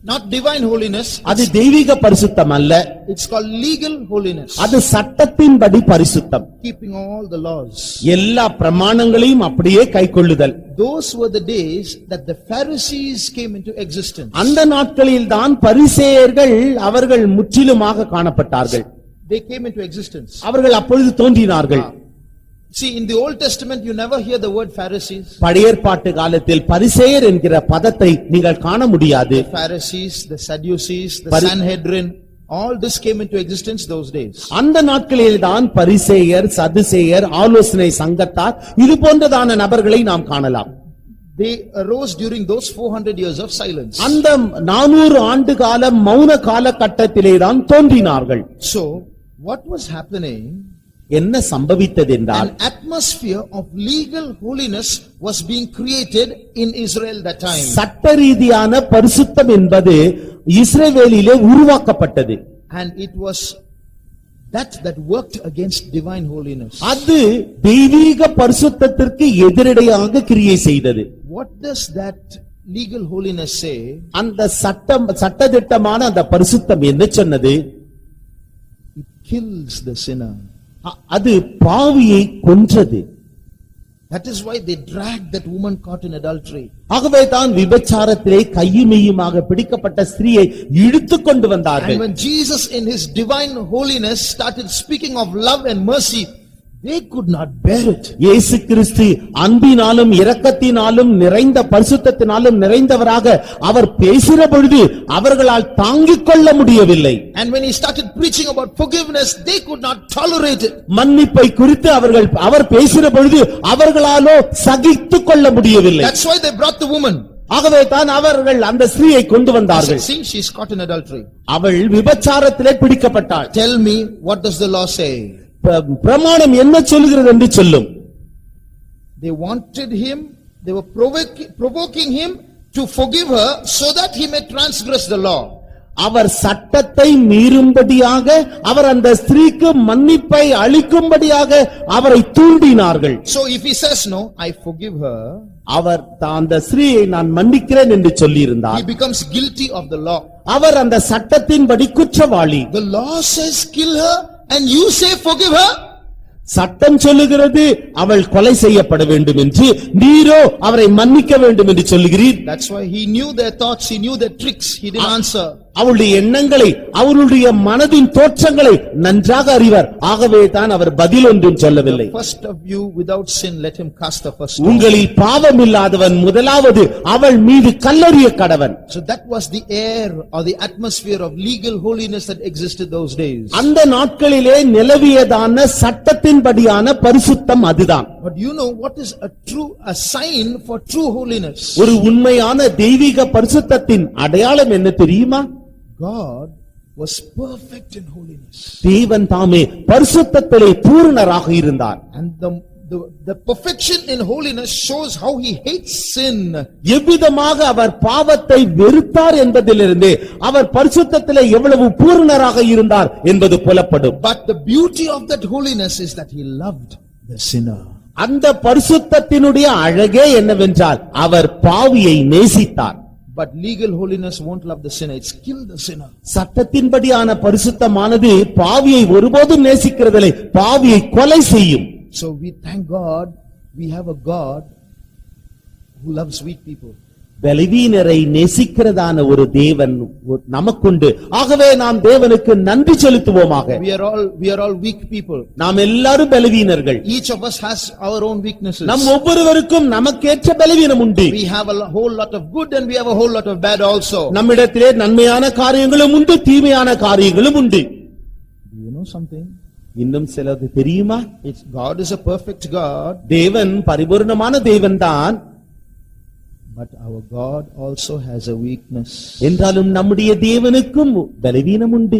[SPEAKER 1] Not divine holiness.
[SPEAKER 2] அது தெய்வீக பரிசுத்தம் அல்ல.
[SPEAKER 1] It's called legal holiness.
[SPEAKER 2] அது சட்டத்தின்படி பரிசுத்தம்.
[SPEAKER 1] Keeping all the laws.
[SPEAKER 2] எல்லா பிரமாணங்களையும் அப்படியே கைக்கொள்ளுதல்.
[SPEAKER 1] Those were the days that the Pharisees came into existence.
[SPEAKER 2] அந்த நாட்களில் தான் பரிசேயர்கள் அவர்கள் முற்றிலுமாக காணப்பட்டார்கள்.
[SPEAKER 1] They came into existence.
[SPEAKER 2] அவர்கள் அப்பொழுது தோன்றினார்கள்.
[SPEAKER 1] See, in the Old Testament you never hear the word Pharisees.
[SPEAKER 2] பழைய ஏற்பாட்டு காலத்தில் பரிசேயர் என்கிற பதத்தை நீங்கள் காண முடியாது.
[SPEAKER 1] The Pharisees, the Sadducees, the Sanhedrin, all this came into existence those days.
[SPEAKER 2] அந்த நாட்களில் தான் பரிசேயர், சதுசேயர், ஆலோசனை சங்கத்தார் இது போன்றதான நபர்களை நாம் காணலாம்.
[SPEAKER 1] They arose during those 400 years of silence.
[SPEAKER 2] அந்த 400 ஆண்டு கால மௌன காலகட்டத்திலே தான் தோன்றினார்கள்.
[SPEAKER 1] So, what was happening?
[SPEAKER 2] என்ன சம்பவித்தது என்றால்
[SPEAKER 1] an atmosphere of legal holiness was being created in Israel that time.
[SPEAKER 2] சட்ட ரீதியான பரிசுத்தம் என்பது இஸ்ரவேலிலே உருவாக்கப்பட்டது.
[SPEAKER 1] And it was that worked against divine holiness.
[SPEAKER 2] அது தெய்வீக பரிசுத்தத்திற்கு எதிரடையாக கிரியை செய்தது.
[SPEAKER 1] What does that legal holiness say?
[SPEAKER 2] அந்த சட்டதிட்டமான அந்த பரிசுத்தம் என்ன சொன்னது?
[SPEAKER 1] It kills the sinner.
[SPEAKER 2] அது பாவியை கொன்றது.
[SPEAKER 1] That is why they dragged that woman caught in adultery.
[SPEAKER 2] ஆகவே தான் விபச்சாரத்திலே கையுமெய்யுமாக பிடிக்கப்பட்ட ஸ்திரீயை இழுத்துக் கொண்டு வந்தார்கள்.
[SPEAKER 1] And when Jesus in his divine holiness started speaking of love and mercy, they could not bear it.
[SPEAKER 2] இயேசு கிறிஸ்து அன்பினாலும் இரக்கத்தினாலும் நிறைந்த பரிசுத்தத்தினாலும் நிறைந்தவராக அவர் பேசிற பொழுது அவர்களால் தாங்கிக் கொள்ள முடியவில்லை.
[SPEAKER 1] And when he started preaching about forgiveness, they could not tolerate it.
[SPEAKER 2] மன்னிப்பை குறித்து அவர் பேசிற பொழுது அவர்களாலோ சகித்துக் கொள்ள முடியவில்லை.
[SPEAKER 1] That's why they brought the woman.
[SPEAKER 2] ஆகவே தான் அவர்கள் அந்த ஸ்திரீயை கொண்டு வந்தார்கள்.
[SPEAKER 1] See, she's caught in adultery.
[SPEAKER 2] அவள் விபச்சாரத்திலே பிடிக்கப்பட்டாள்.
[SPEAKER 1] Tell me, what does the law say?
[SPEAKER 2] பிரமாணம் என்ன சொல்கிறது என்று சொல்லும்.
[SPEAKER 1] They wanted him, they were provoking him to forgive her so that he may transgress the law.
[SPEAKER 2] அவர் சட்டத்தை மீறும்படியாக அவர் அந்த ஸ்திரீக்கு மன்னிப்பை அளிக்கும்படியாக அவரை தூண்டினார்கள்.
[SPEAKER 1] So if he says no, I forgive her,
[SPEAKER 2] அவர் அந்த ஸ்திரீயை நான் மன்னிக்கிறேன் என்று சொல்லியிருந்தார்.
[SPEAKER 1] he becomes guilty of the law.
[SPEAKER 2] அவர் அந்த சட்டத்தின்படி குற்றவாளி.
[SPEAKER 1] The law says kill her and you say forgive her.
[SPEAKER 2] சட்டம் சொல்லுகிறது அவள் கொலை செய்யப்பட வேண்டும் என்று, நீரோ அவரை மன்னிக்க வேண்டும் என்று சொல்லுகிறீர்.
[SPEAKER 1] That's why he knew their thoughts, he knew their tricks, he didn't answer.
[SPEAKER 2] அவளுடைய எண்ணங்களை அவளுடைய மனதின் தோற்றங்களை நன்றாக அறிவார். ஆகவே தான் அவர் பதில் ஒன்றும் சொல்லவில்லை.
[SPEAKER 1] First of you without sin, let him cast the first stone.
[SPEAKER 2] உங்களில் பாவம் இல்லாதவன் முதலாவது அவள் மீது கல்லெறிய கடவன்.
[SPEAKER 1] So that was the air or the atmosphere of legal holiness that existed those days.
[SPEAKER 2] அந்த நாட்களிலே நிலவியதான சட்டத்தின்படியான பரிசுத்தம் அதுதான்.
[SPEAKER 1] But you know what is a sign for true holiness?
[SPEAKER 2] ஒரு உண்மையான தெய்வீக பரிசுத்தத்தின் அடையாளம் என்ன தெரியுமா?
[SPEAKER 1] God was perfect in holiness.
[SPEAKER 2] தேவன் தாமே பரிசுத்தத்திலே பூரணராக இருந்தார்.
[SPEAKER 1] And the perfection in holiness shows how he hates sin.
[SPEAKER 2] எவ்விதமாக அவர் பாவத்தை வெறுத்தார் என்பதிலிருந்து அவர் பரிசுத்தத்திலே எவ்வளவு பூரணராக இருந்தார் என்பது புலப்படும்.
[SPEAKER 1] But the beauty of that holiness is that he loved the sinner.
[SPEAKER 2] அந்த பரிசுத்தத்தினுடைய அழகே என்னவென்றால் அவர் பாவியை நேசித்தார்.
[SPEAKER 1] But legal holiness won't love the sinner, it's kill the sinner.
[SPEAKER 2] சட்டத்தின்படியான பரிசுத்தமானது பாவியை ஒருபோதும் நேசிக்கிறதில்லை, பாவியை கொலை செய்யும்.
[SPEAKER 1] So we thank God, we have a God who loves weak people.
[SPEAKER 2] பலவீனரை நேசிக்கிறதான ஒரு தேவன் நமக்குண்டு. ஆகவே நாம் தேவனுக்கு நன்றி செலுத்துவோமாக.
[SPEAKER 1] We are all weak people.
[SPEAKER 2] நாம் எல்லாரும் பலவீனர்கள்.
[SPEAKER 1] Each of us has our own weaknesses.
[SPEAKER 2] நம் ஒவ்வொருவருக்கும் நமக்கேற்ற பலவீனம் உண்டு.
[SPEAKER 1] We have a whole lot of good and we have a whole lot of bad also.
[SPEAKER 2] நம்மிடத்திலே நன்மையான காரியங்களும் உண்டு, தீமையான காரியங்களும் உண்டு.
[SPEAKER 1] Do you know something?
[SPEAKER 2] இன்னும் சிலது தெரியுமா?
[SPEAKER 1] God is a perfect God.
[SPEAKER 2] தேவன் பரிபூர்ணமான தேவன்தான்.
[SPEAKER 1] But our God also has a weakness.
[SPEAKER 2] என்றாலும் நம்முடைய தேவனுக்கும் பலவீனம் உண்டு.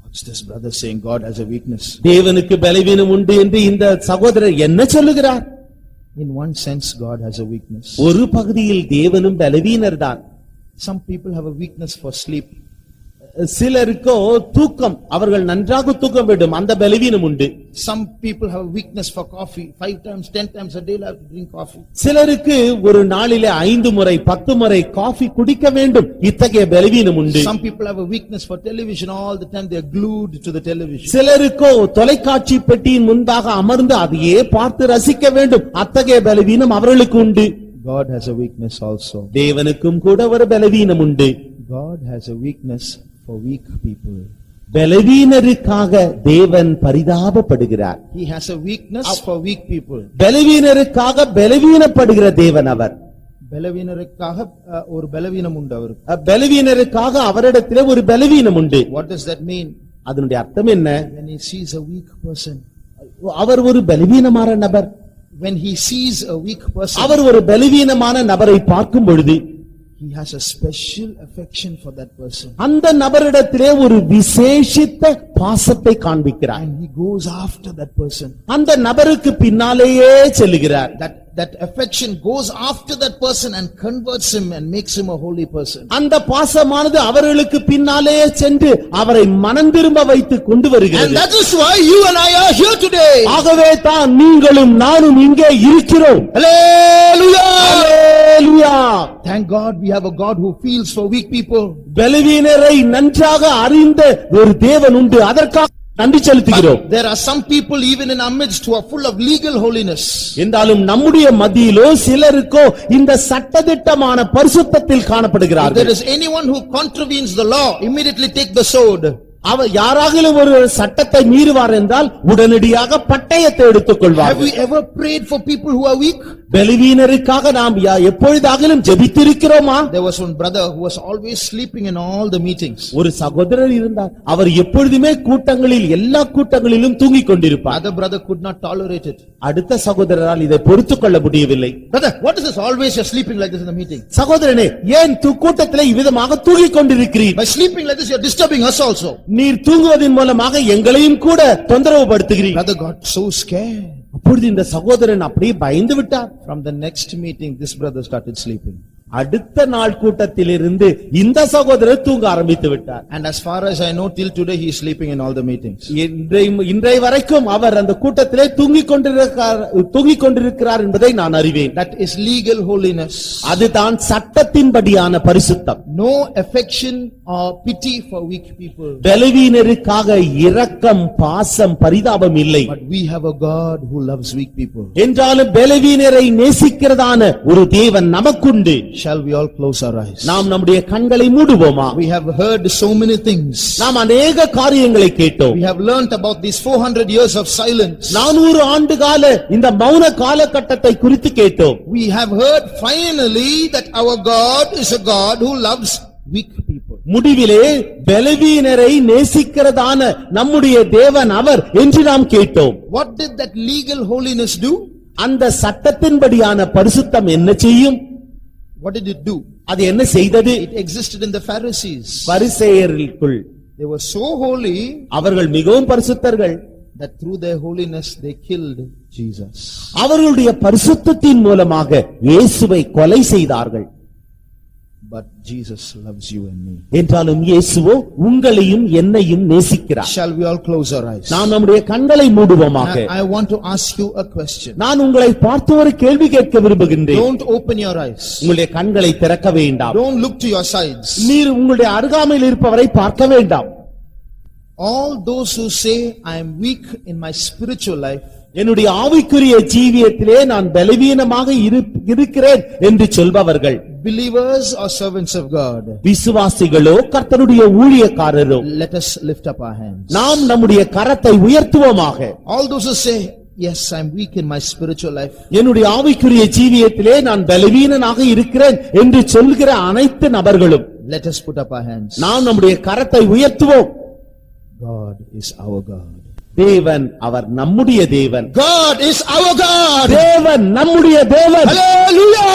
[SPEAKER 1] What's this brother saying? God has a weakness.
[SPEAKER 2] தேவனுக்கு பலவீனம் உண்டு என்று இந்த சகோதரர் என்ன சொல்லுகிறார்?
[SPEAKER 1] In one sense, God has a weakness.
[SPEAKER 2] ஒரு பகுதியில் தேவனும் பலவீனர்தான்.
[SPEAKER 1] Some people have a weakness for sleep.
[SPEAKER 2] சிலருக்கோ தூக்கம், அவர்கள் நன்றாக தூக்கம் வேண்டும், அந்த பலவீனம் உண்டு.
[SPEAKER 1] Some people have a weakness for coffee. 5 times, 10 times a day they have to drink coffee.
[SPEAKER 2] சிலருக்கு ஒரு நாளிலே 5 முறை 10 முறை காபி குடிக்க வேண்டும், இத்தகைய பலவீனம் உண்டு.
[SPEAKER 1] Some people have a weakness for television. All the time they are glued to the television.
[SPEAKER 2] சிலருக்கோ தொலைக்காட்சி பெட்டியின் முன்பாக அமர்ந்து அதையே பார்த்து ரசிக்க வேண்டும், அத்தகைய பலவீனம் அவர்களுக்கு உண்டு.
[SPEAKER 1] God has a weakness also.
[SPEAKER 2] தேவனுக்கும் கூட ஒரு பலவீனம் உண்டு.
[SPEAKER 1] God has a weakness for weak people.
[SPEAKER 2] பலவீனருக்காக தேவன் பரிதாபப்படுகிறார்.
[SPEAKER 1] He has a weakness for weak people.
[SPEAKER 2] பலவீனருக்காக பலவீனப்படுகிற தேவன் அவர்.
[SPEAKER 1] பலவீனருக்காக ஒரு பலவீனம் உண்டு அவருக்கு.
[SPEAKER 2] பலவீனருக்காக அவரிடத்திலே ஒரு பலவீனம் உண்டு.
[SPEAKER 1] What does that mean?
[SPEAKER 2] அதனுடைய அர்த்தம் என்ன?
[SPEAKER 1] When he sees a weak person.
[SPEAKER 2] அவர் ஒரு பலவீனமான நபர்.
[SPEAKER 1] When he sees a weak person,
[SPEAKER 2] அவர் ஒரு பலவீனமான நபரை பார்க்கும் பொழுது
[SPEAKER 1] he has a special affection for that person.
[SPEAKER 2] அந்த நபரிடத்திலே ஒரு விசேஷித்த பாசத்தை காண்பிக்கிறார்.
[SPEAKER 1] And he goes after that person.
[SPEAKER 2] அந்த நபருக்கு பின்னாலேயே செல்லுகிறார்.
[SPEAKER 1] That affection goes after that person and converts him and makes him a holy person.
[SPEAKER 2] அந்த பாசமானது அவர்களுக்கு பின்னாலேயே சென்று அவரை மனம் திரும்ப வைத்து கொண்டு வருகிறது.
[SPEAKER 1] And that is why you and I are here today.
[SPEAKER 2] ஆகவே தான் நீங்களும் நானும் இங்கே இருக்கிறோம்.
[SPEAKER 1] Hallelujah!
[SPEAKER 2] Hallelujah!
[SPEAKER 1] Thank God we have a God who feels for weak people.
[SPEAKER 2] பலவீனரை நன்றாக அறிந்த ஒரு தேவன் உண்டு, அதற்காக நன்றி செலுத்துகிறோம்.
[SPEAKER 1] There are some people even in our midst who are full of legal holiness.
[SPEAKER 2] என்றாலும் நம்முடைய மத்தியிலோ சிலருக்கோ இந்த சட்டதிட்டமான பரிசுத்தத்தில் காணப்படுகிறார்கள்.
[SPEAKER 1] If there is anyone who contravenes the law, immediately take the sword.
[SPEAKER 2] அவர் யாராகிலும் ஒரு சட்டத்தை மீறுவார் என்றால் உடனடியாக பட்டயத்தை எடுத்துக் கொள்வார்.
[SPEAKER 1] Have we ever prayed for people who are weak?
[SPEAKER 2] பலவீனருக்காக நாம் எப்பொழுதாகிலும் ஜெபித்திருக்கிறோமா?
[SPEAKER 1] There was one brother who was always sleeping in all the meetings.
[SPEAKER 2] ஒரு சகோதரர் இருந்தார், அவர் எப்பொழுதுமே கூட்டங்களில் எல்லா கூட்டங்களிலும் தூங்கிக் கொண்டிருப்பார்.
[SPEAKER 1] Other brother could not tolerate it.
[SPEAKER 2] அடுத்த சகோதரரால் இதை பொறுத்துக் கொள்ள முடியவில்லை.
[SPEAKER 1] Brother, what is this? Always you're sleeping like this in the meeting.
[SPEAKER 2] சகோதரனே, ஏன் கூட்டத்திலே இவ்விதமாக தூங்கிக் கொண்டிருக்கிறீர்?
[SPEAKER 1] By sleeping like this you're disturbing us also.
[SPEAKER 2] நீர் தூங்குவதன் மூலமாக எங்களையும் கூட தொந்தரவு படுத்துகிறீர்.
[SPEAKER 1] Brother got so scared.
[SPEAKER 2] அப்பொழுது இந்த சகோதரன் அப்படியே பயந்து விட்டார்.
[SPEAKER 1] From the next meeting this brother started sleeping.
[SPEAKER 2] அடுத்த நாள் கூட்டத்திலிருந்து இந்த சகோதரர் தூங்க ஆரம்பித்து விட்டார்.
[SPEAKER 1] And as far as I know, till today he is sleeping in all the meetings.
[SPEAKER 2] இன்றைய வரைக்கும் அவர் அந்த கூட்டத்திலே தூங்கிக் கொண்டிருக்கிறார் என்பதை நான் அறிவேன்.
[SPEAKER 1] That is legal holiness.
[SPEAKER 2] அதுதான் சட்டத்தின்படியான பரிசுத்தம்.
[SPEAKER 1] No affection or pity for weak people.
[SPEAKER 2] பலவீனருக்காக இரக்கம், பாசம், பரிதாபம் இல்லை.
[SPEAKER 1] But we have a God who loves weak people.
[SPEAKER 2] என்றாலும் பலவீனரை நேசிக்கிறதான ஒரு தேவன் நமக்குண்டு.
[SPEAKER 1] Shall we all close our eyes?
[SPEAKER 2] நாம் நம்முடைய கண்களை மூடுவோமா?
[SPEAKER 1] We have heard so many things.
[SPEAKER 2] நாம் अनेक காரியங்களை கேட்டோம்.
[SPEAKER 1] We have learnt about these 400 years of silence.
[SPEAKER 2] 400 ஆண்டு கால இந்த மௌன காலகட்டத்தை குறித்து கேட்டோம்.
[SPEAKER 1] We have heard finally that our God is a God who loves weak people.
[SPEAKER 2] முடிவிலே பலவீனரை நேசிக்கிறதான நம்முடைய தேவன் அவர் என்று நாம் கேட்டோம்.
[SPEAKER 1] What did that legal holiness do?
[SPEAKER 2] அந்த சட்டத்தின்படியான பரிசுத்தம் என்ன செய்யும்?
[SPEAKER 1] What did it do?
[SPEAKER 2] அது என்ன செய்தது?
[SPEAKER 1] It existed in the Pharisees.
[SPEAKER 2] பரிசேயர்களுக்குள்
[SPEAKER 1] They were so holy
[SPEAKER 2] அவர்கள் மிகவும் பரிசுத்தர்கள்
[SPEAKER 1] that through their holiness they killed Jesus.
[SPEAKER 2] அவர்களுடைய பரிசுத்தத்தின் மூலமாக இயேசுவை கொலை செய்தார்கள்.
[SPEAKER 1] But Jesus loves you and me.
[SPEAKER 2] என்றாலும் இயேசுவோ உங்களையும் என்னையும் நேசிக்கிறார்.
[SPEAKER 1] Shall we all close our eyes?
[SPEAKER 2] நாம் நம்முடைய கண்களை மூடுவோமாக.
[SPEAKER 1] I want to ask you a question.
[SPEAKER 2] நான் உங்களை பார்த்து ஒரு கேள்வி கேட்க விரும்புகின்றேன்.
[SPEAKER 1] Don't open your eyes.
[SPEAKER 2] உங்களுடைய கண்களை திறக்க வேண்டாம்.
[SPEAKER 1] Don't look to your sides.
[SPEAKER 2] நீர் உங்களுடைய அருகாமையில் இருப்பவரை பார்க்க வேண்டாம்.
[SPEAKER 1] All those who say I am weak in my spiritual life,
[SPEAKER 2] என்னுடைய ஆவிக்குரிய ஜீவியத்திலே நான் பலவீனமாக இருக்கிறேன் என்று சொல்பவர்கள்,
[SPEAKER 1] believers or servants of God,
[SPEAKER 2] விசுவாசிகளோ கர்த்தருடைய ஊழியக்காரரோ,
[SPEAKER 1] let us lift up our hands.
[SPEAKER 2] நாம் நம்முடைய கரத்தை உயர்த்துவோமாக.
[SPEAKER 1] All those who say yes, I am weak in my spiritual life,
[SPEAKER 2] என்னுடைய ஆவிக்குரிய ஜீவியத்திலே நான் பலவீனனாக இருக்கிறேன் என்று சொல்கிற அனைத்து நபர்களும்,
[SPEAKER 1] let us put up our hands.
[SPEAKER 2] நாம் நம்முடைய கரத்தை உயர்த்துவோம்.
[SPEAKER 1] God is our God.
[SPEAKER 2] தேவன் அவர் நம்முடைய தேவன்.
[SPEAKER 1] God is our God.
[SPEAKER 2] தேவன் நம்முடைய தேவன்.
[SPEAKER 1] Hallelujah.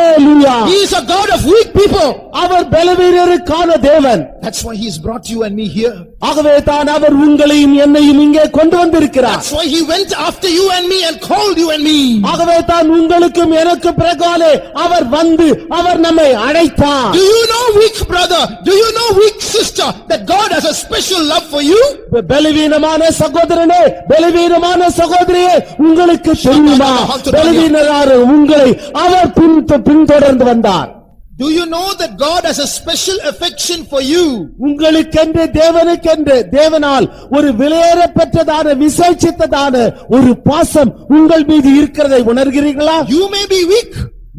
[SPEAKER 2] Hallelujah.
[SPEAKER 1] He is a God of weak people.
[SPEAKER 2] அவர் பலவீனருக்கான தேவன்.
[SPEAKER 1] That's why he has brought you and me here.
[SPEAKER 2] ஆகவே தான் அவர் உங்களையும் என்னையும் இங்கே கொண்டு வந்திருக்கிறார்.
[SPEAKER 1] That's why he went after you and me and called you and me.
[SPEAKER 2] ஆகவே தான் உங்களுக்கும் எனக்கு பிறகாலே அவர் வந்து அவர் நம்மை அழைத்தார்.
[SPEAKER 1] Do you know, weak brother, do you know, weak sister, that God has a special love for you?
[SPEAKER 2] பலவீனமான சகோதரனே, பலவீனமான சகோதரியே, உங்களுக்கு தெரியுமா பலவீனரான உங்களை அவர் பின்தொடர்ந்து வந்தார்.
[SPEAKER 1] Do you know that God has a special affection for you?
[SPEAKER 2] உங்களுக்கென்று தேவனுக்கென்று தேவனால் ஒரு விலையேறப்பெற்றதான விசேஷித்ததான ஒரு பாசம் உங்கள் மீது இருக்கிறதை உணர்கிறீர்களா?
[SPEAKER 1] You may be weak.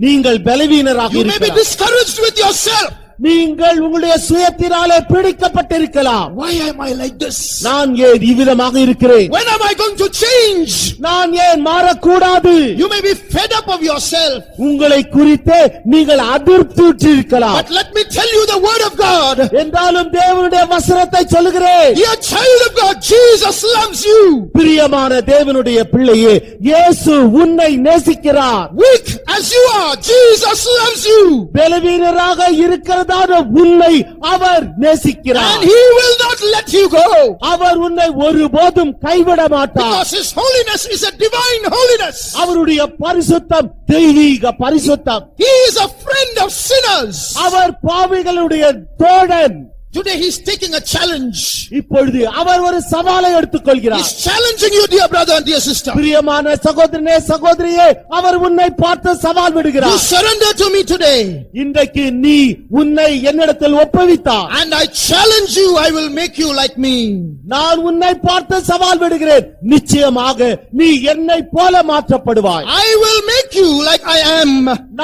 [SPEAKER 2] நீங்கள் பலவீனராக
[SPEAKER 1] You may be
[SPEAKER 2] இருக்கலாம்.
[SPEAKER 1] discouraged with yourself.
[SPEAKER 2] நீங்கள் உங்களுடைய சுயத்தினாலே பிடிக்கப்பட்டிருக்கலாம்.
[SPEAKER 1] Why am I like this?
[SPEAKER 2] நான் ஏன் இவ்விதமாக இருக்கிறேன்?
[SPEAKER 1] When am I going to change?
[SPEAKER 2] நான் ஏன் மாறக்கூடாது?
[SPEAKER 1] You may be fed up of yourself.
[SPEAKER 2] உங்களை குறித்து நீங்கள் அதிருப்தியுற்றிருக்கலாம்.
[SPEAKER 1] But let me tell you the word of God.
[SPEAKER 2] என்றாலும் தேவனுடைய வசனத்தை சொல்லுகிறேன்.
[SPEAKER 1] Dear child of God, Jesus loves you.
[SPEAKER 2] பிரியமான தேவனுடைய பிள்ளையே, இயேசு உன்னை நேசிக்கிறார்.
[SPEAKER 1] Weak as you are, Jesus loves you.
[SPEAKER 2] பலவீனராக இருக்கிறதான உன்னை அவர் நேசிக்கிறார்.
[SPEAKER 1] And he will not let you go.
[SPEAKER 2] அவர் உன்னை ஒருபோதும் கைவிட மாட்டார்.
[SPEAKER 1] Because his holiness is a divine holiness.
[SPEAKER 2] அவருடைய பரிசுத்தம் தெய்வீக பரிசுத்தம்.
[SPEAKER 1] He is a friend of sinners.
[SPEAKER 2] அவர் பாவிகளுடைய தோழன்.
[SPEAKER 1] Today he is taking a challenge.
[SPEAKER 2] இப்பொழுது அவர் ஒரு சவாலை எடுத்துக்கொள்கிறார்.
[SPEAKER 1] He is challenging you, dear brother and dear sister.
[SPEAKER 2] பிரியமான சகோதரனே சகோதரியே, அவர் உன்னை பார்த்து சவால்
[SPEAKER 1] You
[SPEAKER 2] விடுகிறார்.
[SPEAKER 1] surrender to me today.
[SPEAKER 2] இன்றைக்கு நீ உன்னை என்னிடத்தில் ஒப்புவித்தார்.
[SPEAKER 1] And I challenge you, I will make you like me.
[SPEAKER 2] நான் உன்னை பார்த்து சவால் விடுகிறேன். நிச்சயமாக நீ என்னை போல மாற்றப்படுவாய்.
[SPEAKER 1] I will make you like I am.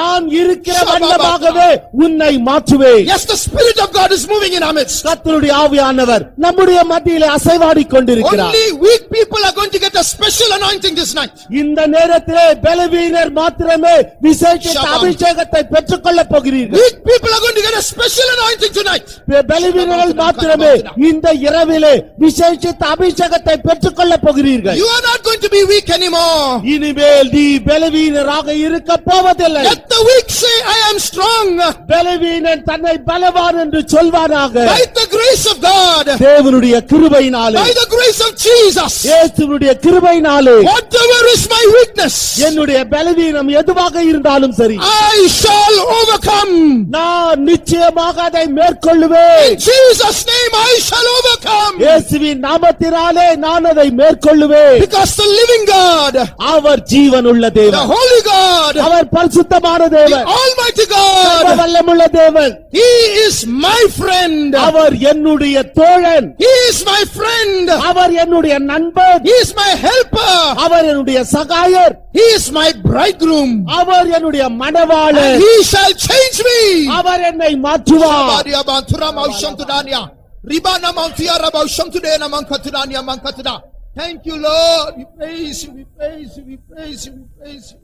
[SPEAKER 2] நான் இருக்கிற வண்ணமாகவே உன்னை மாற்றுவேன்.
[SPEAKER 1] Yes, the Spirit of God is moving in our midst.
[SPEAKER 2] கர்த்தருடைய ஆவியானவர் நம்முடைய மத்தியிலே அசைவாடிக் கொண்டிருக்கிறார்.
[SPEAKER 1] Only weak people are going to get a special anointing this night.
[SPEAKER 2] இந்த நேரத்திலே பலவீனர் மாத்திரமே விசேஷித்த அபிஷேகத்தை பெற்றுக்கொள்ளப் போகிறீர்கள்.
[SPEAKER 1] Weak people are going to get a special anointing tonight.
[SPEAKER 2] பலவீனர்கள் மாத்திரமே இந்த இரவிலே விசேஷித்த அபிஷேகத்தை பெற்றுக்கொள்ளப் போகிறீர்கள்.
[SPEAKER 1] You are not going to be weak anymore.
[SPEAKER 2] இனிமேல் நீ பலவீனராக இருக்க போவதில்லை.
[SPEAKER 1] Let the weak say, I am strong.
[SPEAKER 2] பலவீனன் தன்னை பலவான் என்று சொல்வானாக.
[SPEAKER 1] By the grace of God.
[SPEAKER 2] தேவனுடைய கிருபையினாலே,
[SPEAKER 1] By the grace of Jesus.
[SPEAKER 2] இயேசுவுடைய கிருபையினாலே,
[SPEAKER 1] Whatever is my weakness,
[SPEAKER 2] என்னுடைய பலவீனம் எதுவாக இருந்தாலும் சரி,
[SPEAKER 1] I shall overcome.
[SPEAKER 2] நான் நிச்சயமாக அதை மேற்கொள்ளுவேன்.
[SPEAKER 1] In Jesus' name I shall overcome.
[SPEAKER 2] இயேசுவின் நாமத்தினாலே நான் அதை மேற்கொள்ளுவேன்.
[SPEAKER 1] Because the living God,
[SPEAKER 2] அவர் ஜீவனுள்ள
[SPEAKER 1] the
[SPEAKER 2] தேவன்,
[SPEAKER 1] holy God,
[SPEAKER 2] அவர் பரிசுத்தமான
[SPEAKER 1] the
[SPEAKER 2] தேவன்,
[SPEAKER 1] almighty
[SPEAKER 2] சர்வ
[SPEAKER 1] God,
[SPEAKER 2] வல்லமுள்ள தேவன்.
[SPEAKER 1] he is my friend.
[SPEAKER 2] அவர் என்னுடைய தோழன்,
[SPEAKER 1] He is my friend.
[SPEAKER 2] அவர் என்னுடைய நண்பன்,
[SPEAKER 1] He is my helper.
[SPEAKER 2] அவர் என்னுடைய சகாயர்,
[SPEAKER 1] He is my bridegroom.
[SPEAKER 2] அவர் என்னுடைய மணவாளன்,
[SPEAKER 1] And he shall change me.
[SPEAKER 2] அவர் என்னை மாற்றுவார்.
[SPEAKER 1] Sabadia bantura maushantudania. Ribana mauntia rabaushantudena mankatudania mankatuda. Thank you, Lord. We praise you, we praise you, we praise you, we praise you.